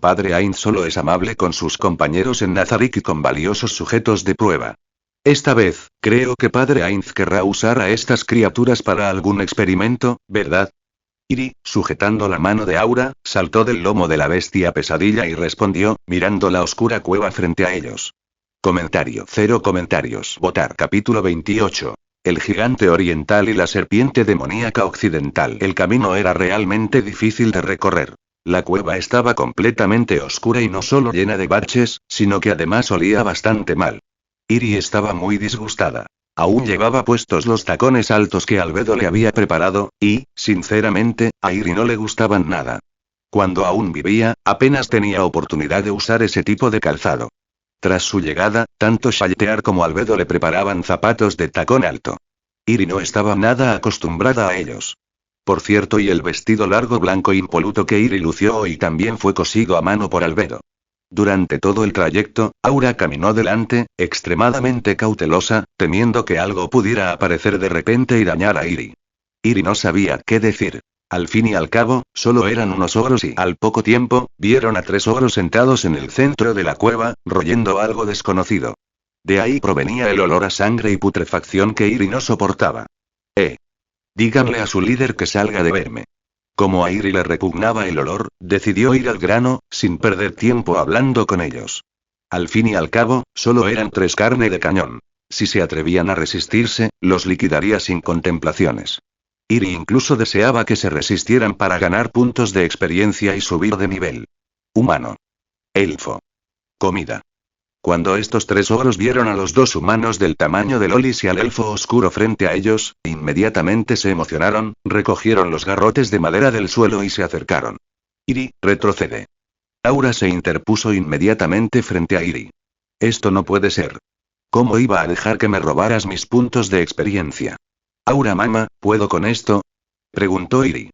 Padre Ainz solo es amable con sus compañeros en Nazarick y con valiosos sujetos de prueba. Esta vez, creo que Padre Ainz querrá usar a estas criaturas para algún experimento, ¿verdad? Iri, sujetando la mano de Aura, saltó del lomo de la bestia pesadilla y respondió, mirando la oscura cueva frente a ellos. Comentario. 0 comentarios. Votar. Capítulo 28. El gigante oriental y la serpiente demoníaca occidental. El camino era realmente difícil de recorrer. La cueva estaba completamente oscura y no solo llena de baches, sino que además olía bastante mal. Iri estaba muy disgustada. Aún llevaba puestos los tacones altos que Albedo le había preparado, y, sinceramente, a Iri no le gustaban nada. Cuando aún vivía, apenas tenía oportunidad de usar ese tipo de calzado. Tras su llegada, tanto Shaltear como Albedo le preparaban zapatos de tacón alto. Iri no estaba nada acostumbrada a ellos. Por cierto, y el vestido largo blanco impoluto que Iri lució hoy también fue cosido a mano por Albedo. Durante todo el trayecto, Aura caminó delante, extremadamente cautelosa, temiendo que algo pudiera aparecer de repente y dañar a Iri. Iri no sabía qué decir. Al fin y al cabo, solo eran unos ogros y al poco tiempo, vieron a 3 ogros sentados en el centro de la cueva, royendo algo desconocido. De ahí provenía el olor a sangre y putrefacción que Iri no soportaba. Díganle a su líder que salga de verme. Como a Iri le repugnaba el olor, decidió ir al grano, sin perder tiempo hablando con ellos. Al fin y al cabo, solo eran 3 carne de cañón. Si se atrevían a resistirse, los liquidaría sin contemplaciones. Iri incluso deseaba que se resistieran para ganar puntos de experiencia y subir de nivel. Humano. Elfo. Comida. Cuando estos 3 ogros vieron a los 2 humanos del tamaño de Lolis y al elfo oscuro frente a ellos, inmediatamente se emocionaron, recogieron los garrotes de madera del suelo y se acercaron. Iri, retrocede. Aura se interpuso inmediatamente frente a Iri. Esto no puede ser. ¿Cómo iba a dejar que me robaras mis puntos de experiencia? Aura mama, ¿puedo con esto? Preguntó Iri.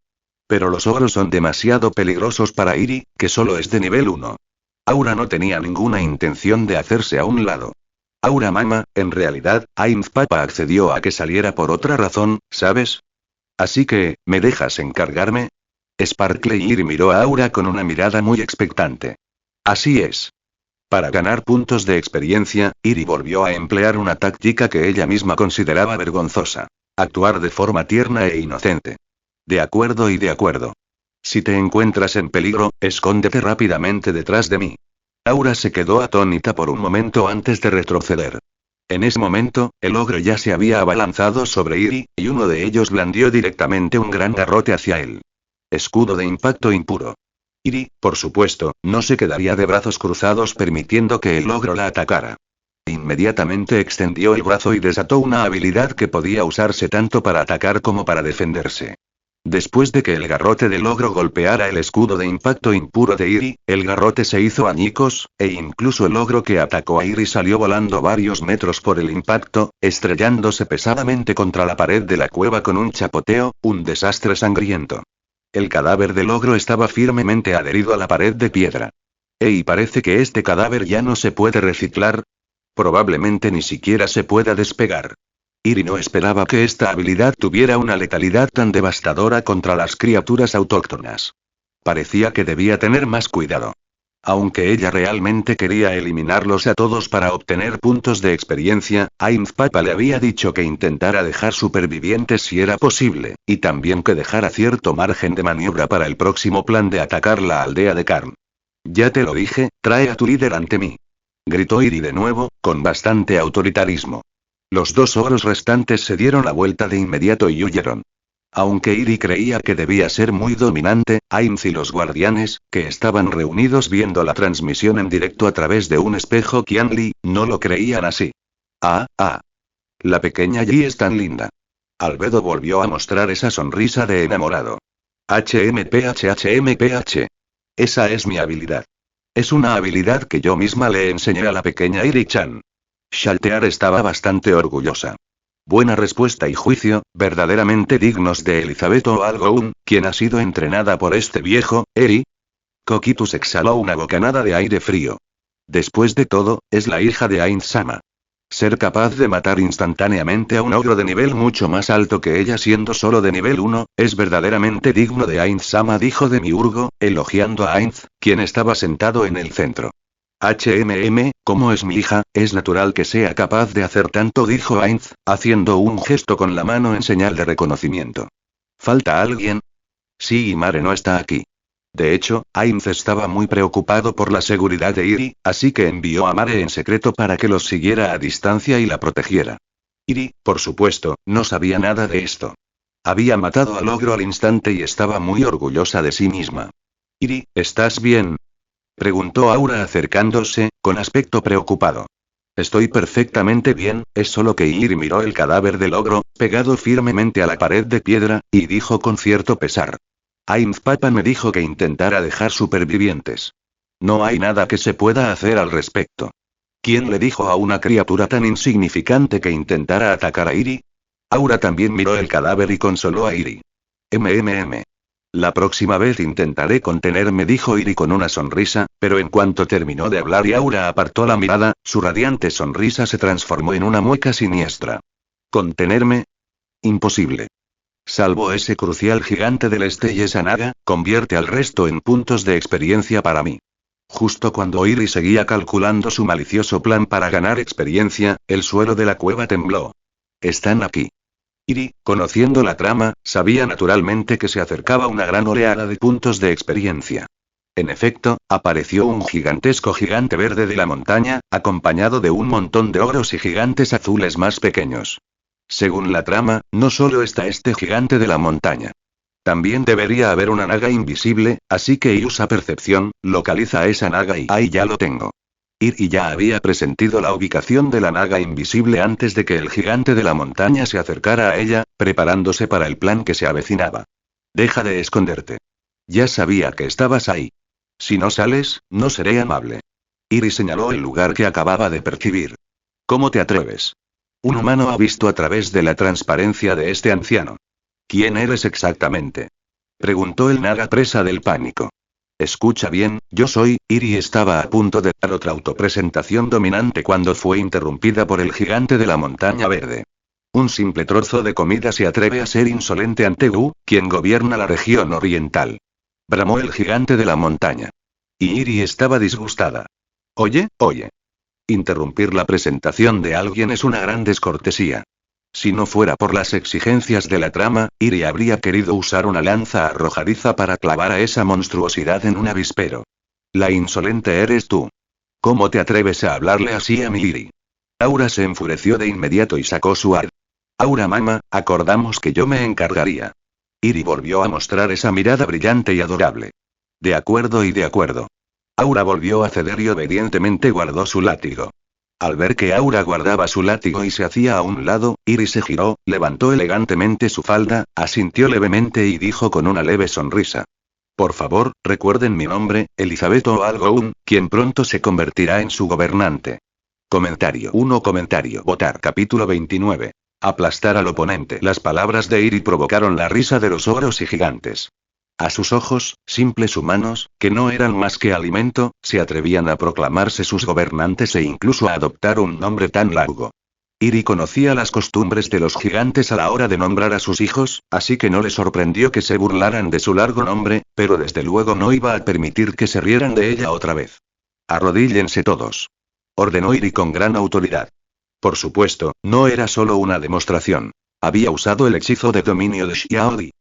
Pero los ogros son demasiado peligrosos para Iri, que solo es de nivel 1. Aura no tenía ninguna intención de hacerse a un lado. Aura mama, en realidad, Ainz Papa accedió a que saliera por otra razón, ¿sabes? Así que, ¿me dejas encargarme? Sparkle y Iri miró a Aura con una mirada muy expectante. Así es. Para ganar puntos de experiencia, Iri volvió a emplear una táctica que ella misma consideraba vergonzosa. Actuar de forma tierna e inocente. De acuerdo y de acuerdo. Si te encuentras en peligro, escóndete rápidamente detrás de mí. Aura se quedó atónita por un momento antes de retroceder. En ese momento, el ogro ya se había abalanzado sobre Iri, y uno de ellos blandió directamente un gran garrote hacia él. Escudo de impacto impuro. Iri, por supuesto, no se quedaría de brazos cruzados permitiendo que el ogro la atacara. Inmediatamente extendió el brazo y desató una habilidad que podía usarse tanto para atacar como para defenderse. Después de que el garrote del ogro golpeara el escudo de impacto impuro de Iri, el garrote se hizo añicos, e incluso el ogro que atacó a Iri salió volando varios metros por el impacto, estrellándose pesadamente contra la pared de la cueva con un chapoteo, un desastre sangriento. El cadáver del ogro estaba firmemente adherido a la pared de piedra. Y parece que este cadáver ya no se puede reciclar. Probablemente ni siquiera se pueda despegar. Iri no esperaba que esta habilidad tuviera una letalidad tan devastadora contra las criaturas autóctonas. Parecía que debía tener más cuidado. Aunque ella realmente quería eliminarlos a todos para obtener puntos de experiencia, Ainz Papa le había dicho que intentara dejar supervivientes si era posible, y también que dejara cierto margen de maniobra para el próximo plan de atacar la aldea de Karn. Ya te lo dije, trae a tu líder ante mí. Gritó Iri de nuevo, con bastante autoritarismo. Los 2 ogros restantes se dieron la vuelta de inmediato y huyeron. Aunque Iri creía que debía ser muy dominante, Ainz y los guardianes, que estaban reunidos viendo la transmisión en directo a través de un espejo Qianli, no lo creían así. La pequeña Yi es tan linda. Albedo volvió a mostrar esa sonrisa de enamorado. HMPH. Esa es mi habilidad. Es una habilidad que yo misma le enseñé a la pequeña Iri-chan. Shaltear estaba bastante orgullosa. Buena respuesta y juicio, verdaderamente dignos de Elizabeth o Algoun, quien ha sido entrenada por este viejo, Eri. Kokitus exhaló una bocanada de aire frío. Después de todo, es la hija de Ainz-sama. Ser capaz de matar instantáneamente a un ogro de nivel mucho más alto que ella siendo solo de nivel 1, es verdaderamente digno de Ainz-sama, dijo Demiurgo, elogiando a Ainz, quien estaba sentado en el centro. Como es mi hija, es natural que sea capaz de hacer tanto, dijo Ainz, haciendo un gesto con la mano en señal de reconocimiento. ¿Falta alguien? Sí, y Mare no está aquí. De hecho, Ainz estaba muy preocupado por la seguridad de Iri, así que envió a Mare en secreto para que los siguiera a distancia y la protegiera. Iri, por supuesto, no sabía nada de esto. Había matado al ogro al instante y estaba muy orgullosa de sí misma. Iri, ¿estás bien? Preguntó Aura acercándose, con aspecto preocupado. Estoy perfectamente bien, es solo que Iri miró el cadáver del ogro, pegado firmemente a la pared de piedra, y dijo con cierto pesar. Ainz Papa me dijo que intentara dejar supervivientes. No hay nada que se pueda hacer al respecto. ¿Quién le dijo a una criatura tan insignificante que intentara atacar a Iri? Aura también miró el cadáver y consoló a Iri. MMM. La próxima vez intentaré contenerme, dijo Iri con una sonrisa, pero en cuanto terminó de hablar y Aura apartó la mirada, su radiante sonrisa se transformó en una mueca siniestra. ¿Contenerme? Imposible. Salvo ese crucial gigante del este y esa naga, convierte al resto en puntos de experiencia para mí. Justo cuando Iri seguía calculando su malicioso plan para ganar experiencia, el suelo de la cueva tembló. Están aquí. Iri, conociendo la trama, sabía naturalmente que se acercaba una gran oleada de puntos de experiencia. En efecto, apareció un gigantesco gigante verde de la montaña, acompañado de un montón de ogros y gigantes azules más pequeños. Según la trama, no solo está este gigante de la montaña. También debería haber una naga invisible, así que usa percepción, localiza a esa naga y ahí ya lo tengo. Iri ya había presentido la ubicación de la naga invisible antes de que el gigante de la montaña se acercara a ella, preparándose para el plan que se avecinaba. Deja de esconderte. Ya sabía que estabas ahí. Si no sales, no seré amable. Iri señaló el lugar que acababa de percibir. ¿Cómo te atreves? Un humano ha visto a través de la transparencia de este anciano. ¿Quién eres exactamente? Preguntó el naga presa del pánico. Escucha bien, yo soy, Iri estaba a punto de dar otra autopresentación dominante cuando fue interrumpida por el gigante de la montaña verde. Un simple trozo de comida se atreve a ser insolente ante Wu, quien gobierna la región oriental. Bramó el gigante de la montaña. Y Iri estaba disgustada. Oye. Interrumpir la presentación de alguien es una gran descortesía. Si no fuera por las exigencias de la trama, Iri habría querido usar una lanza arrojadiza para clavar a esa monstruosidad en un avispero. La insolente eres tú. ¿Cómo te atreves a hablarle así a mi Iri? Aura se enfureció de inmediato y sacó su ar. Aura mama, acordamos que yo me encargaría. Iri volvió a mostrar esa mirada brillante y adorable. De acuerdo. Aura volvió a ceder y obedientemente guardó su látigo. Al ver que Aura guardaba su látigo y se hacía a un lado, Iri se giró, levantó elegantemente su falda, asintió levemente y dijo con una leve sonrisa. Por favor, recuerden mi nombre, Elizabeth O'Algoun, quien pronto se convertirá en su gobernante. Comentario 1. Votar. Capítulo 29. Aplastar al oponente. Las palabras de Iri provocaron la risa de los ogros y gigantes. A sus ojos, simples humanos, que no eran más que alimento, se atrevían a proclamarse sus gobernantes e incluso a adoptar un nombre tan largo. Iri conocía las costumbres de los gigantes a la hora de nombrar a sus hijos, así que no le sorprendió que se burlaran de su largo nombre, pero desde luego no iba a permitir que se rieran de ella otra vez. Arrodíllense todos. Ordenó Iri con gran autoridad. Por supuesto, no era solo una demostración. Había usado el hechizo de dominio de Xiaodi.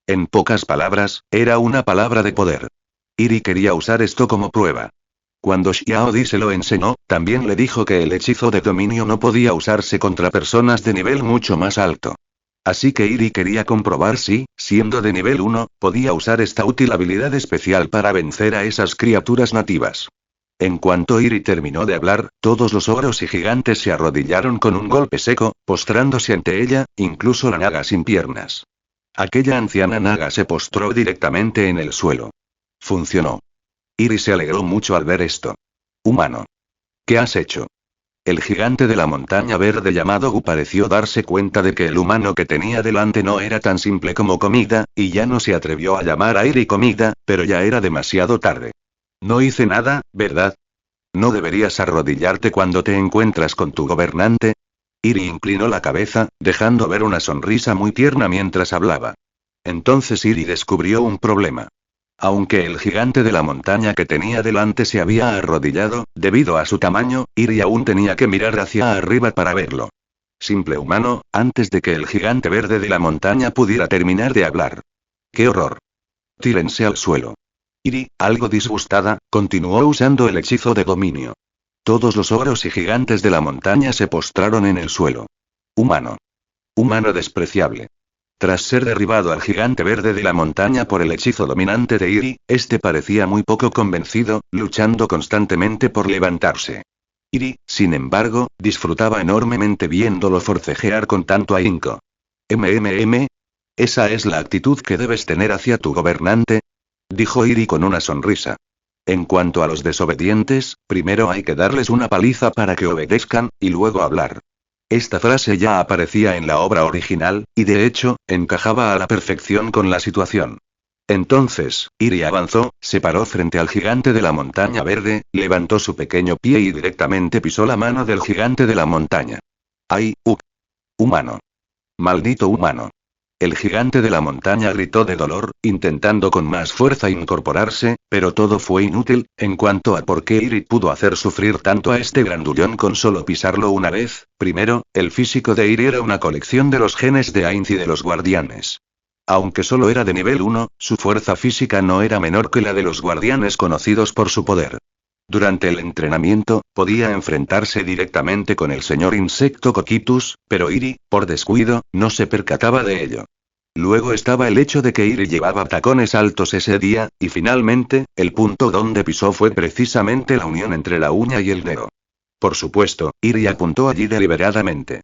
En pocas palabras, era una palabra de poder. Iri quería usar esto como prueba. Cuando Xiaodi se lo enseñó, también le dijo que el hechizo de dominio no podía usarse contra personas de nivel mucho más alto. Así que Iri quería comprobar si, siendo de nivel 1, podía usar esta útil habilidad especial para vencer a esas criaturas nativas. En cuanto Iri terminó de hablar, todos los ogros y gigantes se arrodillaron con un golpe seco, postrándose ante ella, incluso la naga sin piernas. Aquella anciana naga se postró directamente en el suelo. Funcionó. Iri se alegró mucho al ver esto. Humano. ¿Qué has hecho? El gigante de la montaña verde llamado Gu pareció darse cuenta de que el humano que tenía delante no era tan simple como comida, y ya no se atrevió a llamar a Iri comida, pero ya era demasiado tarde. No hice nada, ¿verdad? ¿No deberías arrodillarte cuando te encuentras con tu gobernante? Iri inclinó la cabeza, dejando ver una sonrisa muy tierna mientras hablaba. Entonces Iri descubrió un problema. Aunque el gigante de la montaña que tenía delante se había arrodillado, debido a su tamaño, Iri aún tenía que mirar hacia arriba para verlo. Simple humano, antes de que el gigante verde de la montaña pudiera terminar de hablar. ¡Qué horror! Tírense al suelo. Iri, algo disgustada, continuó usando el hechizo de dominio. Todos los ogros y gigantes de la montaña se postraron en el suelo. Humano. Humano despreciable. Tras ser derribado al gigante verde de la montaña por el hechizo dominante de Iri, este parecía muy poco convencido, luchando constantemente por levantarse. Iri, sin embargo, disfrutaba enormemente viéndolo forcejear con tanto ahínco. ¿Esa es la actitud que debes tener hacia tu gobernante?, dijo Iri con una sonrisa. En cuanto a los desobedientes, primero hay que darles una paliza para que obedezcan, y luego hablar. Esta frase ya aparecía en la obra original, y de hecho, encajaba a la perfección con la situación. Entonces, Iri avanzó, se paró frente al gigante de la montaña verde, levantó su pequeño pie y directamente pisó la mano del gigante de la montaña. ¡Ay, humano! ¡Maldito humano! El gigante de la montaña gritó de dolor, intentando con más fuerza incorporarse, pero todo fue inútil. En cuanto a por qué Iri pudo hacer sufrir tanto a este grandullón con solo pisarlo una vez, primero, el físico de Iri era una colección de los genes de Ainz y de los guardianes. Aunque solo era de nivel 1, su fuerza física no era menor que la de los guardianes conocidos por su poder. Durante el entrenamiento, podía enfrentarse directamente con el señor Insecto Cocytus, pero Iri, por descuido, no se percataba de ello. Luego estaba el hecho de que Iri llevaba tacones altos ese día, y finalmente, el punto donde pisó fue precisamente la unión entre la uña y el dedo. Por supuesto, Iri apuntó allí deliberadamente.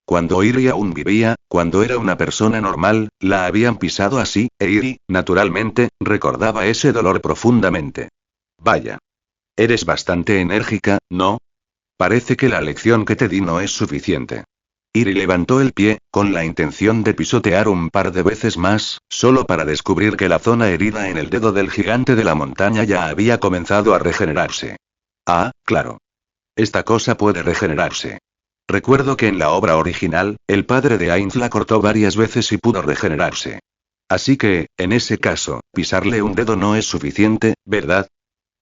Cuando Iri aún vivía, cuando era una persona normal, la habían pisado así, e Iri, naturalmente, recordaba ese dolor profundamente. Vaya. Eres bastante enérgica, ¿no? Parece que la lección que te di no es suficiente. Iri levantó el pie, con la intención de pisotear un par de veces más, solo para descubrir que la zona herida en el dedo del gigante de la montaña ya había comenzado a regenerarse. Ah, claro. Esta cosa puede regenerarse. Recuerdo que en la obra original, el padre de Ainz la cortó varias veces y pudo regenerarse. Así que, en ese caso, pisarle un dedo no es suficiente, ¿verdad?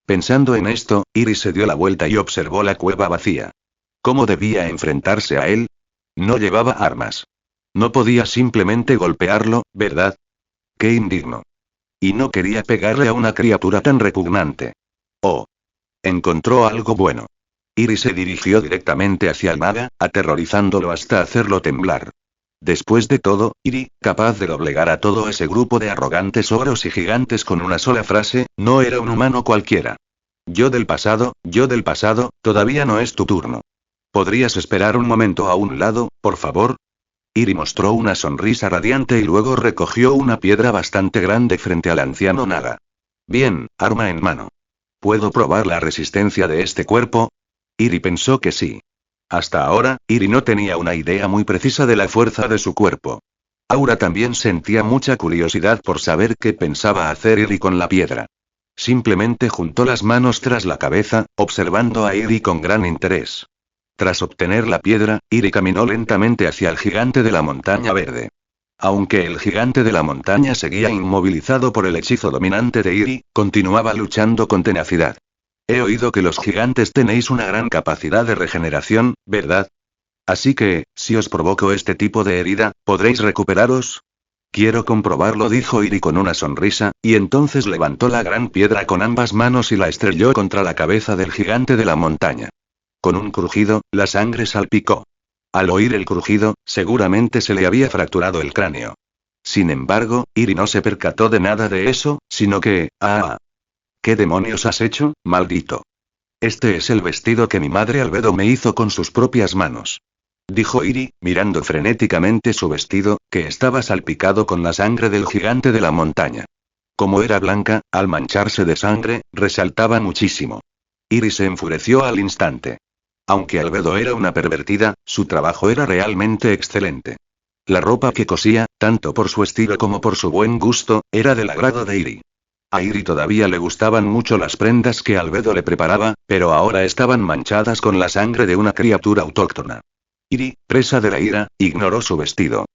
Pensando en esto, Iri se dio la vuelta y observó la cueva vacía. ¿Cómo debía enfrentarse a él? No llevaba armas. No podía simplemente golpearlo, ¿verdad? ¡Qué indigno! Y no quería pegarle a una criatura tan repugnante. Oh. Encontró algo bueno. Iri se dirigió directamente hacia el maga, aterrorizándolo hasta hacerlo temblar. Después de todo, Iri, capaz de doblegar a todo ese grupo de arrogantes ogros y gigantes con una sola frase, no era un humano cualquiera. Yo del pasado, todavía no es tu turno. ¿Podrías esperar un momento a un lado, por favor? Iri mostró una sonrisa radiante y luego recogió una piedra bastante grande frente al anciano Naga. Bien, arma en mano. ¿Puedo probar la resistencia de este cuerpo? Iri pensó que sí. Hasta ahora, Iri no tenía una idea muy precisa de la fuerza de su cuerpo. Aura también sentía mucha curiosidad por saber qué pensaba hacer Iri con la piedra. Simplemente juntó las manos tras la cabeza, observando a Iri con gran interés. Tras obtener la piedra, Iri caminó lentamente hacia el gigante de la montaña verde. Aunque el gigante de la montaña seguía inmovilizado por el hechizo dominante de Iri, continuaba luchando con tenacidad. He oído que los gigantes tenéis una gran capacidad de regeneración, ¿verdad? Así que, si os provoco este tipo de herida, ¿podréis recuperaros? Quiero comprobarlo, dijo Iri con una sonrisa, y entonces levantó la gran piedra con ambas manos y la estrelló contra la cabeza del gigante de la montaña. Con un crujido, la sangre salpicó. Al oír el crujido, seguramente se le había fracturado el cráneo. Sin embargo, Iri no se percató de nada de eso, sino que, ¿qué demonios has hecho, maldito? Este es el vestido que mi madre Albedo me hizo con sus propias manos. Dijo Iri, mirando frenéticamente su vestido, que estaba salpicado con la sangre del gigante de la montaña. Como era blanca, al mancharse de sangre, resaltaba muchísimo. Iri se enfureció al instante. Aunque Albedo era una pervertida, su trabajo era realmente excelente. La ropa que cosía, tanto por su estilo como por su buen gusto, era del agrado de Iri. A Iri todavía le gustaban mucho las prendas que Albedo le preparaba, pero ahora estaban manchadas con la sangre de una criatura autóctona. Iri, presa de la ira, ignoró su vestido.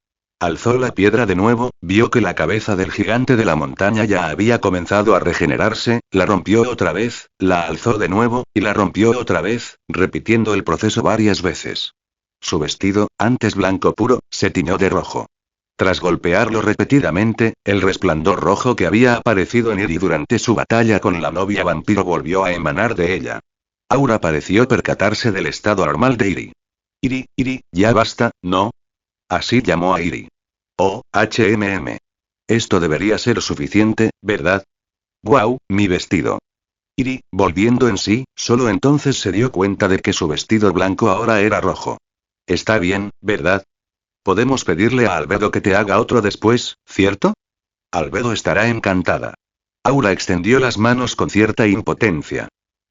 Alzó la piedra de nuevo, vio que la cabeza del gigante de la montaña ya había comenzado a regenerarse, la rompió otra vez, la alzó de nuevo, y la rompió otra vez, repitiendo el proceso varias veces. Su vestido, antes blanco puro, se tiñó de rojo. Tras golpearlo repetidamente, el resplandor rojo que había aparecido en Iri durante su batalla con la novia vampiro volvió a emanar de ella. Aura pareció percatarse del estado normal de Iri. Iri, ya basta, ¿no? Así llamó a Iri. Oh, Esto debería ser suficiente, ¿verdad? ¡Guau, mi vestido! Iri, volviendo en sí, solo entonces se dio cuenta de que su vestido blanco ahora era rojo. Está bien, ¿verdad? Podemos pedirle a Albedo que te haga otro después, ¿cierto? Albedo estará encantada. Aura extendió las manos con cierta impotencia.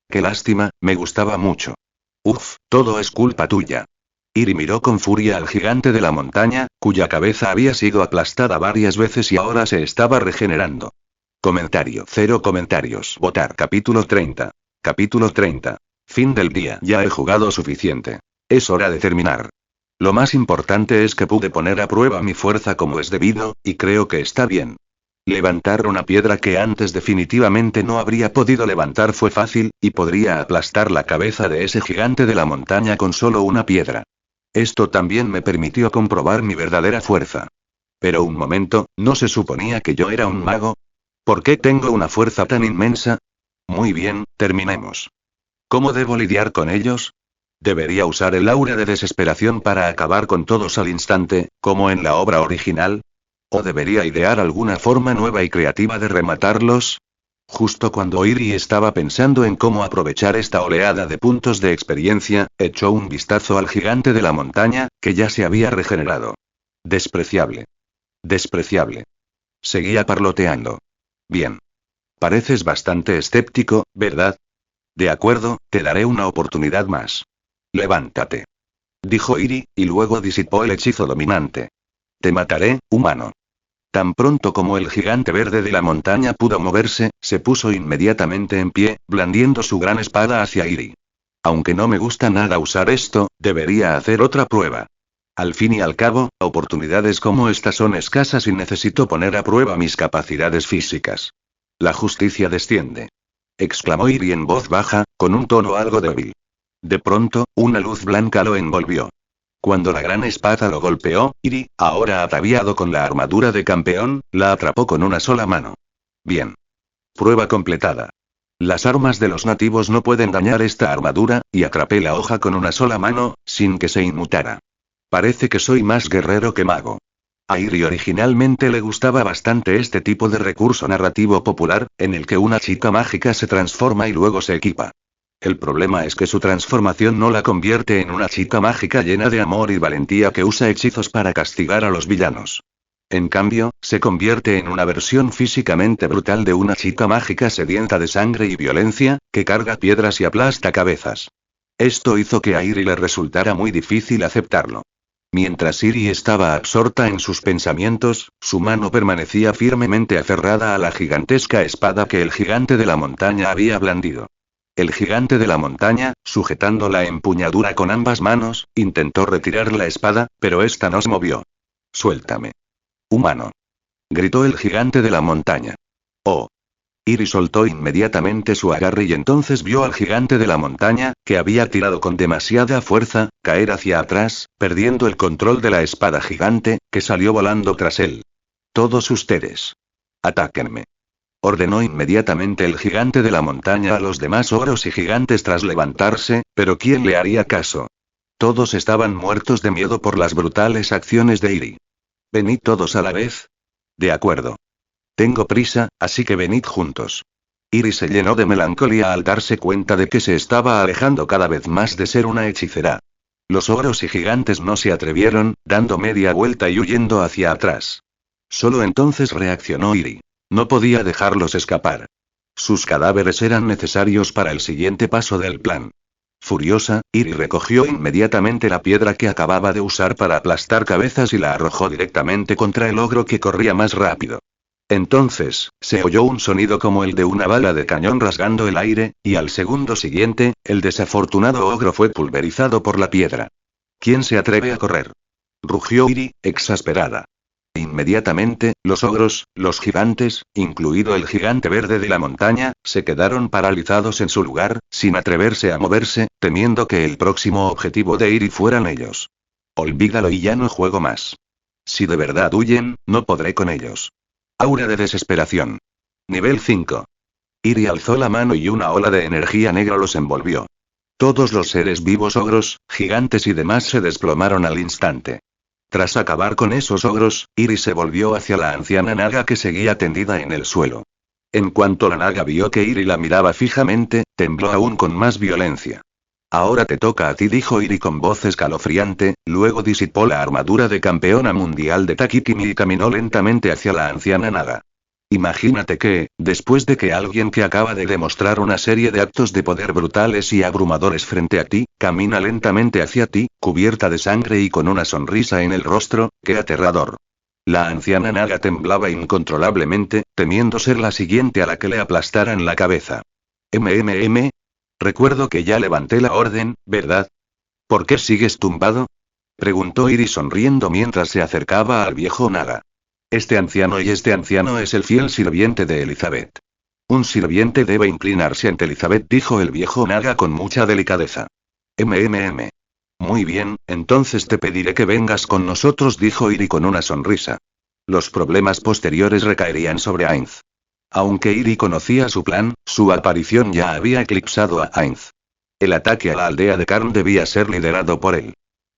Qué lástima, me gustaba mucho. Uf, todo es culpa tuya. Iri miró con furia al gigante de la montaña, cuya cabeza había sido aplastada varias veces y ahora se estaba regenerando. Comentario. 0 comentarios. Votar. Capítulo 30. Capítulo 30. Fin del día. Ya he jugado suficiente. Es hora de terminar. Lo más importante es que pude poner a prueba mi fuerza como es debido, y creo que está bien. Levantar una piedra que antes definitivamente no habría podido levantar fue fácil, y podría aplastar la cabeza de ese gigante de la montaña con solo una piedra. Esto también me permitió comprobar mi verdadera fuerza. Pero un momento, ¿no se suponía que yo era un mago? ¿Por qué tengo una fuerza tan inmensa? Muy bien, terminemos. ¿Cómo debo lidiar con ellos? ¿Debería usar el aura de desesperación para acabar con todos al instante, como en la obra original? ¿O debería idear alguna forma nueva y creativa de rematarlos? Justo cuando Iri estaba pensando en cómo aprovechar esta oleada de puntos de experiencia, echó un vistazo al gigante de la montaña, que ya se había regenerado. Despreciable. Despreciable. Seguía parloteando. Bien. Pareces bastante escéptico, ¿verdad? De acuerdo, te daré una oportunidad más. Levántate. Dijo Iri, y luego disipó el hechizo dominante. Te mataré, humano. Tan pronto como el gigante verde de la montaña pudo moverse, se puso inmediatamente en pie, blandiendo su gran espada hacia Iri. Aunque no me gusta nada usar esto, debería hacer otra prueba. Al fin y al cabo, oportunidades como esta son escasas y necesito poner a prueba mis capacidades físicas. La justicia desciende. Exclamó Iri en voz baja, con un tono algo débil. De pronto, una luz blanca lo envolvió. Cuando la gran espada lo golpeó, Iri, ahora ataviado con la armadura de campeón, la atrapó con una sola mano. Bien. Prueba completada. Las armas de los nativos no pueden dañar esta armadura, y atrapé la hoja con una sola mano, sin que se inmutara. Parece que soy más guerrero que mago. A Iri originalmente le gustaba bastante este tipo de recurso narrativo popular, en el que una chica mágica se transforma y luego se equipa. El problema es que su transformación no la convierte en una chica mágica llena de amor y valentía que usa hechizos para castigar a los villanos. En cambio, se convierte en una versión físicamente brutal de una chica mágica sedienta de sangre y violencia, que carga piedras y aplasta cabezas. Esto hizo que a Iri le resultara muy difícil aceptarlo. Mientras Iri estaba absorta en sus pensamientos, su mano permanecía firmemente aferrada a la gigantesca espada que el gigante de la montaña había blandido. El gigante de la montaña, sujetando la empuñadura con ambas manos, intentó retirar la espada, pero ésta no se movió. «Suéltame. Humano», gritó el gigante de la montaña. «Oh». Iri soltó inmediatamente su agarre y entonces vio al gigante de la montaña, que había tirado con demasiada fuerza, caer hacia atrás, perdiendo el control de la espada gigante, que salió volando tras él. «Todos ustedes. Atáquenme», ordenó inmediatamente el gigante de la montaña a los demás ogros y gigantes tras levantarse, pero ¿quién le haría caso? Todos estaban muertos de miedo por las brutales acciones de Iri. ¿Venid todos a la vez? De acuerdo. Tengo prisa, así que venid juntos. Iri se llenó de melancolía al darse cuenta de que se estaba alejando cada vez más de ser una hechicera. Los ogros y gigantes no se atrevieron, dando media vuelta y huyendo hacia atrás. Solo entonces reaccionó Iri. No podía dejarlos escapar. Sus cadáveres eran necesarios para el siguiente paso del plan. Furiosa, Iri recogió inmediatamente la piedra que acababa de usar para aplastar cabezas y la arrojó directamente contra el ogro que corría más rápido. Entonces, se oyó un sonido como el de una bala de cañón rasgando el aire, y al segundo siguiente, el desafortunado ogro fue pulverizado por la piedra. ¿Quién se atreve a correr?, rugió Iri, exasperada. Inmediatamente, los ogros, los gigantes, incluido el gigante verde de la montaña, se quedaron paralizados en su lugar, sin atreverse a moverse, temiendo que el próximo objetivo de Iri fueran ellos. Olvídalo y ya no juego más. Si de verdad huyen, no podré con ellos. Aura de desesperación. Nivel 5. Iri alzó la mano y una ola de energía negra los envolvió. Todos los seres vivos, ogros, gigantes y demás se desplomaron al instante. Tras acabar con esos ogros, Iri se volvió hacia la anciana Naga que seguía tendida en el suelo. En cuanto la Naga vio que Iri la miraba fijamente, tembló aún con más violencia. Ahora te toca a ti, dijo Iri con voz escalofriante, luego disipó la armadura de campeona mundial de Takikimi y caminó lentamente hacia la anciana Naga. Imagínate que, después de que alguien que acaba de demostrar una serie de actos de poder brutales y abrumadores frente a ti, camina lentamente hacia ti, cubierta de sangre y con una sonrisa en el rostro, ¡qué aterrador! La anciana Naga temblaba incontrolablemente, temiendo ser la siguiente a la que le aplastaran la cabeza. Recuerdo que ya levanté la orden, ¿verdad? ¿Por qué sigues tumbado? Preguntó Iri sonriendo mientras se acercaba al viejo Naga. Este anciano es el fiel sirviente de Elizabeth. Un sirviente debe inclinarse ante Elizabeth, dijo el viejo Naga con mucha delicadeza. Muy bien, entonces te pediré que vengas con nosotros, dijo Iri con una sonrisa. Los problemas posteriores recaerían sobre Ainz. Aunque Iri conocía su plan, su aparición ya había eclipsado a Ainz. El ataque a la aldea de Karn debía ser liderado por él.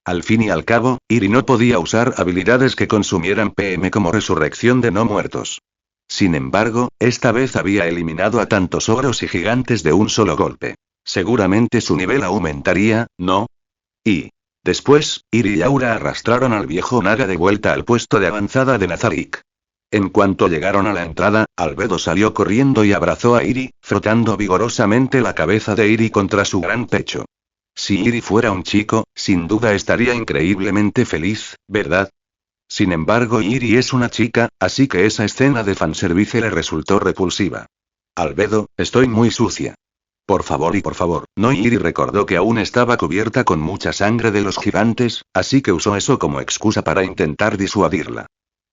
Al fin y al cabo, Iri no podía usar habilidades que consumieran PM como resurrección de no muertos. Sin embargo, esta vez había eliminado a tantos ogros y gigantes de un solo golpe. Seguramente su nivel aumentaría, ¿no? Y después, Iri y Aura arrastraron al viejo Naga de vuelta al puesto de avanzada de Nazarik. En cuanto llegaron a la entrada, Albedo salió corriendo y abrazó a Iri, frotando vigorosamente la cabeza de Iri contra su gran pecho. Si Iri fuera un chico, sin duda estaría increíblemente feliz, ¿verdad? Sin embargo, Iri es una chica, así que esa escena de fanservice le resultó repulsiva. Albedo, estoy muy sucia. Por favor, no. Iri recordó que aún estaba cubierta con mucha sangre de los gigantes, así que usó eso como excusa para intentar disuadirla.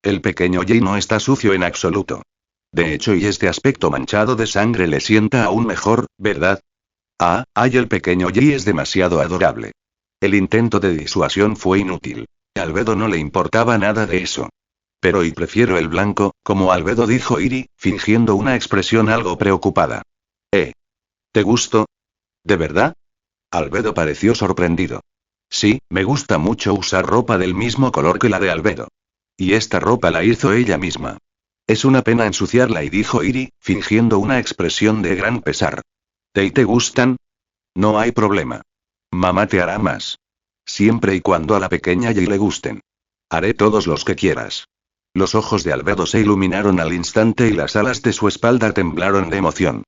El pequeño Jay no está sucio en absoluto. De hecho, y este aspecto manchado de sangre le sienta aún mejor, ¿verdad? El pequeño Jay es demasiado adorable. El intento de disuasión fue inútil. A Albedo no le importaba nada de eso. Pero y prefiero el blanco, como Albedo, dijo Iri, fingiendo una expresión algo preocupada. ¿Te gusto? ¿De verdad? Albedo pareció sorprendido. Sí, me gusta mucho usar ropa del mismo color que la de Albedo. Y esta ropa la hizo ella misma. Es una pena ensuciarla, y dijo Iri, fingiendo una expresión de gran pesar. ¿Te gustan? No hay problema. Mamá te hará más. Siempre y cuando a la pequeña Jay le gusten. Haré todos los que quieras. Los ojos de Albedo se iluminaron al instante y las alas de su espalda temblaron de emoción.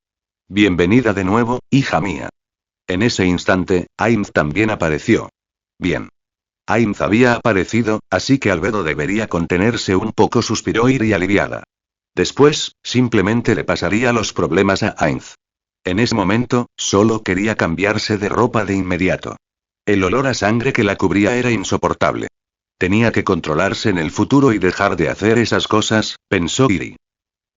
Bienvenida de nuevo, hija mía. En ese instante, Ainz también apareció. Bien. Ainz había aparecido, así que Albedo debería contenerse un poco, suspiró Iri aliviada. Después, simplemente le pasaría los problemas a Ainz. En ese momento, solo quería cambiarse de ropa de inmediato. El olor a sangre que la cubría era insoportable. Tenía que controlarse en el futuro y dejar de hacer esas cosas, pensó Iri.